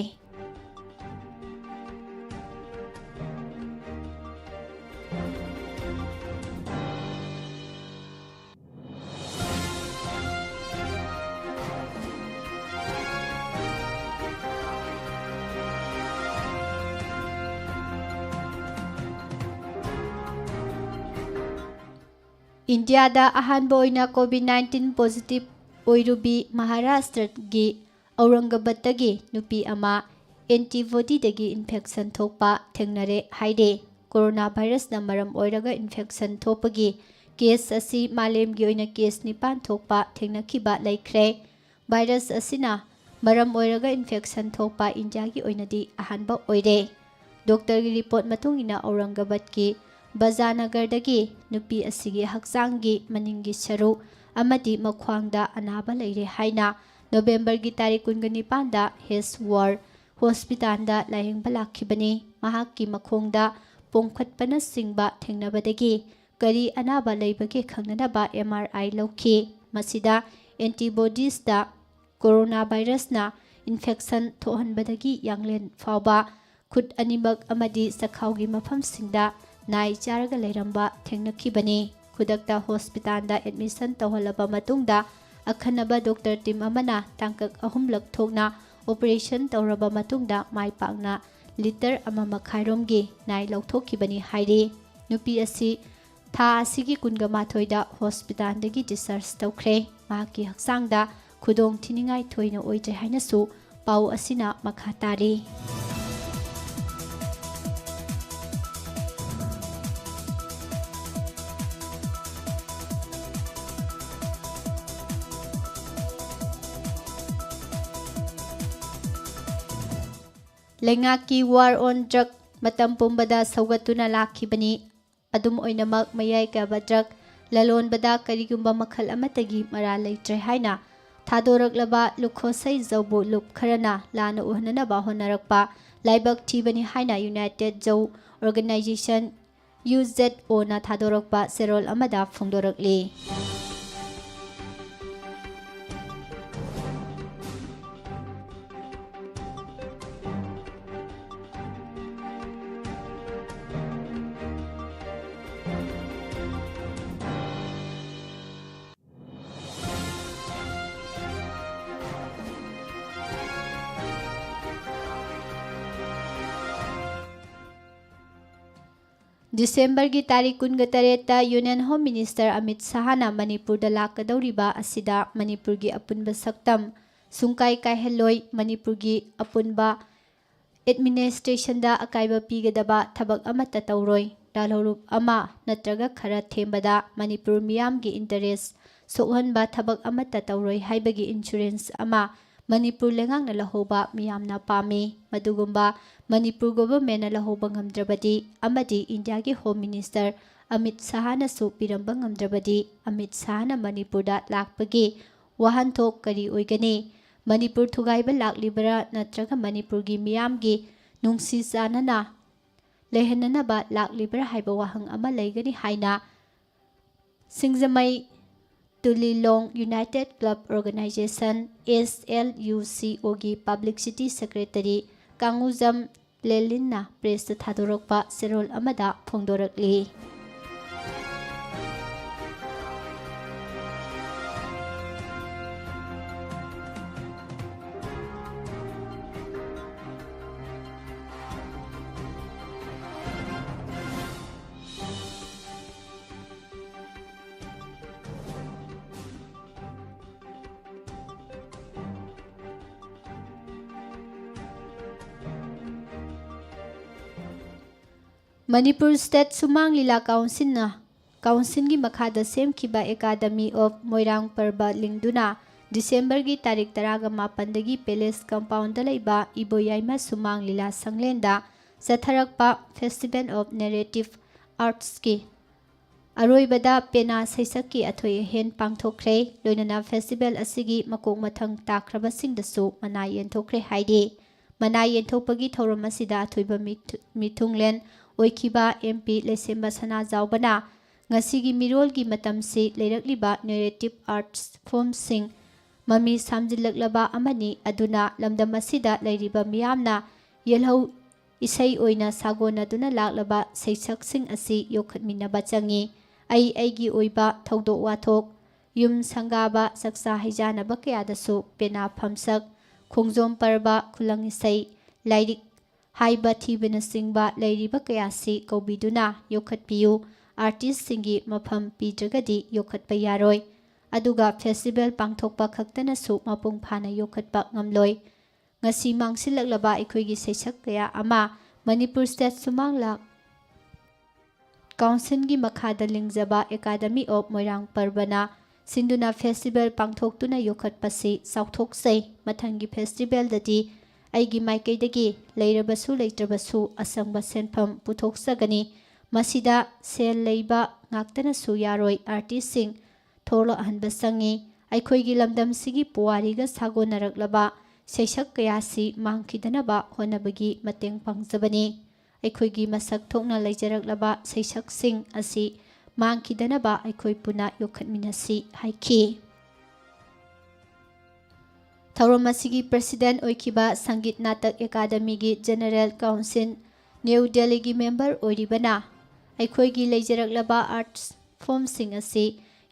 India da ahanba oina COVID-19 positive oirubi Maharashtra gi Aurangabad tagi nupi ama antibody dagi infection thokpa thengnare haide coronavirus na maram oiraga infection thopagi case asi malem gi oina case nipan thokpa thengnakhiba laikhre virus asina maram oiraga infection thokpa India gi oinadi ahanba oire doctor gi report matungina Aurangabad ki Bazanagar dagi nupi asigi haksangi maningi saru amadi makhwangda anaba leire haina November gi tarik 19 da Heswar hospital da laihengba lakhibani mahakki makhongda pongkhatpana singba thengnabadagi kari anaba leibage khangnaba MRI lokhi masida antibodies da coronavirus na infection thohanbadagi yanglen fawba khut animak amadi sakhawgi mafam singda nai charaga leiramba thengnakhibani khudakta hospital da admission tawhalaba matungda akhanaba doctor team amana tangkak ahumlak thokna operation tawraba matungda mai pakna liter ama makhairomgi nai lokthokibani hairi nupi asi tha asigi kunga thoida hospital dagi discharge tawkhre mahaki haksangda khudong thiningai thoina oije hainasu pau asina makhatari Lengaki war on drug matam pumbada saugatuna lakhibani adum oinamak mayai ka drug lalon bada karigumba makhal amatagi mara leitre haina thadoraklaba lukhosai zawbu lup kharana lana uhnana ba honarakpa laibak thibani haina United Jaw Organization UZO na thadorakpa serol amada phongdorakli ꯗꯤꯁꯦꯝꯕꯔꯒꯤ ꯇꯥꯔꯤꯛ 28ꯇ ꯌꯨꯅꯤꯌꯟ ꯍꯣꯝ ꯃꯤꯅꯤꯁꯇꯔ ꯑꯃꯤꯠ ꯁꯥꯍꯅ ꯃꯅꯤꯄꯨꯔꯗ ꯂꯥꯛꯀꯗꯧꯔꯤꯕ ꯑꯁꯤꯗ ꯃꯅꯤꯄꯨꯔꯒꯤ ꯑꯄꯨꯟꯕ ꯁꯛꯇꯝ ꯁꯨꯡꯀꯥꯏ ꯀꯥꯏꯍꯜꯂꯣꯏ, ꯃꯅꯤꯄꯨꯔꯒꯤ ꯑꯄꯨꯟꯕ ꯑꯦꯗꯃꯤꯅꯤꯁꯇ꯭ꯔꯦꯁꯟꯗ ꯑꯀꯥꯏꯕ ꯄꯤꯒꯗꯕ ꯊꯕꯛ ꯑꯃꯠꯇ ꯇꯧꯔꯣꯏ, ꯂꯥꯜꯍꯧꯂꯨꯞ ꯑꯃ ꯅꯠꯇ꯭ꯔꯒ ꯈꯔ ꯊꯦꯡꯕꯗ ꯃꯅꯤꯄꯨꯔ ꯃꯤꯌꯥꯝꯒꯤ ꯏꯟꯇꯔꯦꯁ ꯁꯣꯛꯍꯟꯕ ꯊꯕꯛ ꯑꯃꯠꯇ ꯇꯧꯔꯣꯏ ꯍꯥꯏꯕꯒꯤ ꯏꯟꯁꯨꯔꯦꯟꯁ ꯑꯃ ꯃꯅꯤꯄꯨꯔ ꯂꯩꯉꯥꯛꯅ ꯂꯧꯍꯧꯕ ꯃꯤꯌꯥꯝꯅ ꯄꯥꯝꯃꯤ꯫ ꯃꯗꯨꯒꯨꯝꯕ ꯃꯅꯤꯄꯨꯔ ꯒꯣꯚꯔꯟꯃꯦꯟꯠꯅ ꯂꯧꯍꯧꯕ ꯉꯝꯗ꯭ꯔꯕꯗꯤ ꯑꯃꯗꯤ ꯏꯟꯗꯤꯌꯥꯒꯤ ꯍꯣꯝ ꯃꯤꯅꯤꯁꯇꯔ ꯑꯃꯤꯠ ꯁꯥꯍꯅꯁꯨ ꯄꯤꯔꯝꯕ ꯉꯝꯗ꯭ꯔꯕꯗꯤ ꯑꯃꯤꯠ ꯁꯥꯍꯅ ꯃꯅꯤꯄꯨꯔꯗ ꯂꯥꯛꯄꯒꯤ ꯋꯥꯍꯟꯊꯣꯛ ꯀꯔꯤ ꯑꯣꯏꯒꯅꯤ? ꯃꯅꯤꯄꯨꯔ ꯊꯨꯒꯥꯏꯕ ꯂꯥꯛꯂꯤꯕꯔꯥ ꯅꯠꯇ꯭ꯔꯒ ꯃꯅꯤꯄꯨꯔꯒꯤ ꯃꯤꯌꯥꯝꯒꯤ ꯅꯨꯡꯁꯤ ꯆꯥꯟꯅꯅ ꯂꯩꯍꯟꯅꯅꯕ ꯂꯥꯛꯂꯤꯕꯔꯥ ꯍꯥꯏꯕ ꯋꯥꯍꯪ ꯑꯃ ꯂꯩꯒꯅꯤ ꯍꯥꯏꯅ Singjamei Tulilong united club organisation SLUCOꯒꯤ ꯄꯕ꯭ꯂꯤꯁꯤꯇꯤ ꯁꯦꯀ꯭ꯔꯦꯇꯔꯤ ꯀꯥꯡꯎꯖꯝ ꯂꯦꯂꯤꯟꯅ ꯄ꯭ꯔꯦꯁꯇ ꯊꯥꯗꯣꯔꯛꯄ ꯆꯦꯔꯣꯜ ꯑꯃꯗ ꯐꯣꯡꯗꯣꯔꯛꯂꯤ꯫ ꯃꯅꯤꯄꯨꯔ ꯁ꯭ꯇꯦꯠ ꯁꯨꯃꯥꯡ ꯂꯤꯂꯥ ꯀꯥꯎꯟꯁꯤꯜꯒꯤ ꯃꯈꯥꯗ ꯁꯦꯝꯈꯤꯕ ꯑꯦꯀꯥꯗꯃꯤ ꯑꯣꯐ ꯃꯣꯏꯔꯥꯡ ꯄꯔꯕ ꯂꯤꯡꯗꯨꯅ ꯗꯤꯁꯦꯝꯕꯔꯒꯤ ꯇꯥꯔꯤꯛ 18ꯗꯒꯤ ꯄꯦꯂꯦꯁ ꯀꯝꯄꯥꯎꯟꯗ ꯂꯩꯕ ꯏꯕꯣꯌꯥꯏꯃ ꯁꯨꯃꯥꯡ ꯂꯤꯂꯥ ꯁꯪꯂꯦꯟꯗ ꯆꯠꯊꯔꯛꯄ ꯐꯦꯁꯇꯤꯚꯦꯜ ꯑꯣꯐ ꯅꯦꯔꯦꯇꯤꯚ ꯑꯥꯔꯠꯁꯀꯤ ꯑꯔꯣꯏꯕꯗ ꯄꯦꯅꯥ ꯁꯩꯁꯛꯀꯤ ꯑꯊꯣꯏ ꯑꯍꯦꯟ ꯄꯥꯡꯊꯣꯛꯈ꯭ꯔꯦ꯫ ꯂꯣꯏꯅꯅ ꯐꯦꯁꯇꯤꯚꯦꯜ ꯑꯁꯤꯒꯤ ꯃꯀꯣꯛ ꯃꯊꯪ ꯇꯥꯈ꯭ꯔꯕꯁꯤꯡꯗꯁꯨ ꯃꯅꯥ ꯌꯦꯟꯊꯣꯛꯈ꯭ꯔꯦ ꯍꯥꯏꯔꯤ꯫ ꯃꯅꯥ ꯌꯦꯟꯊꯣꯛꯄꯒꯤ ꯊꯧꯔꯝ ꯑꯁꯤꯗ ꯑꯊꯣꯏꯕ ꯃꯤꯊꯨꯡꯂꯦꯟ ꯑꯣꯏꯈꯤꯕ MP ꯂꯩꯁꯦꯝꯕ ꯁꯅꯥꯖꯥꯎꯕꯅ ꯉꯁꯤꯒꯤ ꯃꯤꯔꯣꯜꯒꯤ ꯃꯇꯝꯁꯤ ꯂꯩꯔꯛꯂꯤꯕ ꯅꯦꯔꯦꯇꯤꯚ ꯑꯥꯔꯠꯁ ꯐꯣꯔꯝꯁꯤꯡ ꯃꯃꯤ ꯁꯥꯝꯖꯤꯜꯂꯛꯂꯕ ꯑꯃꯅꯤ, ꯑꯗꯨꯅ ꯂꯝꯗꯝ ꯑꯁꯤꯗ ꯂꯩꯔꯤꯕ ꯃꯤꯌꯥꯝꯅ ꯌꯦꯜꯍꯧ ꯏꯁꯩ ꯑꯣꯏꯅ ꯁꯥꯒꯣꯟꯅꯗꯨꯅ ꯂꯥꯛꯂꯕ ꯁꯩꯁꯛꯁꯤꯡ ꯑꯁꯤ ꯌꯣꯛꯈꯠꯃꯤꯟꯅꯕ ꯆꯪꯏ꯫ ꯑꯩꯒꯤ ꯑꯣꯏꯕ ꯊꯧꯗꯣꯛ ꯋꯥꯊꯣꯛ, ꯌꯨꯝ ꯁꯪꯒꯥꯕ, ꯆꯥꯛꯆꯥ ꯍꯩꯖꯥꯅꯕ ꯀꯌꯥꯗꯁꯨ ꯄꯦꯅꯥ ꯐꯝꯁꯛ, ꯈꯣꯡꯖꯣꯝ ꯄꯔꯕ, ꯈꯨꯂꯪ ꯏꯁꯩ, ꯂꯥꯏꯔꯤꯛ ꯍꯥꯏꯕ ꯊꯤꯕꯅꯆꯤꯡꯕ ꯂꯩꯔꯤꯕ ꯀꯌꯥꯁꯤ ꯀꯧꯕꯤꯗꯨꯅ ꯌꯣꯛꯈꯠꯄꯤꯌꯨ꯫ ꯑꯥꯔꯇꯤꯁꯁꯤꯡꯒꯤ ꯃꯐꯝ ꯄꯤꯗ꯭ꯔꯒꯗꯤ ꯌꯣꯛꯈꯠꯄ ꯌꯥꯔꯣꯏ, ꯑꯗꯨꯒ ꯐꯦꯁꯇꯤꯚꯦꯜ ꯄꯥꯡꯊꯣꯛꯄ ꯈꯛꯇꯅꯁꯨ ꯃꯄꯨꯡ ꯐꯥꯅ ꯌꯣꯛꯈꯠꯄ ꯉꯝꯂꯣꯏ꯫ ꯉꯁꯤ ꯃꯥꯡꯁꯤꯜꯂꯛꯂꯕ ꯑꯩꯈꯣꯏꯒꯤ ꯁꯩꯁꯛ ꯀꯌꯥ ꯑꯃ ꯃꯅꯤꯄꯨꯔ ꯁ꯭ꯇꯦꯠ ꯁꯨꯃꯥꯡ ꯂꯤꯂꯥ ꯀꯥꯎꯟꯁꯤꯜꯒꯤ ꯃꯈꯥꯗ ꯂꯤꯡꯖꯕ ꯑꯦꯀꯥꯗꯃꯤ ꯑꯣꯐ ꯃꯣꯏꯔꯥꯡ ꯄꯔꯕꯅ ꯁꯤꯟꯗꯨꯅ ꯐꯦꯁꯇꯤꯚꯦꯜ ꯄꯥꯡꯊꯣꯛꯇꯨꯅ ꯌꯣꯛꯈꯠꯄꯁꯤ ꯆꯥꯎꯊꯣꯛꯆꯩ꯫ ꯃꯊꯪꯒꯤ ꯐꯦꯁꯇꯤꯚꯦꯜꯗꯗꯤ ꯑꯩꯒꯤ ꯃꯥꯏꯀꯩꯗꯒꯤ ꯂꯩꯔꯕꯁꯨ ꯂꯩꯇ꯭ꯔꯕꯁꯨ ꯑꯁꯪꯕ ꯁꯦꯟꯐꯝ ꯄꯨꯊꯣꯛꯆꯒꯅꯤ꯫ ꯃꯁꯤꯗ ꯁꯦꯜ ꯂꯩꯕ ꯉꯥꯛꯇꯅꯁꯨ ꯌꯥꯔꯣꯏ, ꯑꯥꯔꯇꯤꯁꯁꯤꯡ ꯊꯣꯛꯂꯛꯍꯟꯕ ꯆꯪꯏ꯫ ꯑꯩꯈꯣꯏꯒꯤ ꯂꯝꯗꯝꯁꯤꯒꯤ ꯄꯨꯋꯥꯔꯤꯒ ꯁꯥꯒꯣꯟꯅꯔꯛꯂꯕ ꯁꯩꯁꯛ ꯀꯌꯥꯁꯤ ꯃꯥꯡꯈꯤꯗꯅꯕ ꯍꯣꯠꯅꯕꯒꯤ ꯃꯇꯦꯡ ꯄꯥꯡꯖꯕꯅꯤ꯫ ꯑꯩꯈꯣꯏꯒꯤ ꯃꯁꯛ ꯊꯣꯛꯅ ꯂꯩꯖꯔꯛꯂꯕ ꯁꯩꯁꯛꯁꯤꯡ ꯑꯁꯤ ꯃꯥꯡꯈꯤꯗꯅꯕ ꯑꯩꯈꯣꯏ ꯄꯨꯟꯅ ꯌꯣꯛꯈꯠꯃꯤꯟꯅꯁꯤ ꯍꯥꯏꯈꯤ꯫ ꯊꯧꯔꯝ ꯑꯁꯤꯒꯤ ꯄ꯭ꯔꯁꯤꯗꯦꯟꯠ ꯑꯣꯏꯈꯤꯕ Sangeet Natak ꯑꯦꯀꯥꯗꯃꯤꯒꯤ general council new ꯗꯦꯜꯂꯤꯒꯤ ꯃꯦꯝꯕꯔ ꯑꯣꯏꯔꯤꯕꯅ ꯑꯩꯈꯣꯏꯒꯤ ꯂꯩꯖꯔꯛꯂꯕ ꯑꯥꯔꯠꯁ ꯐꯣꯔꯝꯁꯤꯡ ꯑꯁꯤ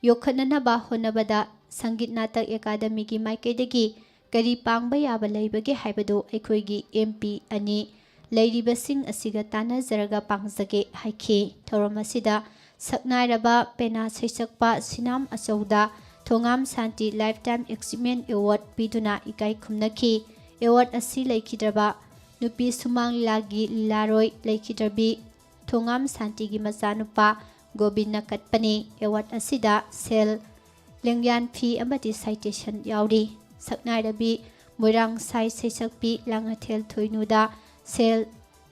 ꯌꯣꯛꯈꯠꯅꯅꯕ ꯍꯣꯠꯅꯕꯗ ꯁꯪꯒꯤꯠ ꯅꯥꯇꯛ ꯑꯦꯀꯥꯗꯃꯤꯒꯤ ꯃꯥꯏꯀꯩꯗꯒꯤ ꯀꯔꯤ ꯄꯥꯡꯕ ꯌꯥꯕ ꯂꯩꯕꯒꯦ ꯍꯥꯏꯕꯗꯨ ꯑꯩꯈꯣꯏꯒꯤ MP ꯑꯅꯤ ꯂꯩꯔꯤꯕꯁꯤꯡ ꯑꯁꯤꯒ ꯇꯥꯟꯅꯖꯔꯒ ꯄꯥꯡꯖꯒꯦ ꯍꯥꯏꯈꯤ꯫ ꯊꯧꯔꯝ ꯑꯁꯤꯗ ꯁꯛꯅꯥꯏꯔꯕ ꯄꯦꯅꯥ ꯁꯩꯁꯛꯄ ꯁꯤꯅꯥꯝ ꯑꯆꯧꯗ ꯊꯣꯉꯥꯝ ꯁꯥꯟꯇꯤ ꯂꯥꯏꯐꯇꯥꯏꯝ ꯑꯦꯆꯤꯞꯃꯦꯟꯠ ꯑꯦꯋꯥꯔꯗ ꯄꯤꯗꯨꯅ ꯏꯀꯥꯏ ꯈꯨꯝꯅꯈꯤ꯫ ꯑꯦꯋꯥꯔꯗ ꯑꯁꯤ ꯂꯩꯈꯤꯗ꯭ꯔꯕ ꯅꯨꯄꯤ ꯁꯨꯃꯥꯡ ꯂꯤꯂꯥꯒꯤ ꯂꯤꯂꯥꯔꯣꯏ ꯂꯩꯈꯤꯗ꯭ꯔꯕꯤ ꯊꯣꯉꯥꯝ ꯁꯥꯟꯇꯤꯒꯤ ꯃꯆꯥꯅꯨꯄꯥ ꯒꯣꯕꯤꯟꯅ ꯀꯠꯄꯅꯤ꯫ ꯑꯦꯋꯥꯔꯗ ꯑꯁꯤꯗ ꯁꯦꯜ, ꯂꯦꯡꯌꯥꯟ ꯐꯤ ꯑꯃꯗꯤ ꯁꯥꯏꯇꯦꯁꯟ ꯌꯥꯎꯔꯤ꯫ ꯁꯛꯅꯥꯏꯔꯕꯤ ꯃꯣꯏꯔꯥꯡ ꯁꯥꯏ ꯁꯩꯁꯛꯄꯤ ꯂꯥꯡꯉꯊꯦꯜ ꯊꯣꯏꯅꯨꯗ ꯁꯦꯜ,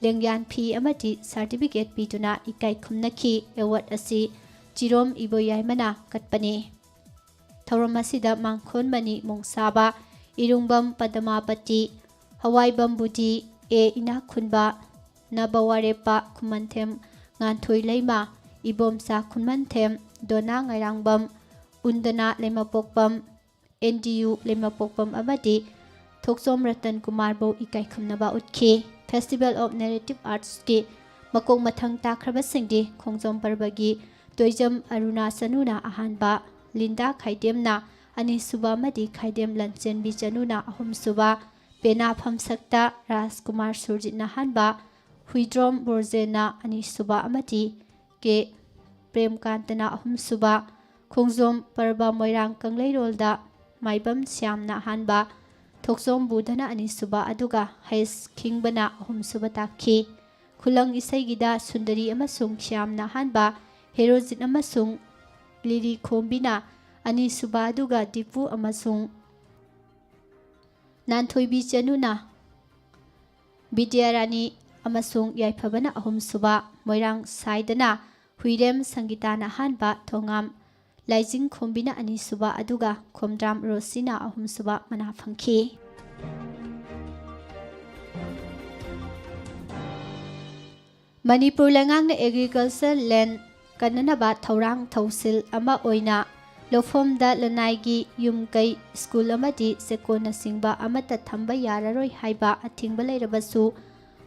ꯂꯦꯡꯌꯥꯟ ꯐꯤ ꯑꯃꯗꯤ ꯁꯥꯔꯇꯤꯐꯤꯀꯦꯠ ꯄꯤꯗꯨꯅ ꯏꯀꯥꯏ ꯈꯨꯝꯅꯈꯤ꯫ ꯑꯦꯋꯥꯔꯗ ꯑꯁꯤ ꯆꯤꯔꯣꯝ ꯏꯕꯣꯌꯥꯏꯃꯅ ꯀꯠꯄꯅꯤ꯫ ꯊꯧꯔꯝ ꯑꯁꯤꯗ ꯃꯥꯡꯈꯣꯟꯃꯅꯤ ꯃꯣꯡꯁꯥꯕ, ꯏꯔꯨꯡꯕꯝ ꯄꯗꯃꯥꯄꯇꯤ, ꯍꯋꯥꯏꯕꯝ ꯕꯨꯙꯤ, ꯏꯅꯥꯛꯈꯨꯟꯕ, ꯅꯕꯋꯥꯔꯦꯞꯄ ꯈꯨꯃꯟꯊꯦꯝ ꯉꯥꯟꯊꯣꯏ ꯂꯩꯃ, ꯏꯕꯣꯝꯆꯥ ꯈꯨꯃꯟꯊꯦꯝ, ꯗꯣꯅꯥ ꯉꯥꯏꯔꯥꯡꯕꯝ, ꯎꯟꯗꯅꯥ ꯂꯩꯃꯄꯣꯛꯄꯝ, NDU ꯂꯩꯃꯄꯣꯛꯄꯝ ꯑꯃꯗꯤ ꯊꯣꯛꯆꯣꯝ ꯔꯇꯟ ꯀꯨꯃꯥꯔꯕꯨ ꯏꯀꯥꯏ ꯈꯨꯝꯅꯕ ꯎꯠꯈꯤ꯫ ꯐꯦꯁꯇꯤꯚꯦꯜ ꯑꯣꯐ ꯅꯦꯔꯦꯇꯤꯚ ꯑꯥꯔꯠꯁꯀꯤ ꯃꯀꯣꯛ ꯃꯊꯪ ꯇꯥꯈ꯭ꯔꯕꯁꯤꯡꯗꯤ ꯈꯣꯡꯖꯣꯝ ꯄꯔꯕꯒꯤ ꯇꯣꯏꯖꯝ ꯑꯔꯨꯅꯥ ꯆꯅꯨꯅ ꯑꯍꯥꯟꯕ, ꯂꯤꯟꯗꯥ ꯈꯥꯏꯗꯦꯝꯅ ꯑꯅꯤꯁꯨꯕ ꯑꯃꯗꯤ ꯈꯥꯏꯗꯦꯝ ꯂꯟꯆꯦꯟꯕꯤ ꯆꯅꯨꯅ ꯑꯍꯨꯝꯁꯨꯕ, ꯄꯦꯅꯥ ꯐꯝꯁꯛꯇ ꯔꯥꯖꯀꯨꯃꯥꯔ ꯁꯨꯔꯖꯤꯠꯅ ꯑꯍꯥꯟꯕ, Huidrom Borjena Anisuba Amati Ke Premkantana Ahumsuba Khongzom Parba Moirang Kangleirolda Maibam Syamna Hanba Thoksom Budana Anisuba Aduga Hais Kingbana Ahumsuba Taki Kulang Isaigida Sundari Amasung Syamna Hanba Herojit Amasung Liri Kombina Anisuba Aduga Dipu Amasung Nanthoibi Chanuna Bidyarani Amasung Yaipabana Ahumsuba Moirang Saidana Huirem Sangitana Hanba Tongam Laijing Kombina Anisuba Aduga Komdram Rosina Ahumsuba Manafangki Manipur Langang na Agriculture Land Kananaba Taurang Tausil Ama Oina Lofom da Lanaigi Yumkai School Amadi Sekona Singba Amata Tamba Yararoi Haiba Atingba Lairabasu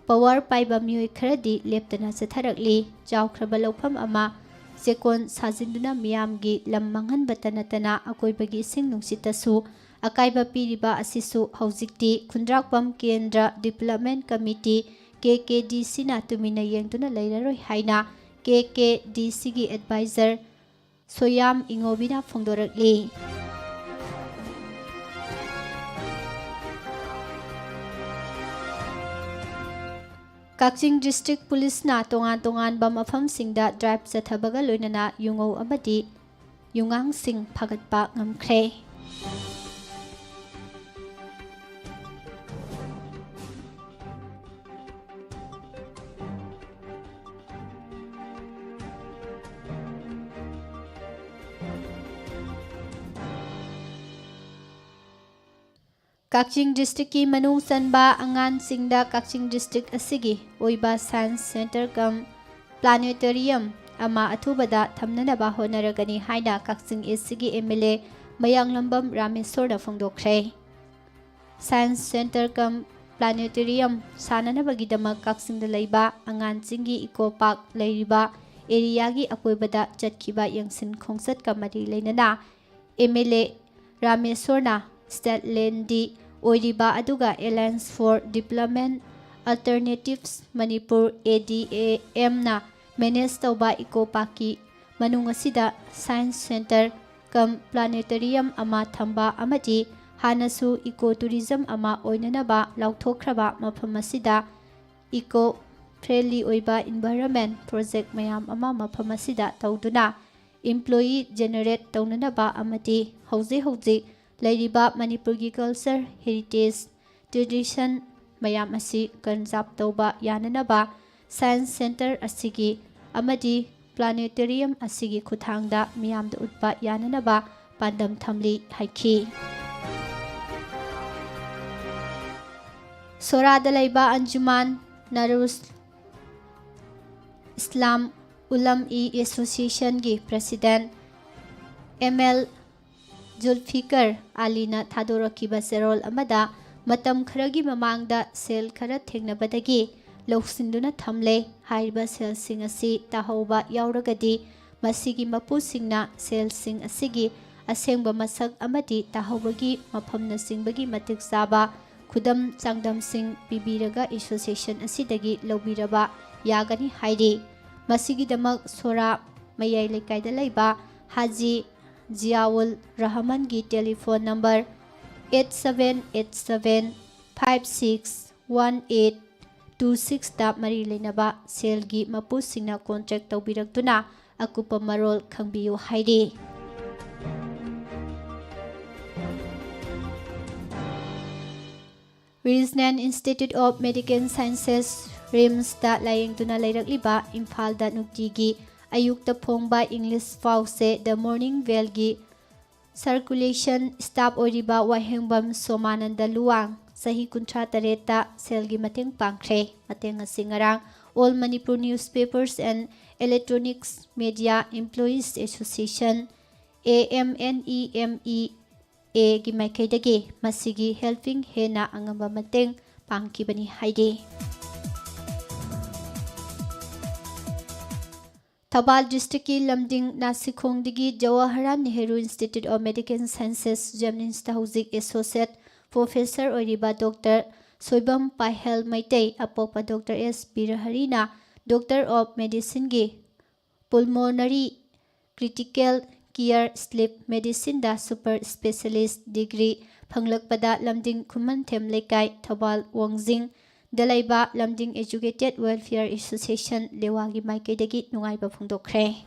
Power Paiba Mui Kredi Leptana Satarakli Jaukraba Lopam Ama Sekon Sajinduna Miamgi Lammangan Batanatana Akoibagi Sing Nungsitasu Akaiba Piriba Asisu Hauzikti Kundrakpam Kendra Development Committee KKDC na tumina yengtuna lairaroi haina KKDC gi advisor Soyam Ingobina Phongdorakli Kaching District Police na tongan ba mafamsingda drive chathabaga loinana yungo amadi yungang sing phagatpa ngamkhre Kaching District ki manung sanba angan singda Kaching District asigi oiba Science Center kam Planetarium ama athubada thamnanaba honaragani haina Kaching asigi MLA Mayanglambam Rameswar da phongdokre Science Center kam Planetarium sananabagidamak Kaching da leiba angan singi Eco Park leiriba area gi akoibada chatkiba yangsin khongsat kamari leinana MLA Rameswar na State Lendi Oiriba Aduga Alliance for Development Alternatives Manipur ADAM na manage tauba Eco Parki manung asida Science Center kam Planetarium ama thamba amadi hanasu Eco Tourism ama oinanaba lauthokraba mafam asida Eco Friendly oiba Environment Project mayam ama mafam asida tauduna Employee Generate taunanaba amadi hauji Lairiba Manipurgi Culture, Heritage, Tradition, Mayam Asi, Kanjab Tauba, Yananaba, Science Center Asigi, Amadi, Planetarium Asigi Kuthangda, Miam the Utba, Yananaba, Pandam Thamli, Haiki. Sora Dalaiba Anjuman, Narus Islam Ulam E Association Gi President, ML Zulfikar Alina Thadorokiba Serol Amada Matam Kharagi Mamangda Sel Khara Thengnabadagi Loksinduna Thamle Haiba Sel Sing Asi Tahoba Yauragadi Masigi Mapu Singna Sel Sing Asigi Asengba Masak Amadi Tahobagi Mapamna Singbagi Matik Saba Kudam Changdam Sing Bibiraga Association Asidagi Lobiraba Yagani Haidi Masigi Damak Sora Mayai Lekai Dalaiba Haji Ziaul Rahman ki telephone number 8787561826 da mari leinaba sel gi mapu singna contract tawbiraktuna akupa marol khangbiyu haidi Riznan Institute of Medical Sciences RIMS da layeng tuna lairakliba Imphal da nuktigi Ayukta Phongba English Fause The Morning Bell gi Circulation Staff Oriba Wahengbam Somananda Luang Sahi Kuntra Tareta Selgi Mateng Pangkre Mateng Singarang All Manipur Newspapers and Electronics Media Employees Association AMNEMEA gi Maikaidagi Masigi Helping Hena Angamba Mateng Pangkibani Haidi Thabal District ki Lamding Nasikhongdagi Jawaharlal Nehru Institute of Medical Sciences Jamninsta Hauzik Associate Professor Oriba Dr. Soibam Pahel Maitei Apopa Dr. S. Biraharina Doctor of Medicine gi Pulmonary Critical Care Sleep Medicine da Super Specialist Degree Panglakpada Lamding Kuman Them Lekai Thobal Wangzing Dalaiba Lamding Educated Welfare Association Lewagi Maikaidagi Nungaiba Phongdokre.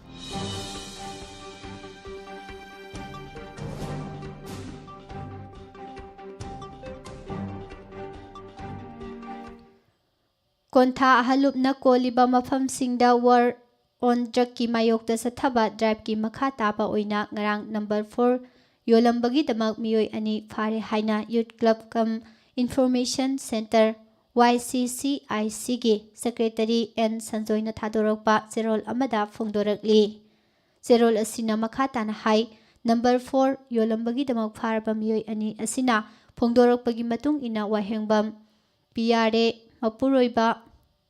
Kontha ahalupna koliba mafamsingda war on drug ki mayokta sathaba drive ki makha taba oina ngarang number 4 yolambagi damak miyoi ani phare haina youth club kam information center YCCIC gi secretary N Sanjoyna thadorokpa zerol amada phongdorakli zerol asina makha tana hai number 4 yolambagi damak pharba miyoi ani asina phongdorokpagi matung ina wahengbam PRA Mapuroiba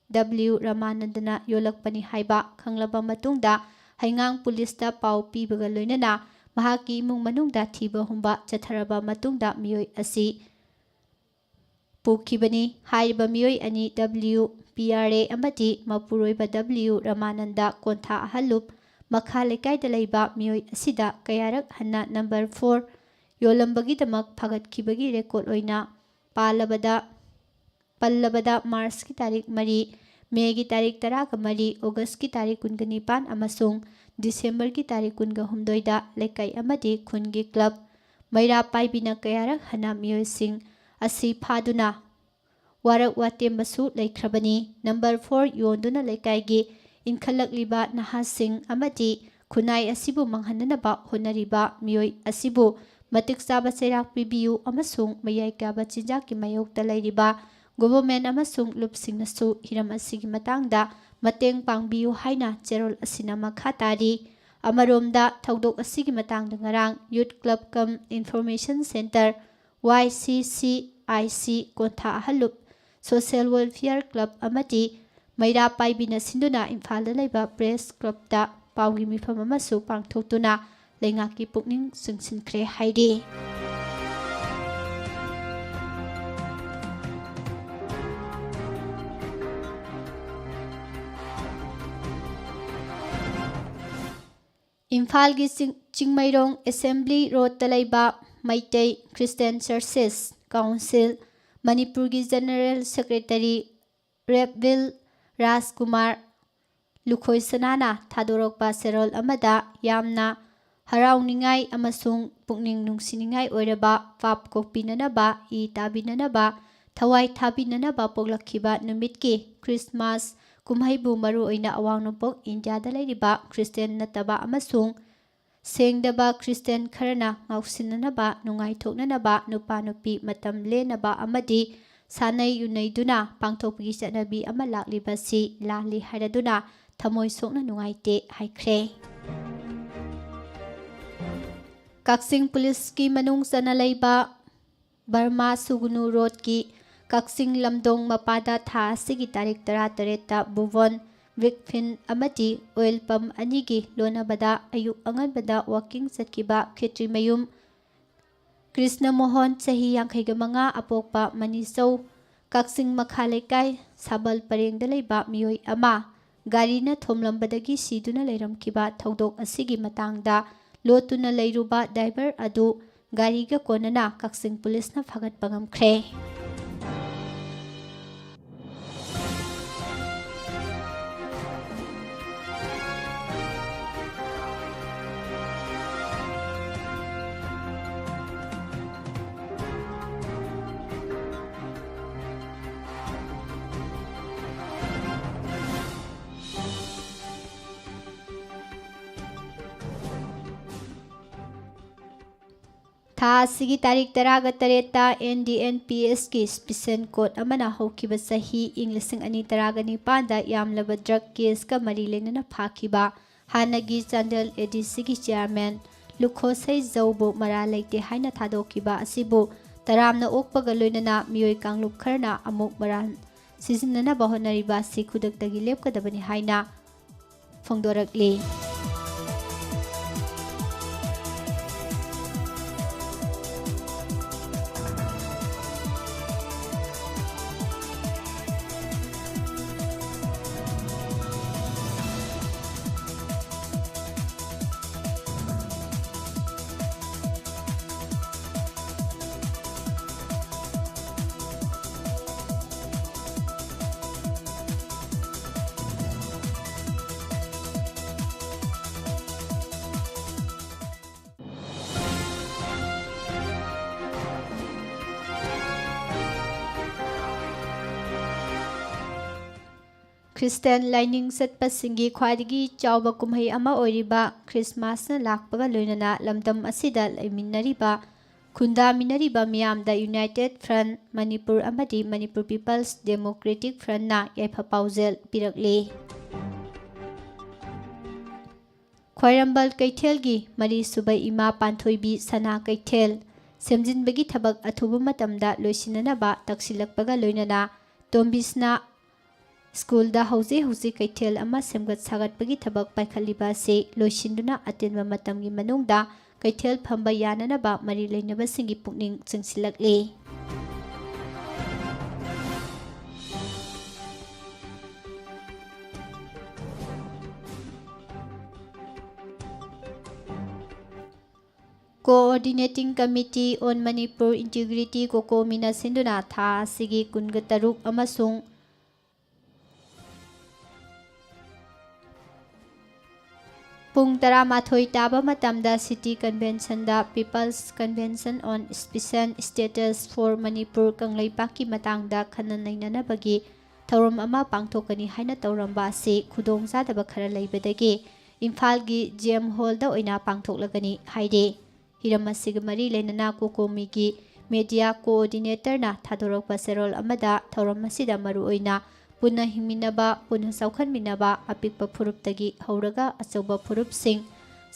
W. Ramanandana Yolakpani Haiba Kanglaba Matungda Haingang Pulista Pau Pibaga Loinana Mahaki Imung Manungda Thiba Humba Chatharaba Matungda Miyoi Asi Pukibani Haiba Miyoi Ani W. PRA Amati Mapuroiba W. Ramananda Kontha Ahalup Makha Lekai Dalaiba Miyoi Asida Kayarak Hanna number 4 Yolambagi Damak Pagat Kibagi Record Oina Pallabada Mars ki tarik Mari May ki tarik Tara ka Mari August ki tarik Kungganipan amasung December ki tarik Kungahumdoida Lekai Amadi Kungi Club Mayra Paibina Kayarak Hana Miyoy Sing Asi Paduna Warak Wate Masu Laikrabani number 4 Yonduna Lekai gi Inkhalak Liba Nahasing Amadi Kunai Asibu Manghananaba Honariba Miyoy Asibu Matik Saba Serak Bibiyu amasung Mayay Kaba Chinjak ki Mayok Talay Riba Government amasung lupsing nasu hiram asigi matangda mateng pangbiyu haina cherol asina makhatari amaromda thaudok asigi matangda ngarang youth club kam information center YCCIC Kontha Ahalup social welfare club amati Maira Paibina Sinduna Imphal laiba press club da pawgi mifam amasu pangthoktuna lengaki pukning sungsinkhre haidi Imphal gi Chingmairong Assembly Road Talaiba Maitei Christian Churches Council Manipur gi General Secretary Repville Rajkumar Lukhoi Sanana Thadorokpa Serol Amada Yamna Harauningai amasung Pukning Nungsiningai Oiraba Pap Kokpinanaba I Tabinanaba Thawai Thabinanaba Poglakhiba Numitki Christmas Kumhaibu Maru Oina Awangnopok India da Lairiba Christian Nataba amasung Sengdaba Christian Kharana Ngausinanaba Nungai Thoknanaba Nupa Nupi Matam Lenaba Amadi Sanai Yunaiduna Pangthokpagi Chatnabi ama laklibasi Lali Haraduna Thamoi Sokna Nungaite Haikre Kaksing Police ki Manung Sana Laiba Burma Sugunu Road ki Kaksing Lamdong Mapada Tha Sigi Tarik Tara Tareta Buvon Vikphin Amati Oil Pump Anigi Lonabada Ayuk Anganbada Walking Satkiba Khetri Mayum Krishna Mohan Chahi Yankaigamanga Apokpa Manisau Kaksing Makhalekai Sabal Pareng Dalaiba Miyoi Ama Garina Thomlambadagi Siduna Leiramkiba Thaudok Asigi Matangda Lotuna Leiruba Driver Adu Gariga Konana Kaksing Police na Phagat Pangamkhre Tha Sigi Tarik Taraga Tareta NDNPS ki Special Court Amana Hokiba Sahi English Ani Taraga Nipanda Yamlaba Drug Case ka Mari Lenana Phakiba Hanagi Chandel ADC ki Chairman Lukhosai Zaubu Mara Leite Haina Thadokiba Asibu Taramna Okpaga Loinana Miyoi Kanglup Kharna Amuk Maran Sizinana Bahonariba Si Kudaktagi Lepkadabani Haina Phongdorakli Christian ꯂꯥꯏꯅꯤꯡ ꯆꯠꯄꯁꯤꯡꯒꯤ ꯈ꯭ꯋꯥꯏꯗꯒꯤ ꯆꯥꯎꯕ ꯀꯨꯝꯍꯩ ꯑꯃ ꯑꯣꯏꯔꯤꯕ ꯈ꯭ꯔꯤꯁꯃꯥꯁꯅ ꯂꯥꯛꯄꯒ ꯂꯣꯏꯅꯅ ꯂꯝꯗꯝ ꯑꯁꯤꯗ ꯂꯩꯃꯤꯟꯅꯔꯤꯕ ꯈꯨꯟꯗꯥꯃꯤꯟꯅꯔꯤꯕ ꯃꯤꯌꯥꯝꯗ ꯌꯨꯅꯥꯏꯇꯦꯗ ꯐ꯭ꯔꯟꯠ ꯃꯅꯤꯄꯨꯔ ꯑꯃꯗꯤ ꯃꯅꯤꯄꯨꯔ ꯄꯤꯄꯜꯁ ꯗꯦꯃꯣꯀ꯭ꯔꯦꯇꯤꯛ ꯐ꯭ꯔꯟꯠꯅ ꯌꯥꯏꯐ ꯄꯥꯎꯖꯦꯜ ꯄꯤꯔꯛꯂꯤ꯫ ꯈ꯭ꯋꯥꯏꯔꯝꯕꯟ ꯀꯩꯊꯦꯜꯒꯤ ꯃꯔꯤꯁꯨꯕ ꯏꯃꯥ ꯄꯥꯟꯊꯣꯏꯕꯤ ꯁꯅꯥ ꯀꯩꯊꯦꯜ ꯁꯦꯝꯖꯤꯟꯕꯒꯤ ꯊꯕꯛ ꯑꯊꯨꯕ ꯃꯇꯝꯗ ꯂꯣꯏꯁꯤꯟꯅꯅꯕ ꯇꯛꯁꯤꯜꯂꯛꯄꯒ ꯂꯣꯏꯅꯅ ꯇꯣꯝꯕꯤꯁꯅꯥ ꯁ꯭ꯀꯨꯜꯗ ꯍꯧꯖꯤꯛ ꯀꯩꯊꯦꯜ ꯑꯃ ꯁꯦꯝꯒꯠ ꯁꯥꯒꯠꯄꯒꯤ ꯊꯕꯛ ꯄꯥꯏꯈꯠꯂꯤꯕ ꯑꯁꯤ ꯂꯣꯏꯁꯤꯟꯗꯨꯅ ꯑꯇꯦꯟꯕ ꯃꯇꯝꯒꯤ ꯃꯅꯨꯡꯗ ꯀꯩꯊꯦꯜ ꯐꯝꯕ ꯌꯥꯅꯅꯕ ꯃꯔꯤ ꯂꯩꯅꯕꯁꯤꯡꯒꯤ ꯄꯨꯛꯅꯤꯡ ꯆꯤꯡꯁꯤꯜꯂꯛꯂꯤ꯫ ꯀꯣꯑꯣꯔꯗꯤꯅꯦꯇꯤꯡ ꯀꯃꯤꯇꯤ ꯑꯣꯟ ꯃꯅꯤꯄꯨꯔ ꯏꯟꯇꯤꯒ꯭ꯔꯤꯇꯤ ꯀꯣꯀꯣꯃꯤꯅ ꯁꯤꯟꯗꯨꯅ ꯊꯥ ꯑꯁꯤꯒꯤ 23 ꯑꯃꯁꯨꯡ ꯄꯨꯡ 11 ꯇꯥꯕ ꯃꯇꯝꯗ ꯁꯤꯇꯤ ꯀꯟꯚꯦꯟꯁꯟꯗ ꯄꯤꯄꯜꯁ ꯀꯟꯚꯦꯟꯁꯟ ꯑꯣꯟ ꯁ꯭ꯄꯤꯁꯦꯜ ꯁ꯭ꯇꯦꯇꯁ ꯐꯣꯔ ꯃꯅꯤꯄꯨꯔ ꯀꯪꯂꯩꯄꯥꯛꯀꯤ ꯃꯇꯥꯡꯗ ꯈꯟꯅ ꯅꯩꯅꯅꯕꯒꯤ ꯊꯧꯔꯝ ꯑꯃ ꯄꯥꯡꯊꯣꯛꯀꯅꯤ ꯍꯥꯏꯅ ꯇꯧꯔꯝꯕ ꯑꯁꯤ ꯈꯨꯗꯣꯡꯆꯥꯗꯕ ꯈꯔ ꯂꯩꯕꯗꯒꯤ ꯏꯝꯐꯥꯜꯒꯤ ꯖꯦꯝ ꯍꯣꯜꯗ ꯑꯣꯏꯅ ꯄꯥꯡꯊꯣꯛꯂꯒꯅꯤ ꯍꯥꯏꯔꯤ꯫ ꯍꯤꯔꯝ ꯑꯁꯤꯒ ꯃꯔꯤ ꯂꯩꯅꯅ ꯀꯣꯀꯣꯃꯤꯒꯤ ꯃꯦꯗꯤꯌꯥ ꯀꯣꯑꯣꯔꯗꯤꯅꯦꯇꯔꯅ ꯊꯥꯗꯣꯔꯛꯄ ꯆꯦꯔꯣꯜ ꯑꯃꯗ ꯊꯧꯔꯝ ꯑꯁꯤꯗ ꯃꯔꯨꯑꯣꯏꯅ ꯄꯨꯟꯅ ꯍꯤꯡꯃꯤꯟꯅꯕ, ꯄꯨꯟꯅ ꯆꯥꯎꯈꯠꯃꯤꯟꯅꯕ, ꯑꯄꯤꯛꯄ ꯐꯨꯔꯨꯞꯇꯒꯤ ꯍꯧꯔꯒ ꯑꯆꯧꯕ ꯐꯨꯔꯨꯞꯁꯤꯡ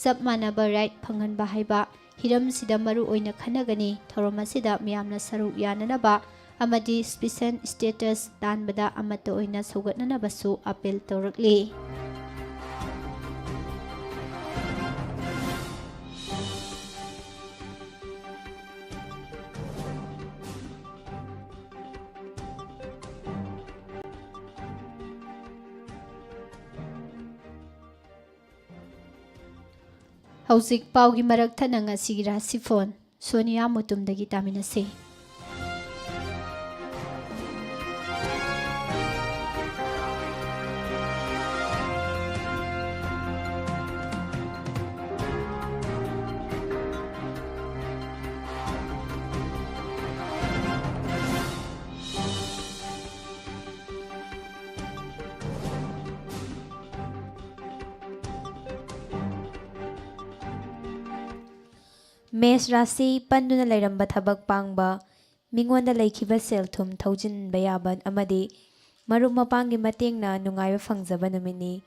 ꯆꯞ ꯃꯥꯟꯅꯕ ꯔꯥꯏꯠ ꯐꯪꯍꯟꯕ ꯍꯥꯏꯕ ꯍꯤꯔꯝꯁꯤꯗ ꯃꯔꯨꯑꯣꯏꯅ ꯈꯟꯅꯒꯅꯤ꯫ ꯊꯧꯔꯝ ꯑꯁꯤꯗ ꯃꯤꯌꯥꯝꯅ ꯁꯔꯨꯛ ꯌꯥꯅꯅꯕ ꯑꯃꯗꯤ ꯁ꯭ꯄꯤꯁꯦꯜ ꯁ꯭ꯇꯦꯇꯁ ꯇꯥꯟꯕꯗ ꯑꯃꯠꯇ ꯑꯣꯏꯅ ꯁꯧꯒꯠꯅꯅꯕꯁꯨ ꯑꯄꯤꯜ ꯇꯧꯔꯛꯂꯤ꯫ ꯍꯧꯖꯤꯛ ꯄꯥꯎꯒꯤ ꯃꯔꯛ ꯊꯠꯅ ꯉꯁꯤꯒꯤ ꯔꯥꯁꯤꯐꯣꯟ ꯁꯣꯅꯤꯌꯥ ꯃꯨꯇꯨꯝꯗꯒꯤ ꯇꯥꯃꯤꯟꯅꯁꯤ꯫ ꯃꯦꯁ ꯔꯥꯁꯤ ꯄꯟꯗꯨꯅ ꯂꯩꯔꯝꯕ ꯊꯕꯛ ꯄꯥꯡꯕ, ꯃꯤꯉꯣꯟꯗ ꯂꯩꯈꯤꯕ ꯁꯦꯜ-ꯊꯨꯝ ꯊꯧꯖꯤꯟꯕ ꯌꯥꯕ ꯑꯃꯗꯤ ꯃꯔꯨꯞ ꯃꯄꯥꯡꯒꯤ ꯃꯇꯦꯡꯅ ꯅꯨꯡꯉꯥꯏꯕ ꯐꯪꯖꯕ ꯅꯨꯃꯤꯠꯅꯤ꯫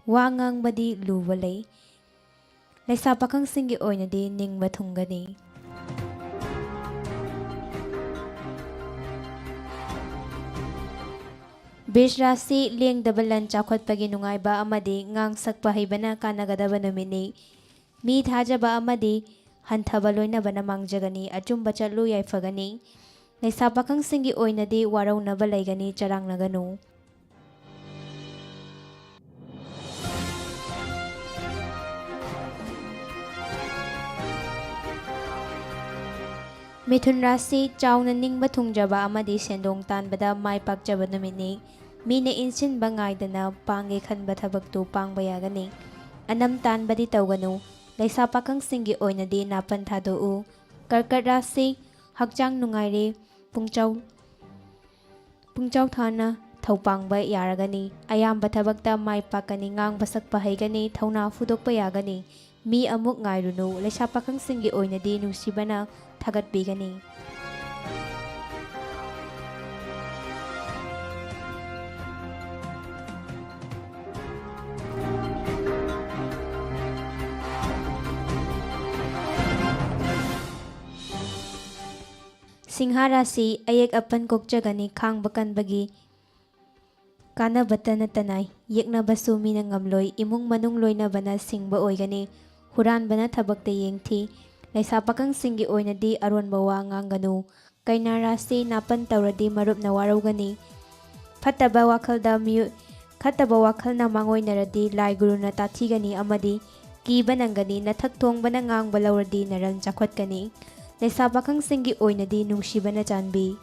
ꯋꯥ ꯉꯥꯡꯕꯗꯤ ꯂꯨꯕ ꯂꯩ, ꯂꯩꯁꯥ ꯄꯥꯈꯪꯁꯤꯡꯒꯤ ꯑꯣꯏꯅꯗꯤ ꯅꯤꯡꯕ ꯊꯨꯡꯒꯅꯤ꯫ ꯕꯤꯔ ꯔꯥꯁꯤ ꯂꯦꯡꯗꯕ ꯂꯟ ꯆꯥꯎꯈꯠꯄꯒꯤ ꯅꯨꯡꯉꯥꯏꯕ ꯑꯃꯗꯤ ꯉꯥꯡ ꯁꯛꯄ ꯍꯩꯕꯅ ꯀꯥꯟꯅꯒꯗꯕ ꯅꯨꯃꯤꯠꯅꯤ꯫ ꯃꯤ ꯊꯥꯖꯕ ꯑꯃꯗꯤ ꯍꯟꯊꯕ ꯂꯣꯏꯅꯕꯅ ꯃꯥꯡꯖꯒꯅꯤ, ꯑꯆꯨꯝꯕ ꯆꯠꯂꯨ ꯌꯥꯏꯐꯒꯅꯤ꯫ ꯂꯩꯁꯥ ꯄꯥꯈꯪꯁꯤꯡꯒꯤ ꯑꯣꯏꯅꯗꯤ ꯋꯥꯔꯧꯅꯕ ꯂꯩꯒꯅꯤ, ꯆꯔꯥꯡꯅꯒꯅꯨ꯫ ꯃꯤꯊꯨꯟ ꯔꯥꯁꯤ ꯆꯥꯎꯅ ꯅꯤꯡꯕ ꯊꯨꯡꯖꯕ ꯑꯃꯗꯤ ꯁꯦꯟꯗꯣꯡ ꯇꯥꯟꯕꯗ ꯃꯥꯏ ꯄꯥꯛꯆꯕ ꯅꯨꯃꯤꯠꯅꯤ꯫ ꯃꯤꯅ ꯏꯟꯁꯤꯟꯕ ꯉꯥꯏꯗꯅ ꯄꯥꯡꯒꯦ ꯈꯟꯕ ꯊꯕꯛꯇꯨ ꯄꯥꯡꯕ ꯌꯥꯒꯅꯤ꯫ ꯑꯅꯝ ꯇꯥꯟꯕꯗꯤ ꯇꯧꯒꯅꯨ, ꯂꯩꯁꯥ パꯀꯪꯁꯤꯡꯒꯤ ꯑꯣꯏꯅꯗꯤ ꯅꯥꯄꯟ ꯊꯥꯗꯣꯛꯎ꯫ ꯀꯔꯀꯠ ꯔꯥꯁꯤ ꯍꯛꯆꯥꯡ ꯅꯨꯡꯉꯥꯏꯔꯦ, ꯄꯨꯡꯆꯥꯎ ꯊꯥꯅ ꯊꯧ ꯄꯥꯡꯕ ꯌꯥꯔꯒꯅꯤ꯫ ꯑꯌꯥꯝꯕ ꯊꯕꯛꯇ ꯃꯥꯏ ꯄꯥꯛꯀꯅꯤ, ꯉꯥꯡꯕ ꯁꯛꯄ ꯍꯩꯒꯅꯤ, ꯊꯧꯅꯥ ꯐꯨꯗꯣꯛꯄ ꯌꯥꯒꯅꯤ꯫ ꯃꯤ ꯑꯃꯨꯛ ꯉꯥꯏꯔꯨꯅꯨ, ꯂꯩꯁꯥ ꯄꯥꯈꯪꯁꯤꯡꯒꯤ ꯑꯣꯏꯅꯗꯤ ꯅꯨꯡꯁꯤꯕꯅ ꯊꯥꯒꯠꯄꯤꯒꯅꯤ꯫ ꯁꯤꯡꯍꯥ ꯔꯥꯁꯤ ꯑꯌꯦꯛ ꯑꯄꯟ ꯀꯣꯛꯆꯒꯅꯤ, ꯈꯥꯡꯕ ꯀꯟꯕꯒꯤ ꯀꯥꯟꯅꯕꯇ ꯅꯠꯇꯅ ꯌꯦꯛꯅꯕꯁꯨ ꯃꯤꯅ ꯉꯝꯂꯣꯏ꯫ ꯏꯃꯨꯡ ꯃꯅꯨꯡ ꯂꯣꯏꯅꯕꯅ ꯁꯤꯡꯕ ꯑꯣꯏꯒꯅꯤ, ꯍꯨꯔꯥꯟꯕꯅ ꯊꯕꯛꯇ ꯌꯦꯡꯊꯤ꯫ ꯂꯩꯁꯥ ꯄꯥꯈꯪꯁꯤꯡꯒꯤ ꯑꯣꯏꯅꯗꯤ ꯑꯔꯣꯟꯕ ꯋꯥ ꯉꯥꯡꯒꯅꯨ꯫ ꯀꯩꯅꯥ ꯔꯥꯁꯤ ꯅꯥꯄꯟ ꯇꯧꯔꯗꯤ ꯃꯔꯨꯞꯅ ꯋꯥꯔꯧꯒꯅꯤ꯫ ꯐꯠꯇꯕ ꯋꯥꯈꯜꯅ ꯃꯥꯡꯑꯣꯏꯅꯔꯗꯤ ꯂꯥꯏ ꯒꯨꯔꯨꯅ ꯇꯥꯊꯤꯒꯅꯤ ꯑꯃꯗꯤ ꯀꯤꯕ ꯅꯪꯒꯅꯤ꯫ ꯅꯊꯛ ꯊꯣꯡꯕꯅ ꯉꯥꯡꯕ ꯂꯧꯔꯗꯤ ꯅꯔꯜ ꯆꯥꯎꯈꯠꯀꯅꯤ꯫ ꯂꯩꯁꯥ ꯄꯥꯈꯪꯁꯤꯡꯒꯤ ꯑꯣꯏꯅꯗꯤ ꯅꯨꯡꯁꯤꯕꯅ ꯆꯥꯟꯕꯤ꯫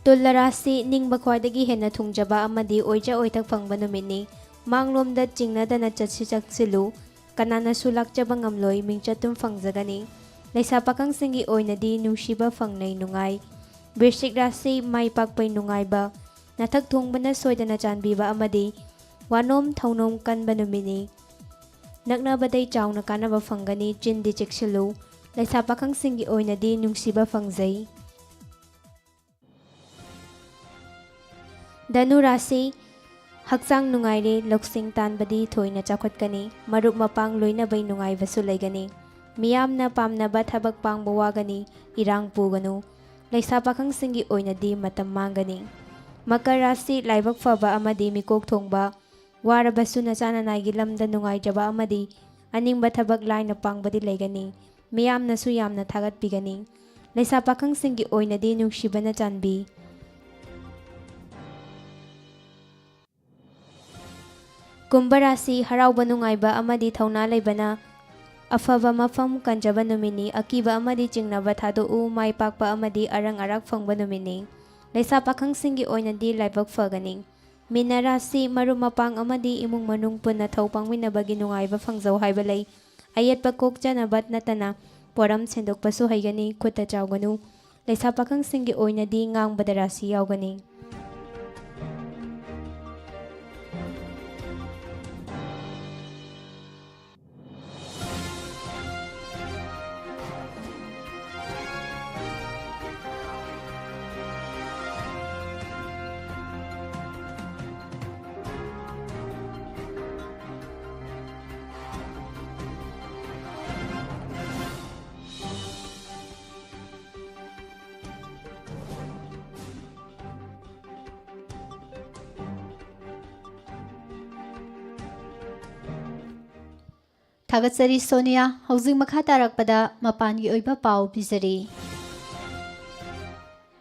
ꯇꯨꯂꯥ ꯔꯥꯁꯤ ꯅꯤꯡꯕ ꯈ꯭ꯋꯥꯏꯗꯒꯤ ꯍꯦꯟꯅ ꯊꯨꯡꯖꯕ ꯑꯃꯗꯤ ꯑꯣꯏꯖ ꯑꯣꯏꯊꯛ ꯐꯪꯕ ꯅꯨꯃꯤꯠꯅꯤ꯫ ꯃꯥꯡꯂꯣꯝꯗ ꯆꯤꯡꯅꯗꯅ ꯆꯠꯁꯤꯜꯂꯨ, ꯀꯅꯥꯅꯁꯨ ꯂꯥꯛꯆꯕ ꯉꯝꯂꯣꯏ, ꯃꯤꯡꯆꯠꯇꯨꯝ ꯐꯪꯖꯒꯅꯤ꯫ ꯂꯩꯁꯥ ꯄꯥꯈꯪꯁꯤꯡꯒꯤ ꯑꯣꯏꯅꯗꯤ ꯅꯨꯡꯁꯤꯕ ꯐꯪꯅꯩ, ꯅꯨꯡꯉꯥꯏ꯫ ꯕꯤꯔꯁꯤꯛ ꯔꯥꯁꯤ ꯃꯥꯏ ꯄꯥꯛꯄꯩ ꯅꯨꯡꯉꯥꯏꯕ, nathak thongbana soidana chanbiba amadi wanom thaunom kanba numini naknabadai chauna kanaba fangani chindi chekshilu laisa pakhang singi oinadi nungsiba fangjai. Danu Rasi Hakchang nungaire loksing tanbadi thoina chakhotkani marup mapang loinabai nungaibasu laigani miyamna pamnaba thabak pangba wagani irang puganu laisa pakhang singi oinadi matam mangani. Makar Rasi laibak faba amadi mikok thongba warabasu nachananai lamda nungai jaba amadi aningba thabak laina pangbadi laigani miyamna su yamna thagat pigani laisa pakhang singi oinadi nungsibana chanbi. Kumbha Rasi harauba nungaiba amadi thauna laibana afaba mafam kanjaba numini akiba amadi chingnaba thadou mai pakpa amadi arang arak phangba numini laisa pakhang singi oinadi laibak phagani. Mina Rasi marum mapang amadi imung manung punna thopangminabagi nungaiba phangjau haiba lei ayatpa kokjanabat natana poram sendokpasu haigani khutta chawganu laisa pakhang singi oinadi ngangbada Rasi yaugani. Thagatsari Sonia hojing makha tarakpada mapangi oiba pau bizari.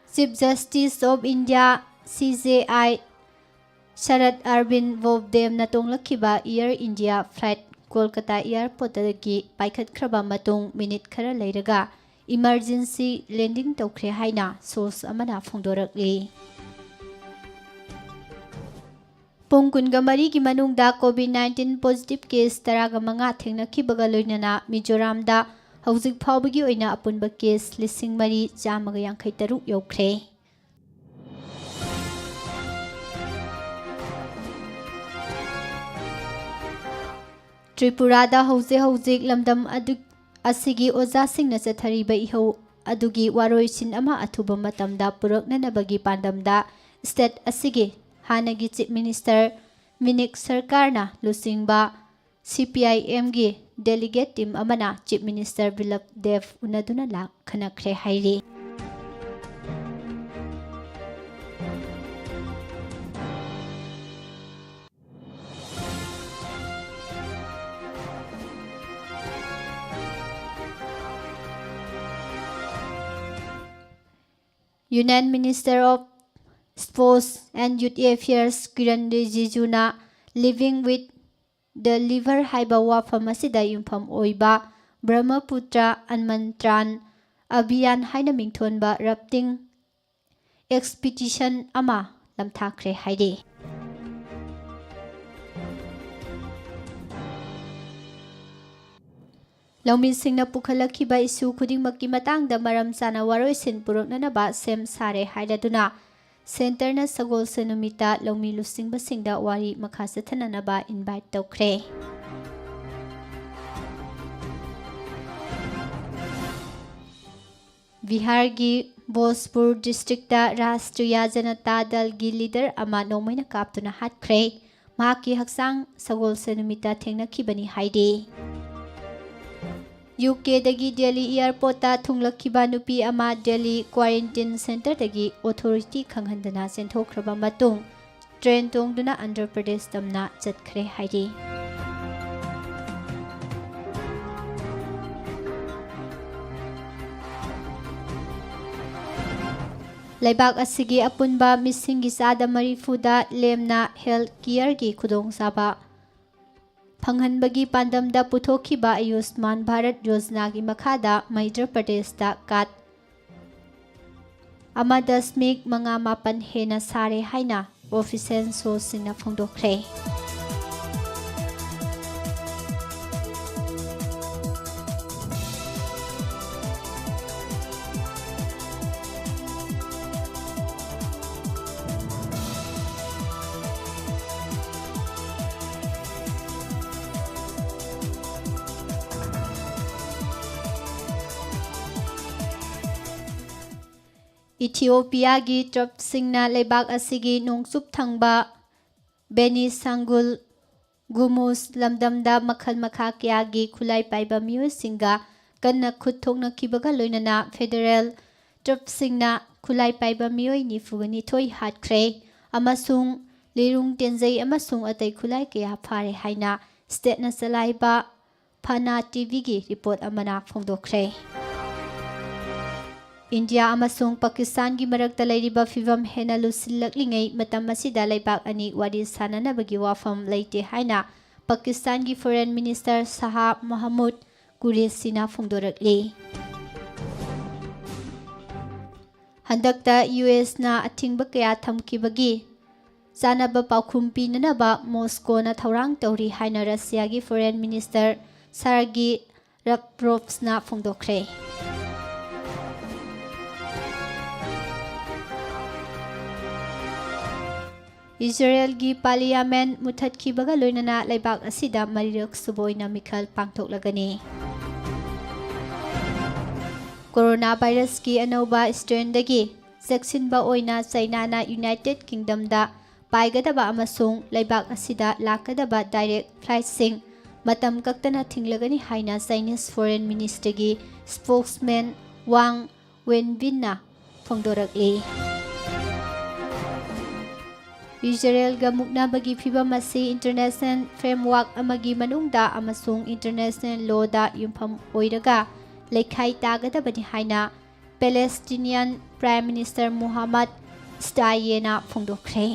Chief Justice of India CJI Sharad Arvind Bobde na tonglakhiba Air India flight Kolkata airport dagi paikhat khraba matung minute khara leiraga emergency landing tawkhre haina source amana phongdorakli. Pung kunga mari ki manungda COVID-19 positive case taraga manga thengnakibaga loinana Mizoramda hojik phawbagi oina apunba case lising mari jamaga yankhai taruk yaukhre. Tripurada hojik lamdam asigi oza singna chathariba ihau adugi waroisin ama athuba matamda puraknanabagi pandamda state asigi Hanagi Chief Minister Minik Sarkarna Lusingba CPIM gi delegate team amana Chief Minister Bilap Dev unaduna lak khanakre hairi. Union Minister of Sports and Youth Affairs Kiran Rijiju na living with the liver haiba wafam asida yumpham oiba Brahmaputra Anmantran Abhiyan haina mingthonba rafting expedition ama lamthakre haire. Laumin singna pukhalakhiba isu khudingmakki matangda maram chana waroisin puroknanaba sem sare hairaduna Center na Sagol Senumita Laumi Lusing Basingda Wari Makasa Tananaba invite Tokre. Bihar gi Bhojpur district da Rashtriya Janata Dal gi leader ama nomaina kaptuna hatkre mahaki haksang Sagol Senumita thengnakhibani haide. UK dagi Delhi airport ta thunglakhiba nupi ama Delhi quarantine center dagi authority khanghandana senthokhraba matung train tongduna Andhra Pradesh tamna chatkhre hairi. Laibak asigi apunba misingi sada marifuda lemna health care gi khudong saba Phanghanbagi pandamda puthokhiba Ayushman Bharat Yojana gi makhada Madhya Pradesh da kat amadasmik manga mapan hena sare haina official source singna phongdokre. इथियोपियागी ट्रबसिंगना लेबाक असिगी नोंगचुप थंगबा बेनिसांगुल गुमुस लमदमदा मखल मखा कयागी खुलाई पाइबा मियोइसिंगा कन्ना खुद थोंगनखिबगा लोइनना फेडरल ट्रबसिंगना खुलाई पाइबा मियोइ निफुगनी थोइ हाटख्रे अमसुंग लिरुंग तेंजई अमसुंग अतै खुलाई कया फारे हाइना स्टेटना चलाइबा फाना टीवीगी रिपोर्ट अमना फोंदोखरे इंडिया अमसुंग पाकिस्तान की मरक्ता लैरिबा फिवम हेना लुसिल्लक्लिङै मतम असिदा लैबाक अनि वारी साननबगी वाफम लैते हाइना पाकिस्तान की फॉरेन मिनिस्टर शाह महमूद कुरैशीना फोंदोरक्ली हंदक्ता यूएस ना अथिंग कया थमखिबगी चानबा पाउखुम पीननबा मॉस्कोना थौरांग तौरी हाइना रशिया की फॉरेन मिनिस्टर सर्गी लाव्रोव्सना फोंदोखरे इजराइल की पार्लियामेंट मुथतखिबगा लोइनना लेबाक असिदा मरिरक सुबोइना मिखल पांगथोकलगनी कोरोना वायरस की अनौबा स्ट्रेनदगी चेक्सिनबा ओइना चाइनाना यूनाइटेड किंगडमदा पाइगदबा अमसुंग लेबाक असिदा लाकदबा डायरेक्ट फ्लाइटसिंग मतम कक्तना थिंगलगनी हाइना चाइनीज फॉरेन मिनिस्टर की स्पोक्समैन वांग वेनबिनना फोंदोरक्ली इजराइल गा मुक्नाबगी फिबम असी इंटरनेशनल फ्रेमवर्क अमगी मनुंगदा अमसुंग इंटरनेशनल लॉदा युमफम ओइरगा लेखाई तागदबनी हाइना पैलेस्टीनियन प्राइम मिनिस्टर मोहम्मद स्टायेना फोंदोखरे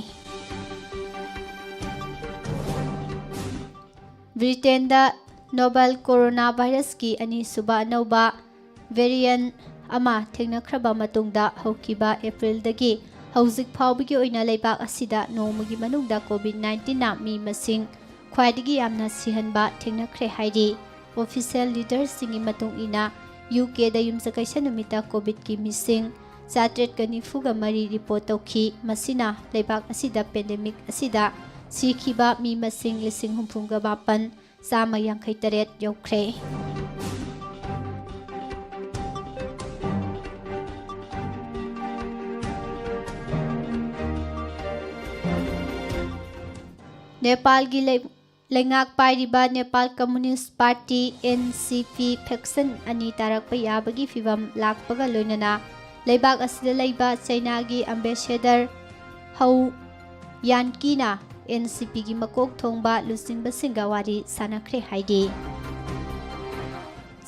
ब्रिटेन दा नोबल कोरोना वायरस की अनीसुबा अनौबा वेरिएंट अमा थेंगनख्रबा मतुंगदा हौकिबा एप्रिल दगी हौजिक फाउबगी ओइना लेबाक असिदा नोमगी मनुंगदा कोविड-19 ना मी मसिंग ख्वाइदगी यामना सिहनबा थेंगनख्रे हाइरी ऑफिशियल लीडर्स सिंगी मतुंग इना यूके दा युमसकैसा नुमिता कोविड की मिसिंग 494 रिपोर्ट तौखी मसिना लेबाक असिदा पेंडेमिक असिदा सिखिबा मी मसिंग 1958 यौख्रे नेपाल की लेंगाक पाइरिबा Nepal communist party NCP faction अनि तारकपा याबगी फिवम लाकपगा लोइनना लेबाक असिदा लैबा चाइना की एम्बेसडर हौ यानकीना एनसीपी की मकोक थोंबा लुसिंबा सिंगा वारी सानख्रे हाइदी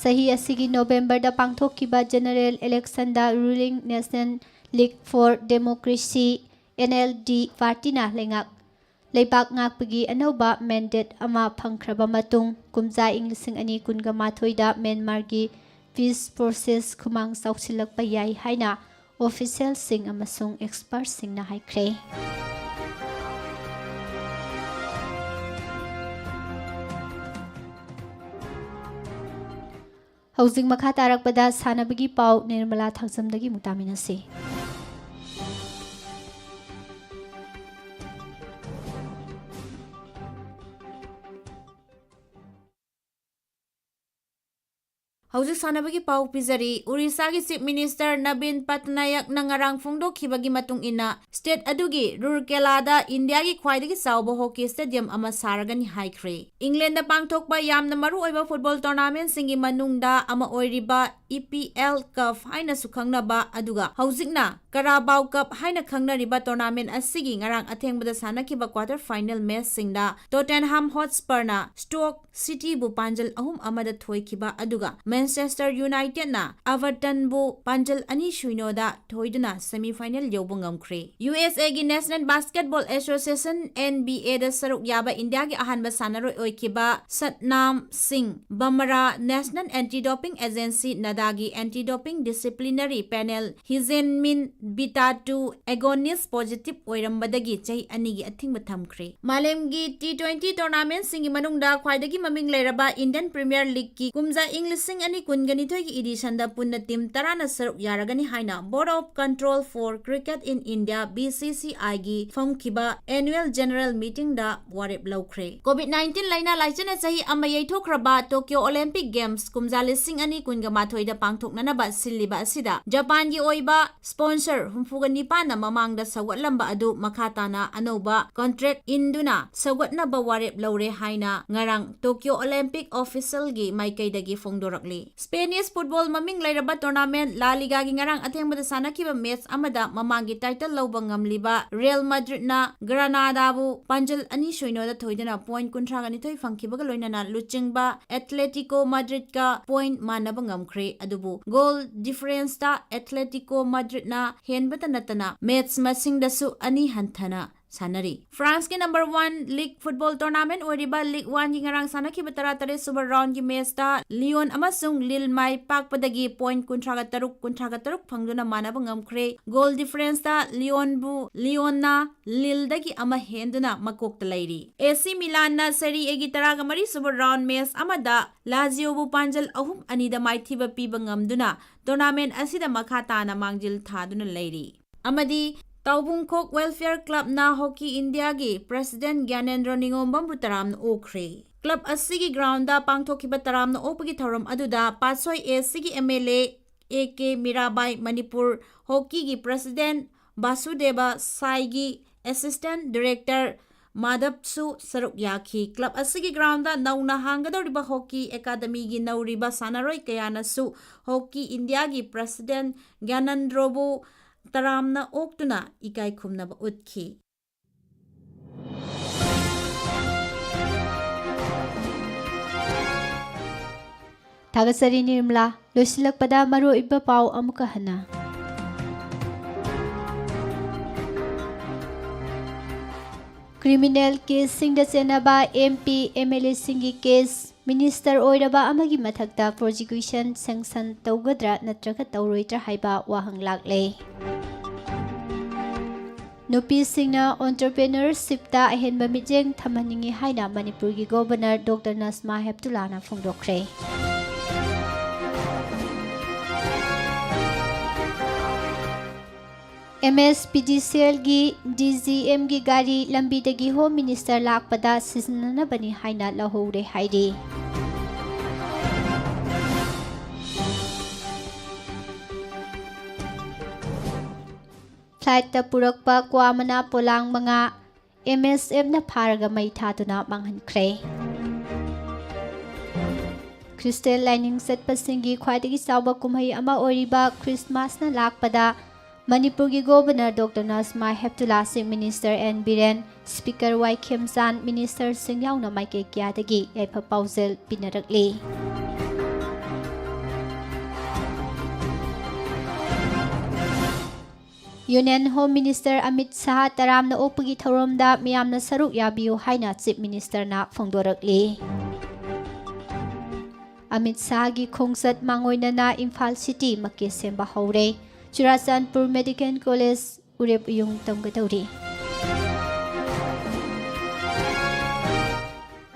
सही असिगी नवंबर दा पांगथोकिबा जनरल इलेक्शन दा ruling national league for democracy NLD पार्टीना लेबाक ngakpagi anauba mandate ama phangkhraba matung kumja ing 2019 da Myanmar gi peace process khumang sauchilakpa yai haina official sing amasung expert sing na haikre Housing makha tarakpada sanabagi pau Nirmala Thangsamdagi mutaminasi हौजिक सानबगी पाउ पिजरी उड़ीसा की चीफ मिनिस्टर नवीन पटनायक नंगरांग फोंदोखिबगी मतुंग इना स्टेट अदुगी रूरकेलादा इंडिया की ख्वाइदगी चाउबा हॉकी स्टेडियम अमा सारगनी हाइख्रे इंग्लैंड पांगथोकबा यामना मरु ओइबा फुटबॉल टूर्नामेंट सिंगी मनुंगदा अमा ओइरिबा EPL कप हाइना सुखंगनबा अदुगा हौजिकना कराबाउ कप हाइना खंगनरिबा टूर्नामेंट असिगी ngarang अथेंगबदा सानखिबा क्वार्टर फाइनल मैच सिंगदा टोटेनहम हॉटस्परना स्टोक सिटी बु पांजल अहुम अमदा थोइखिबा अदुगा मैनचेस्टर यूनाइटेड ना एवर्टन बु पांजल अनि शुइनोदा थोइदना सेमीफाइनल यौबा ngamkhre USA की नेशनल बास्केटबॉल एसोसिएशन NBA दा सरुक याबा इंडिया की अहानबा सानरोय ओइखिबा Satnam Singh Bamra national anti doping agency दागी एंटी डोपिंग डिसिप्लिनरी पैनल हिजेनमिन बीटा 2 एगोनिस्ट पॉजिटिव ओइरंबदगी चै अनिगी अथिंग थमख्रे मालेमगी T20 टूर्नामेंट सिंगी मनुंगदा ख्वाइदगी ममिंग लेरबा इंडियन प्रीमियर लीग की कुमजा इंग 2022 2022 ꯒꯤ ꯏꯗꯤꯁꯟꯗ ꯄꯨꯟꯅ ꯇꯤꯝ 10ꯅ ꯁꯔꯨꯛ ꯌꯥꯔꯒꯅꯤ ꯍꯥꯏꯅ board of control for cricket in India BCCI ꯒꯤ ꯐꯝꯈꯤꯕ ꯑꯦꯅꯨꯑꯦꯜ ꯖꯦꯅꯔꯦꯜ ꯃꯤꯇꯤꯡꯗ ꯋꯥꯔꯦꯞ ꯂꯧꯈ꯭ꯔꯦ꯫ ꯀꯣꯚꯤꯗ-19 ꯂꯩꯅꯥ ꯂꯥꯏꯆꯠꯅ ꯆꯍꯤ ꯑꯃ ꯌꯩꯊꯣꯛꯈ꯭ꯔꯕ ꯇꯣꯀꯤꯌꯣ ꯑꯣꯂꯦꯝꯄꯤꯛ ꯒꯦꯝꯁ ꯀꯨꯝꯖꯥ 2018ꯗ ꯄꯥꯡꯊꯣꯛꯅꯅꯕ ꯁꯤꯜꯂꯤꯕ ꯑꯁꯤꯗ ꯖꯄꯥꯟꯒꯤ ꯑꯣꯏꯕ ꯁ꯭ꯄꯣꯟꯁꯔ 69ꯅ ꯃꯃꯥꯡꯗ ꯁꯧꯒꯠꯂꯝꯕ ꯑꯗꯨ ꯃꯈꯥ ꯇꯥꯅ ꯑꯅꯧꯕ ꯀꯟꯇ꯭ꯔꯦꯛ ꯏꯟꯗꯨꯅ ꯁꯧꯒꯠꯅꯕ ꯋꯥꯔꯦꯞ ꯂꯧꯔꯦ ꯍꯥꯏꯅ ꯉꯔꯥꯡ ꯇꯣꯀꯤꯌꯣ ꯑꯣꯂꯦꯝꯄꯤꯛ ꯑꯣꯐꯤꯁꯤꯌꯦꯜꯒꯤ ꯃꯥꯏꯀꯩꯗꯒꯤ ꯐꯣꯡꯗꯣꯔꯛꯂꯤ꯫ ꯁ꯭ꯄꯦꯅꯤꯁ ꯐꯨꯠꯕꯣꯜ ꯃꯃꯤꯡ ꯂꯩꯔꯕ ꯇꯣꯔꯅꯥꯃꯦꯟꯠ ꯂꯥ ꯂꯤꯒꯥꯒꯤ ꯉꯔꯥꯡ ꯑꯊꯦꯡꯕꯗ ꯁꯥꯟꯅꯈꯤꯕ ꯃꯦꯆ ꯑꯃꯗ ꯃꯃꯥꯡꯒꯤ ꯇꯥꯏꯇꯜ ꯂꯧꯕ ꯉꯝꯂꯤꯕ ꯔꯤꯑꯦꯜ ꯃꯥꯗ꯭ꯔꯤꯗꯅ ꯒ꯭ꯔꯥꯅꯥꯗꯥꯕꯨ ꯄꯥꯟꯖꯜ 2-0ꯗ ꯊꯣꯏꯗꯨꯅ ꯄꯣꯏꯟꯠ 32 ꯐꯪꯈꯤꯕꯒ ꯂꯣꯏꯅꯅ ꯂꯨꯆꯤꯡꯕ ꯑꯦꯊ꯭ꯂꯦꯇꯤꯀꯣ ꯃꯥꯗ꯭ꯔꯤꯗꯀ ꯄꯣꯏꯟꯠ ꯃꯥꯟꯅꯕ ꯉꯝꯈ꯭ꯔꯦ꯫ ꯑꯗꯨꯕꯨ ꯒꯣꯜ ꯗꯤꯐꯔꯦꯟꯁꯇ ꯑꯦꯊ꯭ꯂꯦꯇꯤꯀꯣ ꯃꯥꯗ꯭ꯔꯤꯗꯅ ꯍꯦꯟꯕꯇ ꯅꯠꯇꯅ ꯃꯦꯆ ꯃꯁꯤꯡꯗꯁꯨ 2 ꯍꯟꯊꯅ ꯁꯥꯟꯅꯔꯤ꯫ ꯐ꯭ꯔꯥꯟꯁꯀꯤ ꯅꯝꯕꯔ 1 ꯂꯤꯒ ꯐꯨꯠꯕꯣꯜ ꯇꯣꯔꯅꯥꯃꯦꯟꯠ ꯑꯣꯏꯔꯤꯕ ꯂꯤꯒ 1ꯒꯤ ꯉꯔꯥꯡ ꯁꯥꯟꯅꯈꯤꯕ 38 ꯁꯨꯕ ꯔꯥꯎꯟꯗꯒꯤ ꯃꯦꯆꯇ ꯂꯤꯌꯣꯟ ꯑꯃꯁꯨꯡ ꯂꯤꯜ ꯃꯥꯏ ꯄꯥꯛꯄꯗꯒꯤ ꯄꯣꯏꯟꯠ 33 ꯐꯪꯗꯨꯅ ꯃꯥꯟꯅꯕ ꯉꯝꯈ꯭ꯔꯦ꯫ ꯒꯣꯜ ꯗꯤꯐꯔꯦꯟꯁꯇ ꯂꯤꯌꯣꯟꯅ ꯂꯤꯜꯗꯒꯤ ꯑꯃ ꯍꯦꯟꯗꯨꯅ ꯃꯀꯣꯛꯇ ꯂꯩꯔꯤ꯫ AC ꯃꯤꯂꯥꯟꯅ ꯁꯦꯔꯤ ꯑꯦꯒꯤ 13 ꯁꯨꯕ ꯔꯥꯎꯟꯗ ꯃꯦꯆ ꯑꯃꯗ ꯂꯥꯖꯤꯑꯣꯕꯨ ꯄꯥꯟꯖꯜ 3-2ꯗ ꯃꯥꯏꯊꯤꯕ ꯄꯤꯕ ꯉꯝꯗꯨꯅ ꯇꯣꯔꯅꯥꯃꯦꯟꯠ ꯑꯁꯤꯗ ꯃꯈꯥ ꯇꯥꯅ ꯃꯥꯡꯖꯤꯜ ꯊꯥꯗꯨꯅ ꯂꯩꯔꯤ꯫ ꯑꯃꯗꯤ ꯇꯥꯎꯕꯨꯡꯈꯣꯛ ꯋꯦꯜꯐꯤꯌꯔ ꯀ꯭ꯂꯕꯅ ꯍꯣꯀꯤ ꯏꯟꯗꯤꯌꯥꯒꯤ ꯄ꯭ꯔꯦꯁꯤꯗꯦꯟꯠ ꯒ꯭ꯌꯥꯅꯦꯟꯗ꯭ꯔ ꯅꯤꯉꯣꯝꯕꯝꯕꯨ ꯇꯔꯥꯝꯅ ꯑꯣꯛꯈ꯭ꯔꯦ꯫ ꯀ꯭ꯂꯕ ꯑꯁꯤꯒꯤ ꯒ꯭ꯔꯥꯎꯟꯗ ꯄꯥꯡꯊꯣꯛꯈꯤꯕ ꯇꯔꯥꯝꯅ ꯑꯣꯛꯄꯒꯤ ꯊꯧꯔꯝ ꯑꯗꯨꯗ ꯄꯥꯠꯁꯣꯏ AC ꯒꯤ MLA AK ꯃꯤꯔꯥꯕꯥꯏ, ꯃꯅꯤꯄꯨꯔ ꯍꯣꯀꯤꯒꯤ ꯄ꯭ꯔꯦꯁꯤꯗꯦꯟꯠ ꯕꯥꯁꯨꯗꯦꯕ ꯁꯥꯏꯒꯤ ꯑꯦꯁꯤꯁꯇꯦꯟꯠ ꯗꯤꯔꯦꯛꯇꯔ ꯃꯥꯙꯕꯁꯨ ꯁꯔꯨꯛ ꯌꯥꯈꯤ꯫ ꯀ꯭ꯂꯕ ꯑꯁꯤꯒꯤ ꯒ꯭ꯔꯥꯎꯟꯗ ꯅꯧꯅ ꯍꯥꯡꯒꯗꯧꯔꯤꯕ ꯍꯣꯀꯤ ꯑꯦꯀꯥꯗꯃꯤꯒꯤ ꯅꯧꯔꯤꯕ ꯁꯥꯟꯅꯔꯣꯏ ꯀꯌꯥꯅꯁꯨ ꯍꯣꯀꯤ ꯏꯟꯗꯤꯌꯥꯒꯤ ꯄ꯭ꯔꯦꯁꯤꯗꯦꯟꯠ ꯒ꯭ꯌꯥꯅꯦꯟꯗ꯭ꯔꯕꯨ ꯇꯔꯥꯝꯅ ꯑꯣꯛꯇꯨꯅ ꯏꯀꯥꯏ ꯈꯨꯝꯅꯕ ꯎꯠꯈꯤ꯫ ꯊꯥꯒꯠꯆꯔꯤ ꯅꯤꯔꯃꯂꯥ꯫ ꯂꯣꯏꯁꯤꯜꯂꯛꯄꯗ ꯃꯔꯨꯑꯣꯏꯕ ꯄꯥꯎ ꯑꯃꯨꯛꯀ ꯍꯟꯅ ꯀ꯭ꯔꯤꯃꯤꯅꯦꯜ ꯀꯦꯁꯁꯤꯡꯗ ꯆꯦꯟꯅꯕ MP MLAꯁꯤꯡꯒꯤ ꯀꯦꯁ ꯃꯤꯅꯤꯁꯇꯔ ꯑꯣꯏꯔꯕ ꯑꯃꯒꯤ ꯃꯊꯛꯇ ꯄ꯭ꯔꯣꯁꯤꯀ꯭ꯌꯨꯁꯟ ꯁꯦꯡꯁꯟ ꯇꯧꯒꯗ꯭ꯔꯥ ꯅꯠꯇ꯭ꯔꯒ ꯇꯧꯔꯣꯏꯗ꯭ꯔꯥ ꯍꯥꯏꯕ ꯋꯥꯍꯪ ꯂꯥꯛꯂꯦ꯫ ꯅꯨꯄꯤꯁꯤꯡꯅ ꯑꯣꯟꯇꯔꯄ꯭ꯔꯦꯅꯔꯁꯤꯞꯇ ꯑꯍꯦꯟꯕ ꯃꯤꯠꯌꯦꯡ ꯊꯝꯍꯟꯅꯤꯡꯉꯤ ꯍꯥꯏꯅ ꯃꯅꯤꯄꯨꯔꯒꯤ ꯒꯚꯔꯅꯔ ꯗꯣꯛꯇꯔ ꯅꯁꯃꯥ ꯍꯦꯞꯇꯨꯂꯥꯅ ꯐꯣꯡꯗꯣꯛꯈ꯭ꯔꯦ꯫ MSPDCLꯒꯤ DGMꯒꯤ ꯒꯥꯔꯤ ꯂꯝꯕꯤꯗꯒꯤ ꯍꯣꯝ ꯃꯤꯅꯤꯁꯇꯔ ꯂꯥꯛꯄꯗ ꯁꯤꯖꯤꯟꯅꯅꯕꯅꯤ ꯍꯥꯏꯅ ꯂꯧꯍꯧꯔꯦ ꯍꯥꯏꯔꯤ꯫ ꯐ꯭ꯂꯥꯏꯠꯇ ꯄꯨꯔꯛꯄ ꯀ꯭ꯋꯥ ꯃꯅꯥ ꯄꯣꯂꯥꯡ 5 MSFꯅ ꯐꯥꯔꯒ ꯃꯩ ꯊꯥꯗꯨꯅ ꯃꯥꯡꯍꯟꯈ꯭ꯔꯦ꯫ ꯈ꯭ꯔꯤꯁꯇꯦꯟ ꯂꯥꯏꯅꯤꯡ ꯆꯠꯄꯁꯤꯡꯒꯤ ꯈ꯭ꯋꯥꯏꯗꯒꯤ ꯆꯥꯎꯕ ꯀꯨꯝꯍꯩ ꯑꯃ ꯑꯣꯏꯔꯤꯕ ꯈ꯭ꯔꯤꯁꯃꯥꯁꯅ ꯂꯥꯛꯄꯗ ꯃꯅꯤꯄꯨꯔꯒꯤ governor doctor Najma Heptulla, chief minister N Biren, speaker Y Khemchand, ꯃꯤꯅꯤꯁꯇꯔꯁꯤꯡ ꯌꯥꯎꯅ ꯃꯥꯏꯀꯩ ꯀꯌꯥꯗꯒꯤ ꯌꯥꯏꯐ ꯄꯥꯎꯖꯦꯜ ꯄꯤꯅꯔꯛꯂꯤ꯫ Union home minister Amit Shah ꯇꯔꯥꯝꯅ ꯑꯣꯛꯄꯒꯤ ꯊꯧꯔꯝꯗ ꯃꯤꯌꯥꯝꯅ ꯁꯔꯨꯛ ꯌꯥꯕꯤꯌꯨ ꯍꯥꯏꯅ ꯆꯤꯐ ꯃꯤꯅꯤꯁꯇꯔꯅ ꯐꯣꯡꯗꯣꯔꯛꯂꯤ꯫ ꯑꯃꯤꯠ ꯁꯥꯍꯒꯤ ꯈꯣꯡꯆꯠ ꯃꯥꯡꯑꯣꯏꯅꯅ ꯏꯝꯐꯥꯜ ꯁꯤꯇꯤ ꯃꯀꯦ ꯁꯦꯝꯕ ꯍꯧꯔꯦ꯫ ꯆꯨꯔꯥꯆꯥꯟꯄꯨꯔ ꯃꯦꯗꯤꯀꯦꯜ ꯀꯣꯂꯦꯖ ꯎꯔꯦꯞ ꯎꯌꯨꯡ ꯇꯝꯒꯗꯧꯔꯤ꯫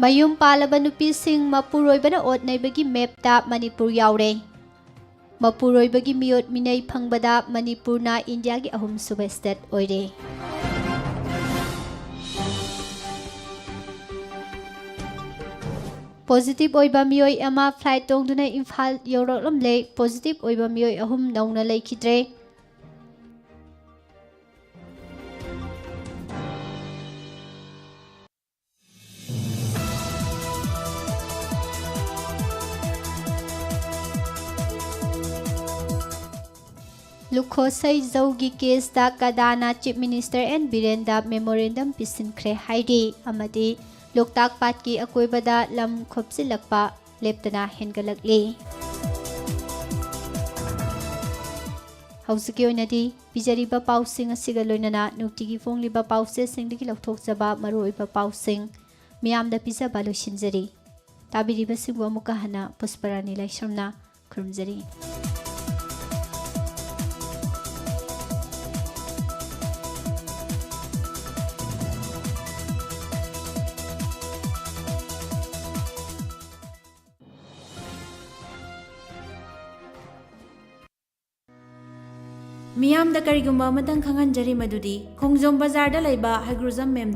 ꯃꯌꯨꯝ ꯄꯥꯜꯂꯕ ꯅꯨꯄꯤꯁꯤꯡ ꯃꯄꯨꯔꯣꯏꯕꯅ ꯑꯣꯠ ꯅꯩꯕꯒꯤ ꯃꯦꯞꯇ ꯃꯅꯤꯄꯨꯔ ꯌꯥꯎꯔꯦ꯫ ꯃꯄꯨꯔꯣꯏꯕꯒꯤ ꯃꯤꯑꯣꯠ ꯃꯤꯅꯩ ꯐꯪꯕꯗ ꯃꯅꯤꯄꯨꯔꯅ ꯏꯟꯗꯤꯌꯥꯒꯤ 3ꯁꯨꯕ ꯁ꯭ꯇꯦꯠ ꯑꯣꯏꯔꯦ꯫ ꯄꯣꯖꯤꯇꯤꯚ ꯑꯣꯏꯕ ꯃꯤꯑꯣꯏ ꯑꯃ ꯐ꯭ꯂꯥꯏꯠ ꯇꯣꯡꯗꯨꯅ ꯏꯝꯐꯥꯜ ꯌꯧꯔꯛꯂꯝꯂꯦ꯫ ꯄꯣꯖꯤꯇꯤꯚ ꯑꯣꯏꯕ ꯃꯤꯑꯣꯏ 3 ꯅꯧꯅ ꯂꯩꯈꯤꯗ꯭ꯔꯦ꯫ ꯂꯨꯈꯣꯁꯩ ꯖꯧꯒꯤ ꯀꯦꯁꯇ ꯀꯗꯥꯅ ꯆꯤꯐ ꯃꯤꯅꯤꯁꯇꯔ ꯑꯦꯟ ꯕꯤꯔꯦꯟꯗ ꯃꯦꯃꯣꯔꯦꯟꯗꯝ ꯄꯤꯁꯤꯟꯈ꯭ꯔꯦ ꯍꯥꯏꯔꯤ꯫ ꯑꯃꯗꯤ ꯂꯣꯛꯇꯥꯛ ꯄꯥꯠꯀꯤ ꯑꯀꯣꯏꯕꯗ ꯂꯝ ꯈꯣꯞꯆꯤꯜꯂꯛꯄ ꯂꯦꯞꯇꯅ ꯍꯦꯟꯒꯠꯂꯛꯂꯤ꯫ ꯍꯧꯖꯤꯛꯀꯤ ꯑꯣꯏꯅꯗꯤ ꯄꯤꯖꯔꯤꯕ ꯄꯥꯎꯁꯤꯡ ꯑꯁꯤꯒ ꯂꯣꯏꯅꯅ ꯅꯨꯡꯇꯤꯒꯤ ꯐꯣꯡꯂꯤꯕ ꯄꯥꯎꯆꯦꯁꯤꯡꯗꯒꯤ ꯂꯧꯊꯣꯛꯆꯕ ꯃꯔꯨꯑꯣꯏꯕ ꯄꯥꯎꯁꯤꯡ ꯃꯤꯌꯥꯝꯗ ꯄꯤꯖꯕ ꯂꯣꯏꯁꯤꯟꯖꯔꯤ꯫ ꯇꯥꯕꯤꯔꯤꯕꯁꯤꯡꯕꯨ ꯑꯃꯨꯛꯀ ꯍꯟꯅ ꯄꯨꯁꯄꯔꯥꯅꯤ ꯂꯥꯏꯁ꯭ꯔꯝꯅ ꯈꯨꯔꯨꯝꯖꯔꯤ꯫ ꯃꯤꯌꯥꯝꯗ ꯀꯔꯤꯒꯨꯝꯕ ꯑꯃꯇꯪ ꯈꯪꯍꯟꯖꯔꯤ ꯃꯗꯨꯗꯤ ꯈꯣꯡꯖꯣꯝ ꯕꯖꯥꯔꯗ ꯂꯩꯕ ꯍꯩꯒ꯭ꯔꯨꯖꯝ ꯃꯦꯝ